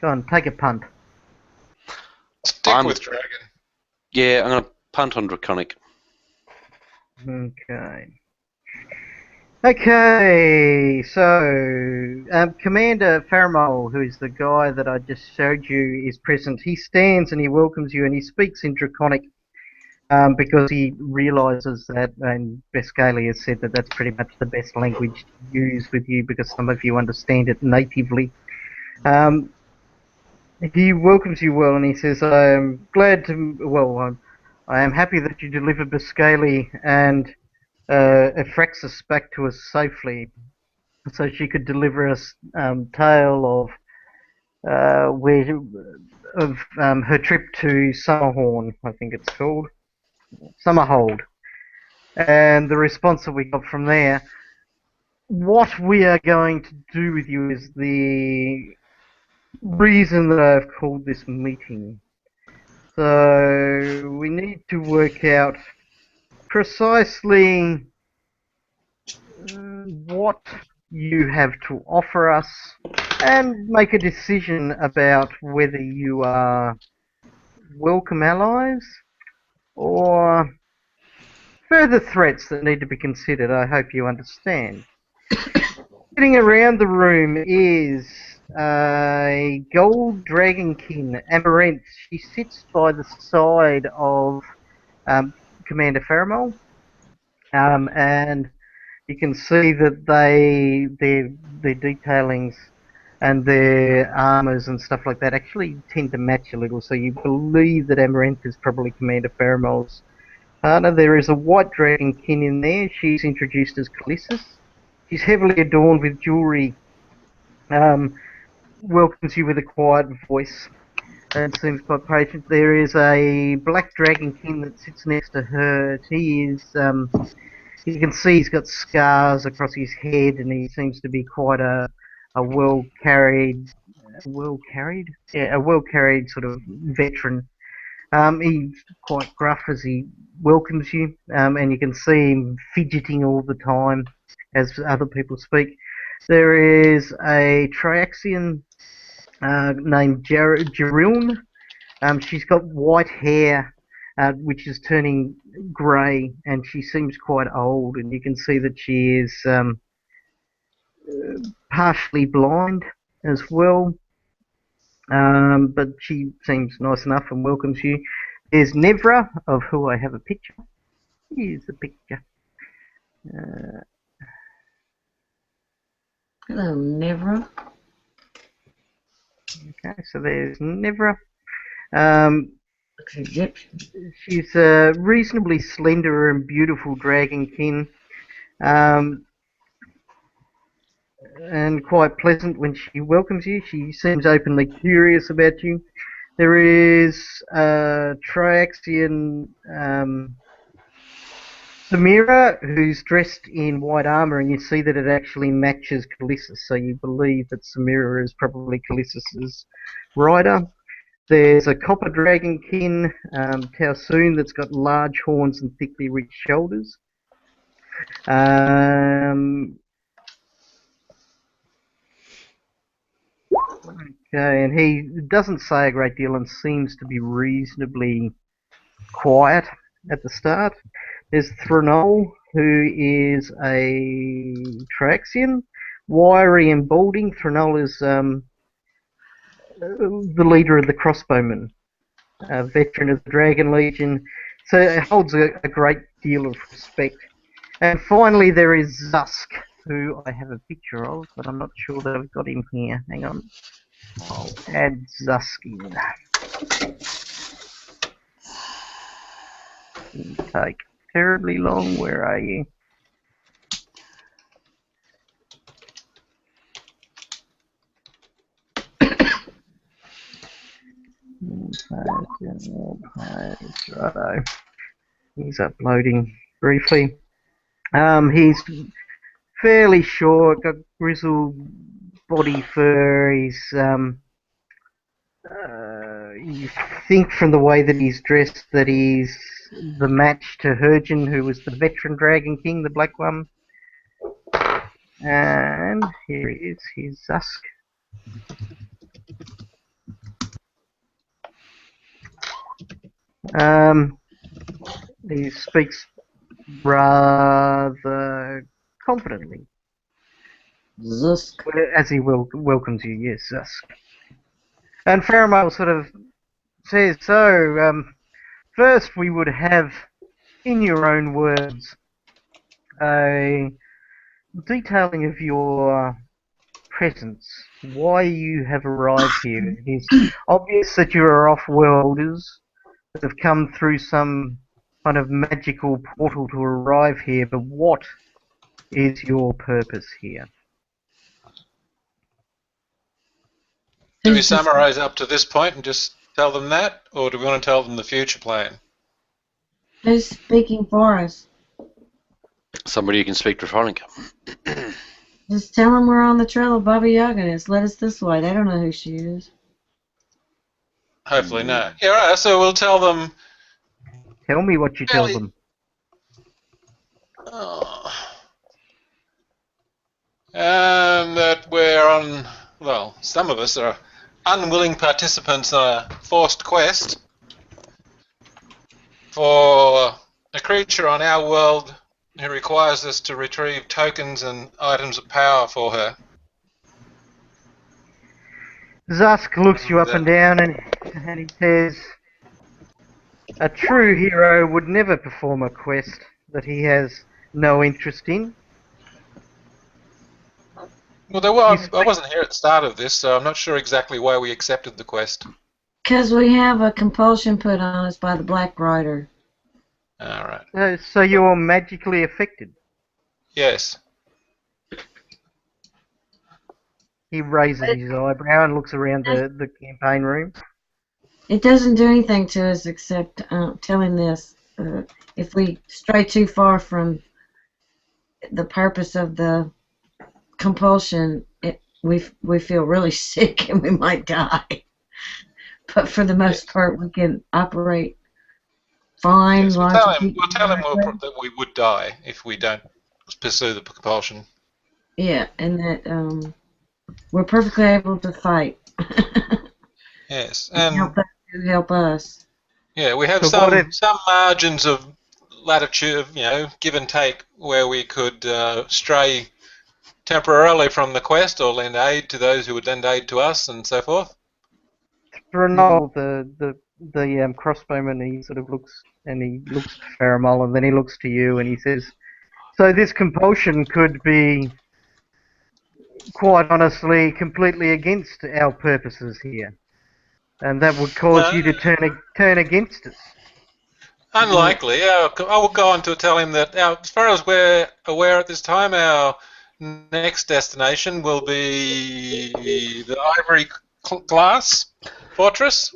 on, take a punt. Stick with dragon. Yeah, I'm going to punt on Draconic. Okay, so Commander Faramol, who is the guy that I just showed you, is present. He stands and he welcomes you and he speaks in Draconic because he realises that, and Bescalia has said that that's pretty much the best language to use with you because some of you understand it natively. He welcomes you well and he says, I'm glad to, I am happy that you delivered Biscali and Ephraxis back to us safely, so she could deliver us tale of her trip to Summerhorn, I think it's called, Summerhold, and the response that we got from there. What we are going to do with you is the reason that I've called this meeting. So we need to work out precisely what you have to offer us and make a decision about whether you are welcome allies or further threats that need to be considered. I hope you understand. Sitting around the room is a gold dragonkin, Amaranth. She sits by the side of Commander Faramol, and you can see that their detailings and their armors and stuff like that actually tend to match a little. So you believe that Amaranth is probably Commander Faramol's partner. There is a white dragonkin in there. She's introduced as Calissus. She's heavily adorned with jewelry. Welcomes you with a quiet voice and seems quite patient. There is a black dragonkin that sits next to her. He is, you can see he's got scars across his head, and he seems to be quite a well carried sort of veteran. He's quite gruff as he welcomes you, and you can see him fidgeting all the time as other people speak. There is a Triaxian named Jeriln. She's got white hair, which is turning grey, and she seems quite old, and you can see that she is partially blind as well. But she seems nice enough and welcomes you. There's Nevra, of who I have a picture. Here's the picture. Hello, Nevra. Okay, so there's Nevra. Looks Egyptian. She's a reasonably slender and beautiful dragonkin, and quite pleasant when she welcomes you. She seems openly curious about you. There is a Triaxian Samira, who's dressed in white armor, and you see that it actually matches Calissus, so you believe that Samira is probably Calissus's rider. There's a copper dragonkin, Tausoon, that's got large horns and thickly ridged shoulders. Okay, and he doesn't say a great deal and seems to be reasonably quiet at the start. There's Thranol, who is a Traxian, wiry and balding. Thranol is the leader of the crossbowmen, a veteran of the Dragon Legion, so it holds a great deal of respect. And finally there is Zusk, who I have a picture of, but I'm not sure that I've got him here. Hang on. I'll add Zusk in. Didn't take terribly long. Where are you? Righto. He's uploading briefly. He's fairly short, got grizzled body fur. He's you think from the way that he's dressed that he's the match to Hergen, who was the veteran Dragon King, the black one. And here he is, here's Zusk. He speaks rather confidently. Zusk. As he welcomes you, yes, Zusk. And Faramol sort of says, so, first we would have, in your own words, a detailing of your presence, why you have arrived here. It is obvious that you are off-worlders, that have come through some kind of magical portal to arrive here, but what is your purpose here? Do we Who's this- summarize up to this point and just tell them that, or do we want to tell them the future plan? Who's speaking for us? Somebody who can speak Draconic. Just tell them we're on the trail of Baba Yaga and it's led us this way. They don't know who she is. Hopefully not. Yeah, right, so we'll tell them... Tell me what you tell Really? them. That we're on... Well, some of us are unwilling participants on a forced quest for a creature on our world who requires us to retrieve tokens and items of power for her. Zusk looks you up and down and he says, a true hero would never perform a quest that he has no interest in. Well, I wasn't here at the start of this, so I'm not sure exactly why we accepted the quest. Because we have a compulsion put on us by the Black Rider. Alright. So you're magically affected. Yes. He raises his eyebrow and looks around the campaign room. It doesn't do anything to us except telling this. If we stray too far from the purpose of the compulsion, we feel really sick and we might die. But for the most part, we can operate fine. Yes, we'll lots tell of him that we would die if we don't pursue the compulsion. Yeah, and that we're perfectly able to fight. Yes, and help us. Yeah, we have So some margins of latitude, give and take, where we could stray temporarily from the quest or lend aid to those who would lend aid to us and so forth. For Noel, the crossbowman, he sort of looks to Faramol and then he looks to you and he says, so this compulsion could be, quite honestly, completely against our purposes here. And that would cause you to turn against us. Unlikely. I will go on to tell him that, as far as we're aware at this time, our next destination will be the Ivory Glass Fortress.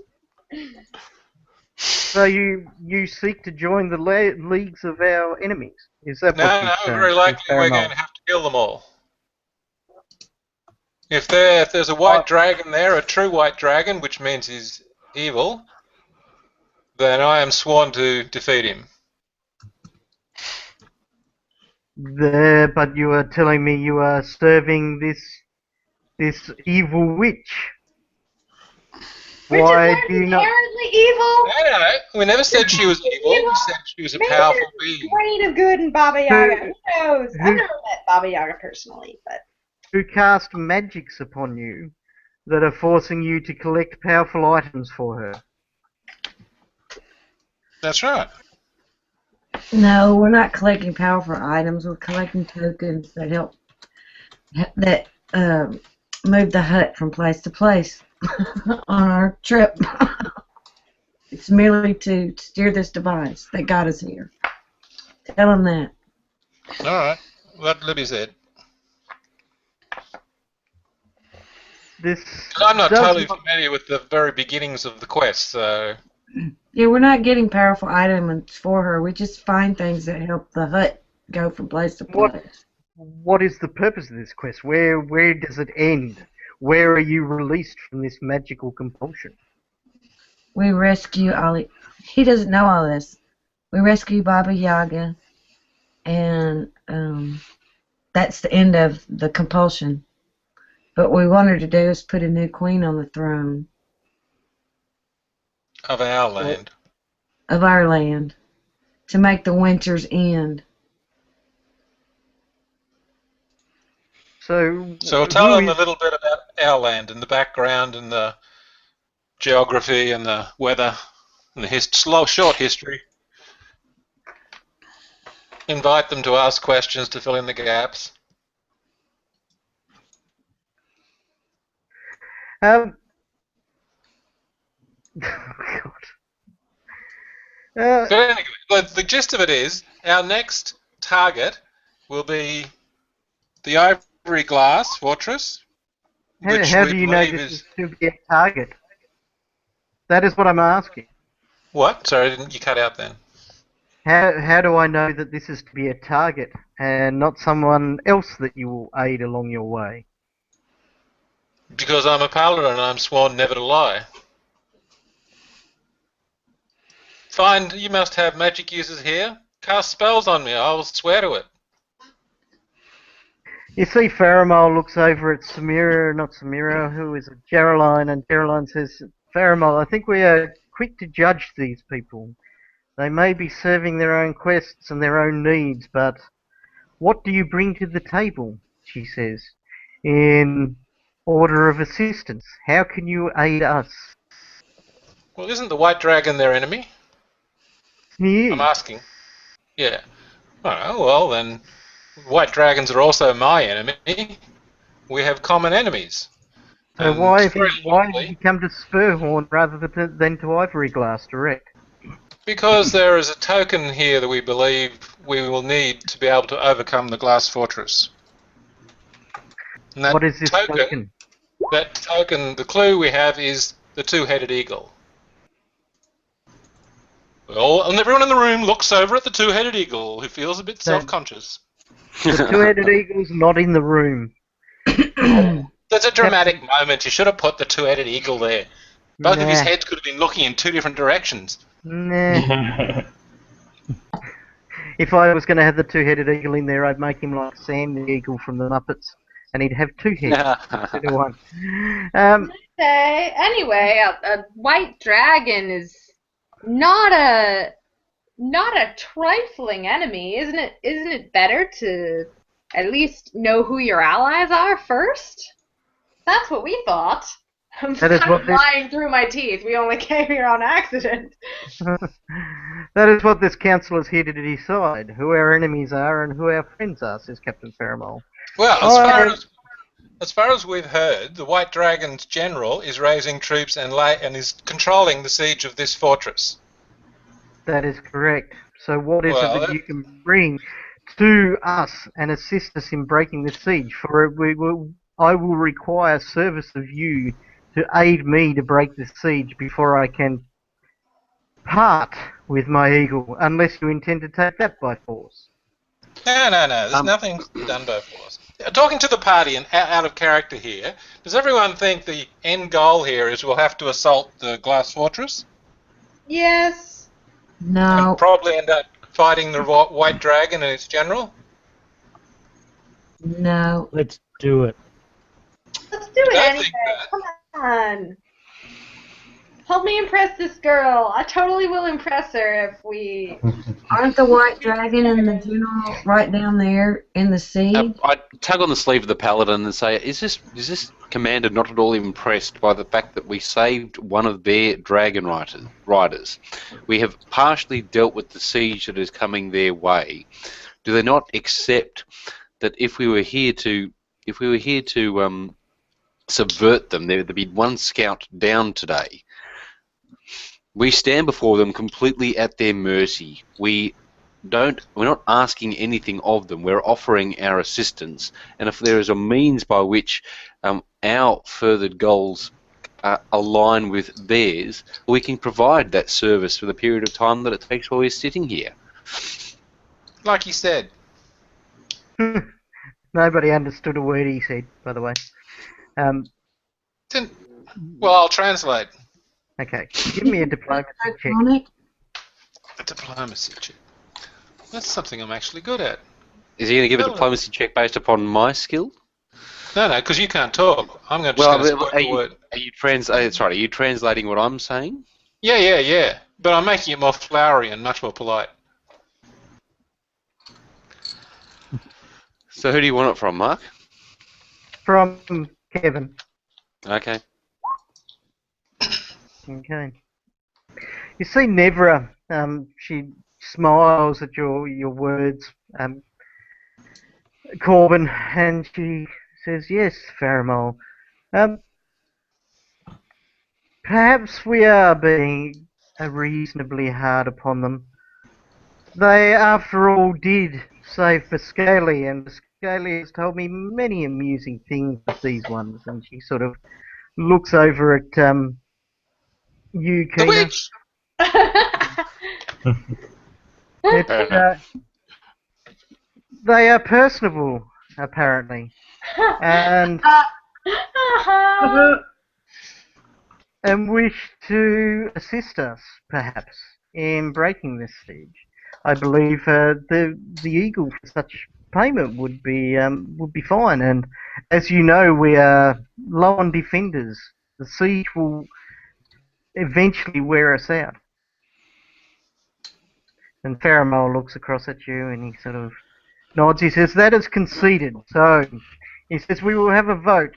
So you seek to join the leagues of our enemies? Is that what No, very likely we're going to have to kill them all. If there's a white dragon there, a true white dragon, which means he's evil, then I am sworn to defeat him. But you are telling me you are serving this evil witch. Why do you not? Inherently evil. No, we never said she was evil. We said she was a powerful being. Grain of good in Baba Yaga. Who knows? I've never met Baba Yaga personally, but who cast magics upon you that are forcing you to collect powerful items for her. That's right. No, we're not collecting powerful items. We're collecting tokens that help move the hut from place to place on our trip. It's merely to steer this device that got us here. Tell them that. All right. What Libby said. I'm not totally familiar with the very beginnings of the quest, so... Yeah, we're not getting powerful items for her. We just find things that help the hut go from place to place. What is the purpose of this quest? Where does it end? Where are you released from this magical compulsion? We rescue Ali. He doesn't know all this. We rescue Baba Yaga, and that's the end of the compulsion. But what we want her to do is put a new queen on the throne. Of our land. Of our land. To make the winter's end. So tell them a little bit about our land and the background and the geography and the weather and the short history. Invite them to ask questions to fill in the gaps. God. Uh, But anyway, the gist of it is, our next target will be the Ivory Glass Fortress, which how we do you know believe this is... is to be a target? That is what I'm asking. What? Sorry, didn't you cut out then? How do I know that this is to be a target and not someone else that you will aid along your way? Because I'm a paladin and I'm sworn never to lie. Fine, you must have magic users here. Cast spells on me, I will swear to it. You see, Faramol looks over at Samira, not Samira, who is Geraldine, and Geraldine says, Faramol, I think we are quick to judge these people. They may be serving their own quests and their own needs, but what do you bring to the table? She says, in order of assistance. How can you aid us? Well, isn't the White Dragon their enemy? He I'm is. asking. Yeah. Oh, well then, White Dragons are also my enemy. We have common enemies. So And why very did likely, he come to Spurhorn rather than to Ivory Glass direct? because there is a token here that we believe we will need to be able to overcome the Glass Fortress. And What is this token? That token, the clue we have is the two-headed eagle. Well, and everyone in the room looks over at the two-headed eagle, who feels a bit self-conscious. The two-headed eagle's not in the room. There's a dramatic moment. You should have put the two-headed eagle there. Both of his Nah. heads could have been looking in two different directions. Nah. If I was going to have the two-headed eagle in there, I'd make him like Sam the Eagle from the Muppets, and he'd have two heads instead of one. Anyway, a white dragon is not a trifling enemy, isn't it? Isn't it better to at least know who your allies are first? That's what we thought. I'm That is kind what of this- lying through my teeth. We only came here on accident. That is what this council is here to decide, who our enemies are and who our friends are, says Captain Faramol. Well, Oh, as far as we've heard, the White Dragon's general is raising troops and is controlling the siege of this fortress. That is correct. So what is Well, it that you can bring to us and assist us in breaking the siege? For I will require service of you to aid me to break the siege before I can part with my eagle, unless you intend to take that by force. No. There's nothing done by force. Talking to the party and out of character here, does everyone think the end goal here is we'll have to assault the Glass Fortress? Yes. No. And probably end up fighting the White Dragon and its general? No. Let's do it. Let's do it don't anyway. think that. Come on. Help me impress this girl. I totally will impress her if we... Aren't the White Dragon and the General right down there in the sea? I'd tug on the sleeve of the paladin and say, is this commander not at all impressed by the fact that we saved one of their dragon riders? We have partially dealt with the siege that is coming their way. Do they not accept that if we were here to subvert them, there'd be one scout down today? We stand before them completely at their mercy. We're not asking anything of them. We're offering our assistance, and if there is a means by which our furthered goals align with theirs, we can provide that service for the period of time that it takes while we're sitting here. Like you said. Nobody understood a word he said, by the way. Well, I'll translate. Okay, give me a diplomacy check. On it? A diplomacy check. That's something I'm actually good at. Is he going to give a No. diplomacy check based upon my skill? No, because you can't talk. I'm going to Well, just quote the word. are you translating what I'm saying? Yeah. But I'm making it more flowery and much more polite. So who do you want it from, Mark? From Kevin. Okay. Okay. You see Nevra, she smiles at your words, Corbin, and she says, yes, Faramol. Perhaps we are being reasonably hard upon them. They, after all, did save Biscali, and Biscali has told me many amusing things with these ones. And she sort of looks over at you, The Kina. witch! They are personable, apparently, and wish to assist us, perhaps, in breaking this siege. I believe the eagle for such payment would be fine. And as you know, we are low on defenders. The siege will eventually wear us out. And Faramir looks across at you and he sort of nods. He says, "That is conceded." So he says, "We will have a vote,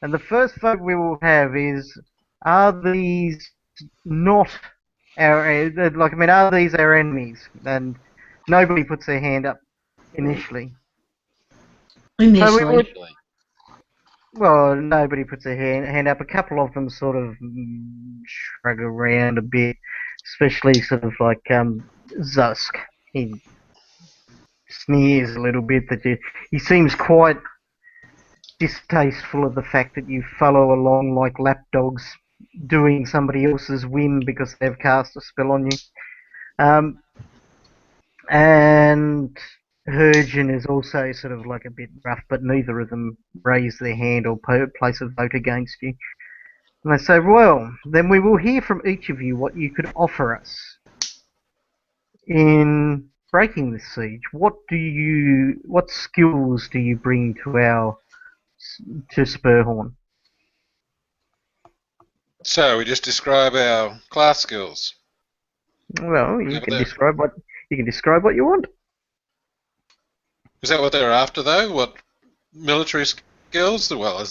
and the first vote we will have is: are these not our are these our enemies?" And nobody puts their hand up initially. Initially. So we would, well, nobody puts their hand up. A couple of them sort of shrug around a bit, especially sort of like Zusk. He sneers a little bit he seems quite distasteful of the fact that you follow along like lapdogs doing somebody else's whim because they've cast a spell on you. And Hergen is also sort of like a bit rough, but neither of them raise their hand or place a vote against you. And they say, "Well, then we will hear from each of you what you could offer us in breaking this siege. What skills do you bring to Spurhorn?" So we just describe our class skills. Well, you can describe what you want. Is that what they're after, though? What military skills? Well,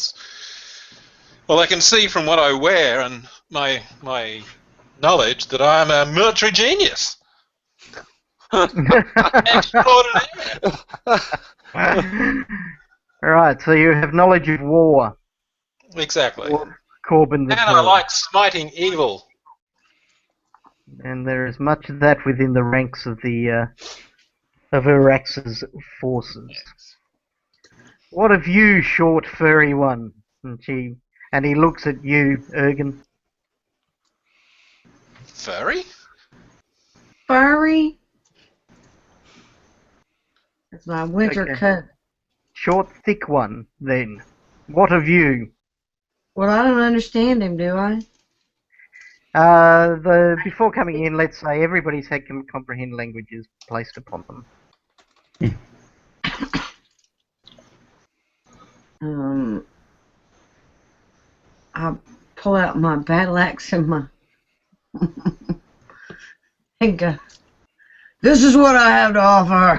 I can see from what I wear and my knowledge that I'm a military genius. Extraordinary. Alright, so you have knowledge of war. Exactly. Corbin the And I like smiting evil. And there is much of that within the ranks of Arax's forces. What of you, short furry one? And he looks at you, Ergen. Furry? Furry? That's my winter Okay. coat. Short, thick one, then. What of you? Well, I don't understand him, do I? Before coming in, let's say everybody's had comprehend languages placed upon them. I'll pull out my battle axe and my and go, "This is what I have to offer."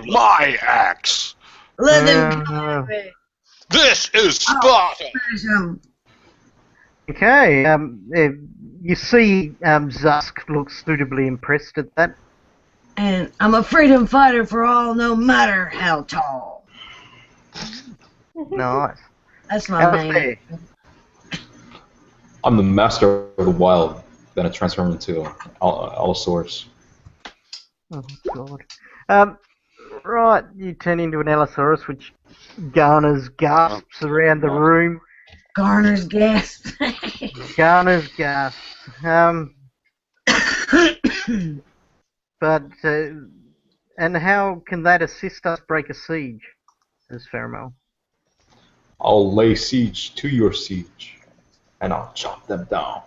My axe. Let them come at me. This is Sparta! Okay, you see Zusk looks suitably impressed at that. And I'm a freedom fighter for all, no matter how tall. Nice. That's my name. Alistair. I'm the master of the wild. Then I transform into Allosaurus. Oh, God. Right, you turn into an Allosaurus, which garners gasps around the room. Garner's gasp. Garner's gasps. But, and how can that assist us break a siege, says Faramir. I'll lay siege to your siege, and I'll chop them down.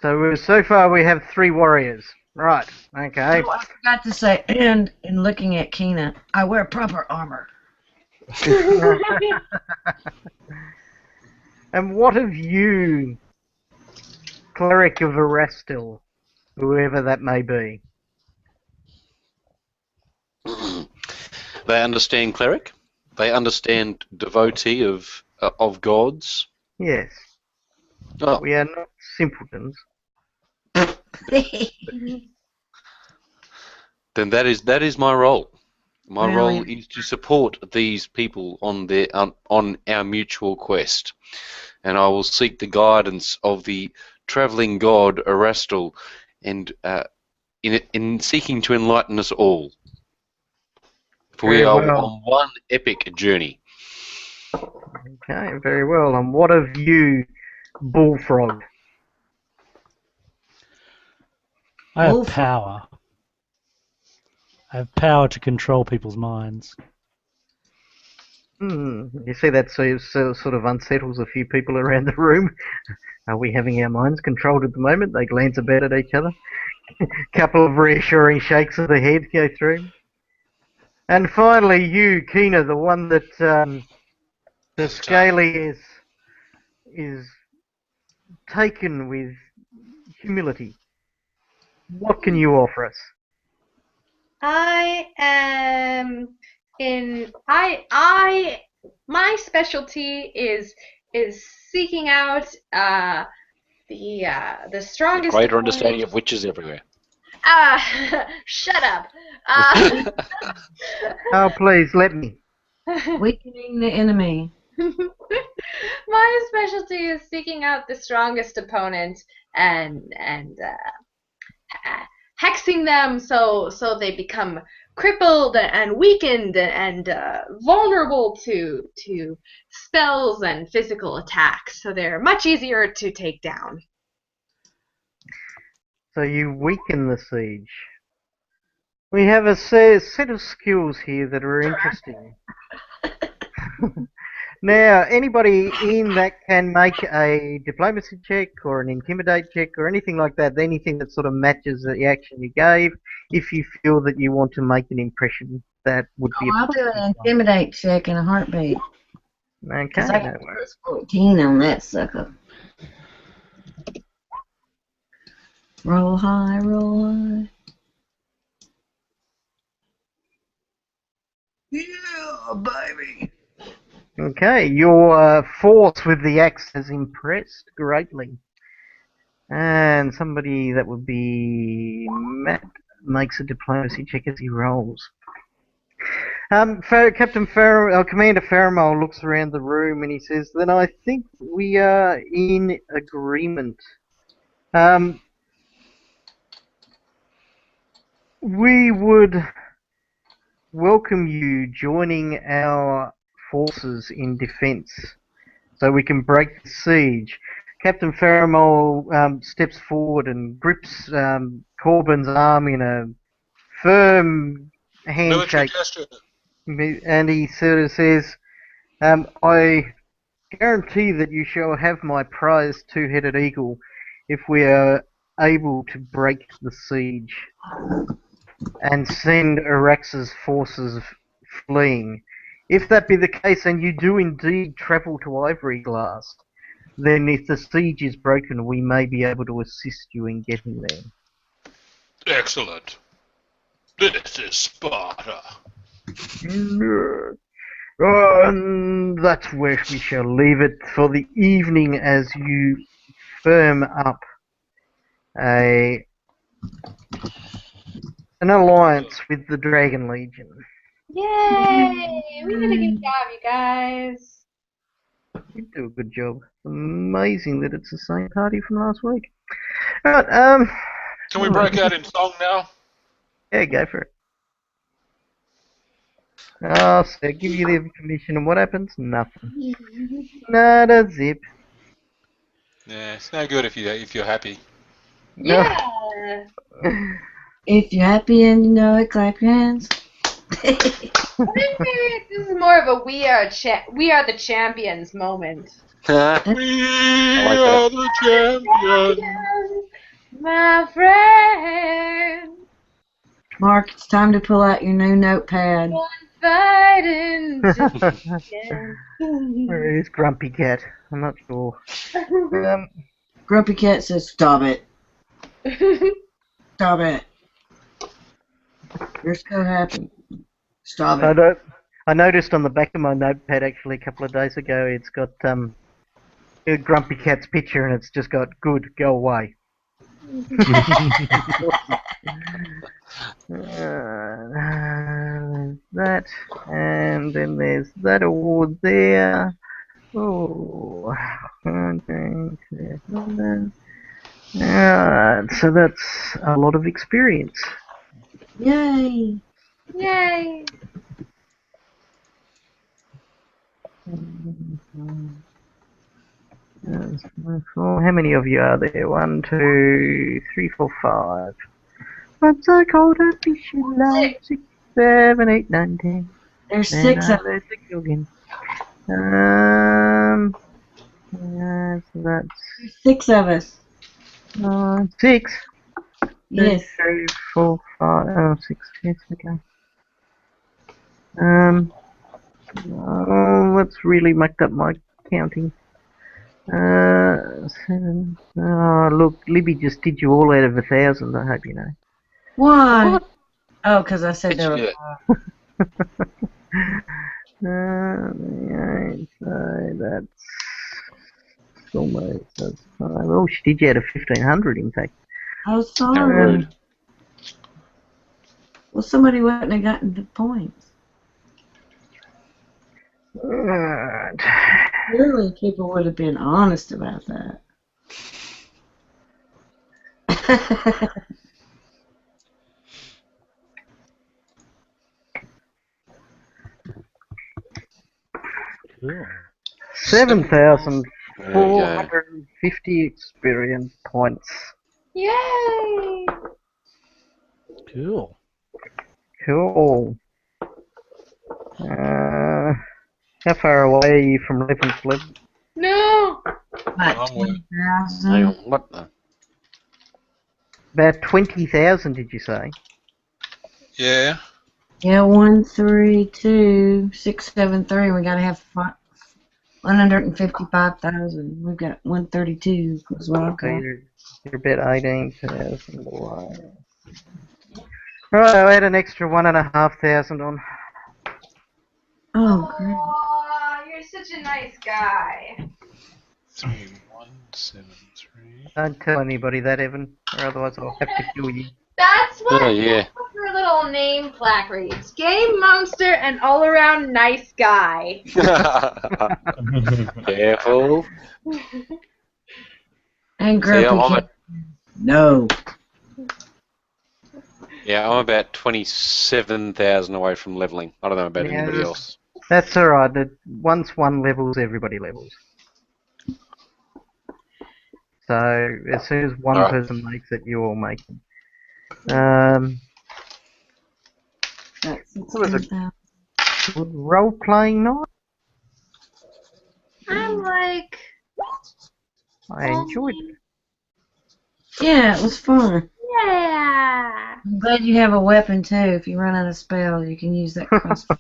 So far we have 3 warriors. Right, okay. Oh, I forgot to say, and in looking at Kina, I wear proper armor. And what of you, cleric of Erastil, whoever that may be? They understand cleric. They understand devotee of gods. Yes. Oh, We are not simpletons. then that is my role. My Well, role is to support these people on their on our mutual quest, and I will seek the guidance of the travelling god Erastil, and in seeking to enlighten us all. For we Very are well. on one epic journey. Okay, very well. And what of you, Bullfrog? I have Wolf. power. I have power to control people's minds. You see that sort of unsettles a few people around the room. Are we having our minds controlled at the moment? They glance about at each other. Couple of reassuring shakes of the head go through. And finally, you, Kina, the one that the Scaly is taken with humility. What can you offer us? I am my specialty is seeking out the strongest Greater opponent. understanding of witches everywhere. Shut up. Oh, please, let me. Weakening the enemy. My specialty is seeking out the strongest opponent and hexing them so they become crippled and weakened and vulnerable to spells and physical attacks. So they're much easier to take down. So you weaken the siege. We have a set of skills here that are interesting. Now, anybody in that can make a diplomacy check or an intimidate check or anything like that, anything that sort of matches the action you gave, if you feel that you want to make an impression that would be I'll do an intimidate check in a heartbeat. Okay, 'Cause I no got worries. 14 on that sucker. Roll high, roll high. Yeah, baby. Okay, your force with the axe has impressed greatly. And somebody that would be Matt makes a diplomacy check as he rolls. Captain Commander Faramol looks around the room and he says, "Then I think we are in agreement. We would welcome you joining our forces in defense so we can break the siege." Captain Faramol steps forward and grips Corbin's arm in a firm Military handshake, gesture. and he sort of says, "I guarantee that you shall have my prized two-headed eagle if we are able to break the siege and send Arax's forces fleeing. If that be the case, and you do indeed travel to Ivory Glass, then if the siege is broken, we may be able to assist you in getting there." Excellent. This is Sparta. And that's where we shall leave it for the evening as you firm up an alliance with the Dragon Legion. Yay! We did a good job, you guys. You do a good job. Amazing that it's the same party from last week. Alright, Can we break out in song now? yeah, go for it. Oh, so give you the information and what happens? Nothing. Not a zip. Yeah, it's no good if you're happy. Yeah. If you're happy and you know it, clap your hands. I think maybe this is more of a we are the champions moment. We are the champions. My friend. Mark, it's time to pull out your new notepad. Fighting. Where is Grumpy Cat? I'm not sure. Grumpy Cat says, "Stop it. Stop it. You're so happy. Stop it." I noticed on the back of my notepad actually a couple of days ago it's got Grumpy Cat's picture and it's just got "good, go away." There's that, and then there's that award there. Oh, okay. Alright, so that's a lot of experience. Yay! Yay! How many of you are there? 1, 2, 3, 4, 5. Once I caught a fish in love. 6, 7, 8, 9, 10. There's And 6 of there's 6 again. Yeah, so that's 6 of us. 6. Yes. 2, 3, 4, 5. Oh, 6. Yes, okay. Oh, that's really mucked up my counting. 7. Oh, look, Libby just did you all out of 1,000. I hope you know. Why? Oh, because I said there were. Yeah. Yeah, so that's almost that's 5. Oh, she did you out of 1,500, in fact. Oh, sorry. Well, somebody wouldn't have gotten the points. Alright. Clearly, people would have been honest about that. Cool. 7,450 experience points. Yay! Cool. Cool. How far away are you from 11th level? No! About Long way. 20,000. Hang on, what the? About 20,000, did you say? Yeah. Yeah, 1, 3, 2, 6, 7, 3. We gotta have 155,000. We've got 132. Is what I've So got. you're about 18,000 away. Right, I'll add an extra 1,500 on. Oh, great. Aw, you're such a nice guy. 3173. Don't tell anybody that, Evan, or otherwise I'll have to kill you. That's what Oh, yeah. her little name plaque reads. Game monster and all-around nice guy. Careful. And So, yeah, grumpy kid. No. I'm about 27,000 away from leveling. I don't know about Yeah, anybody that's- else. That's alright. Once one levels, everybody levels. So as soon as one Alright. person makes it, you all make it. That's What was it? 16,000. Role playing night. I'm like, I enjoyed it. Yeah, it was fun. yeah. I'm glad you have a weapon too. If you run out of spells, you can use that crossbow.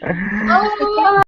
Oh,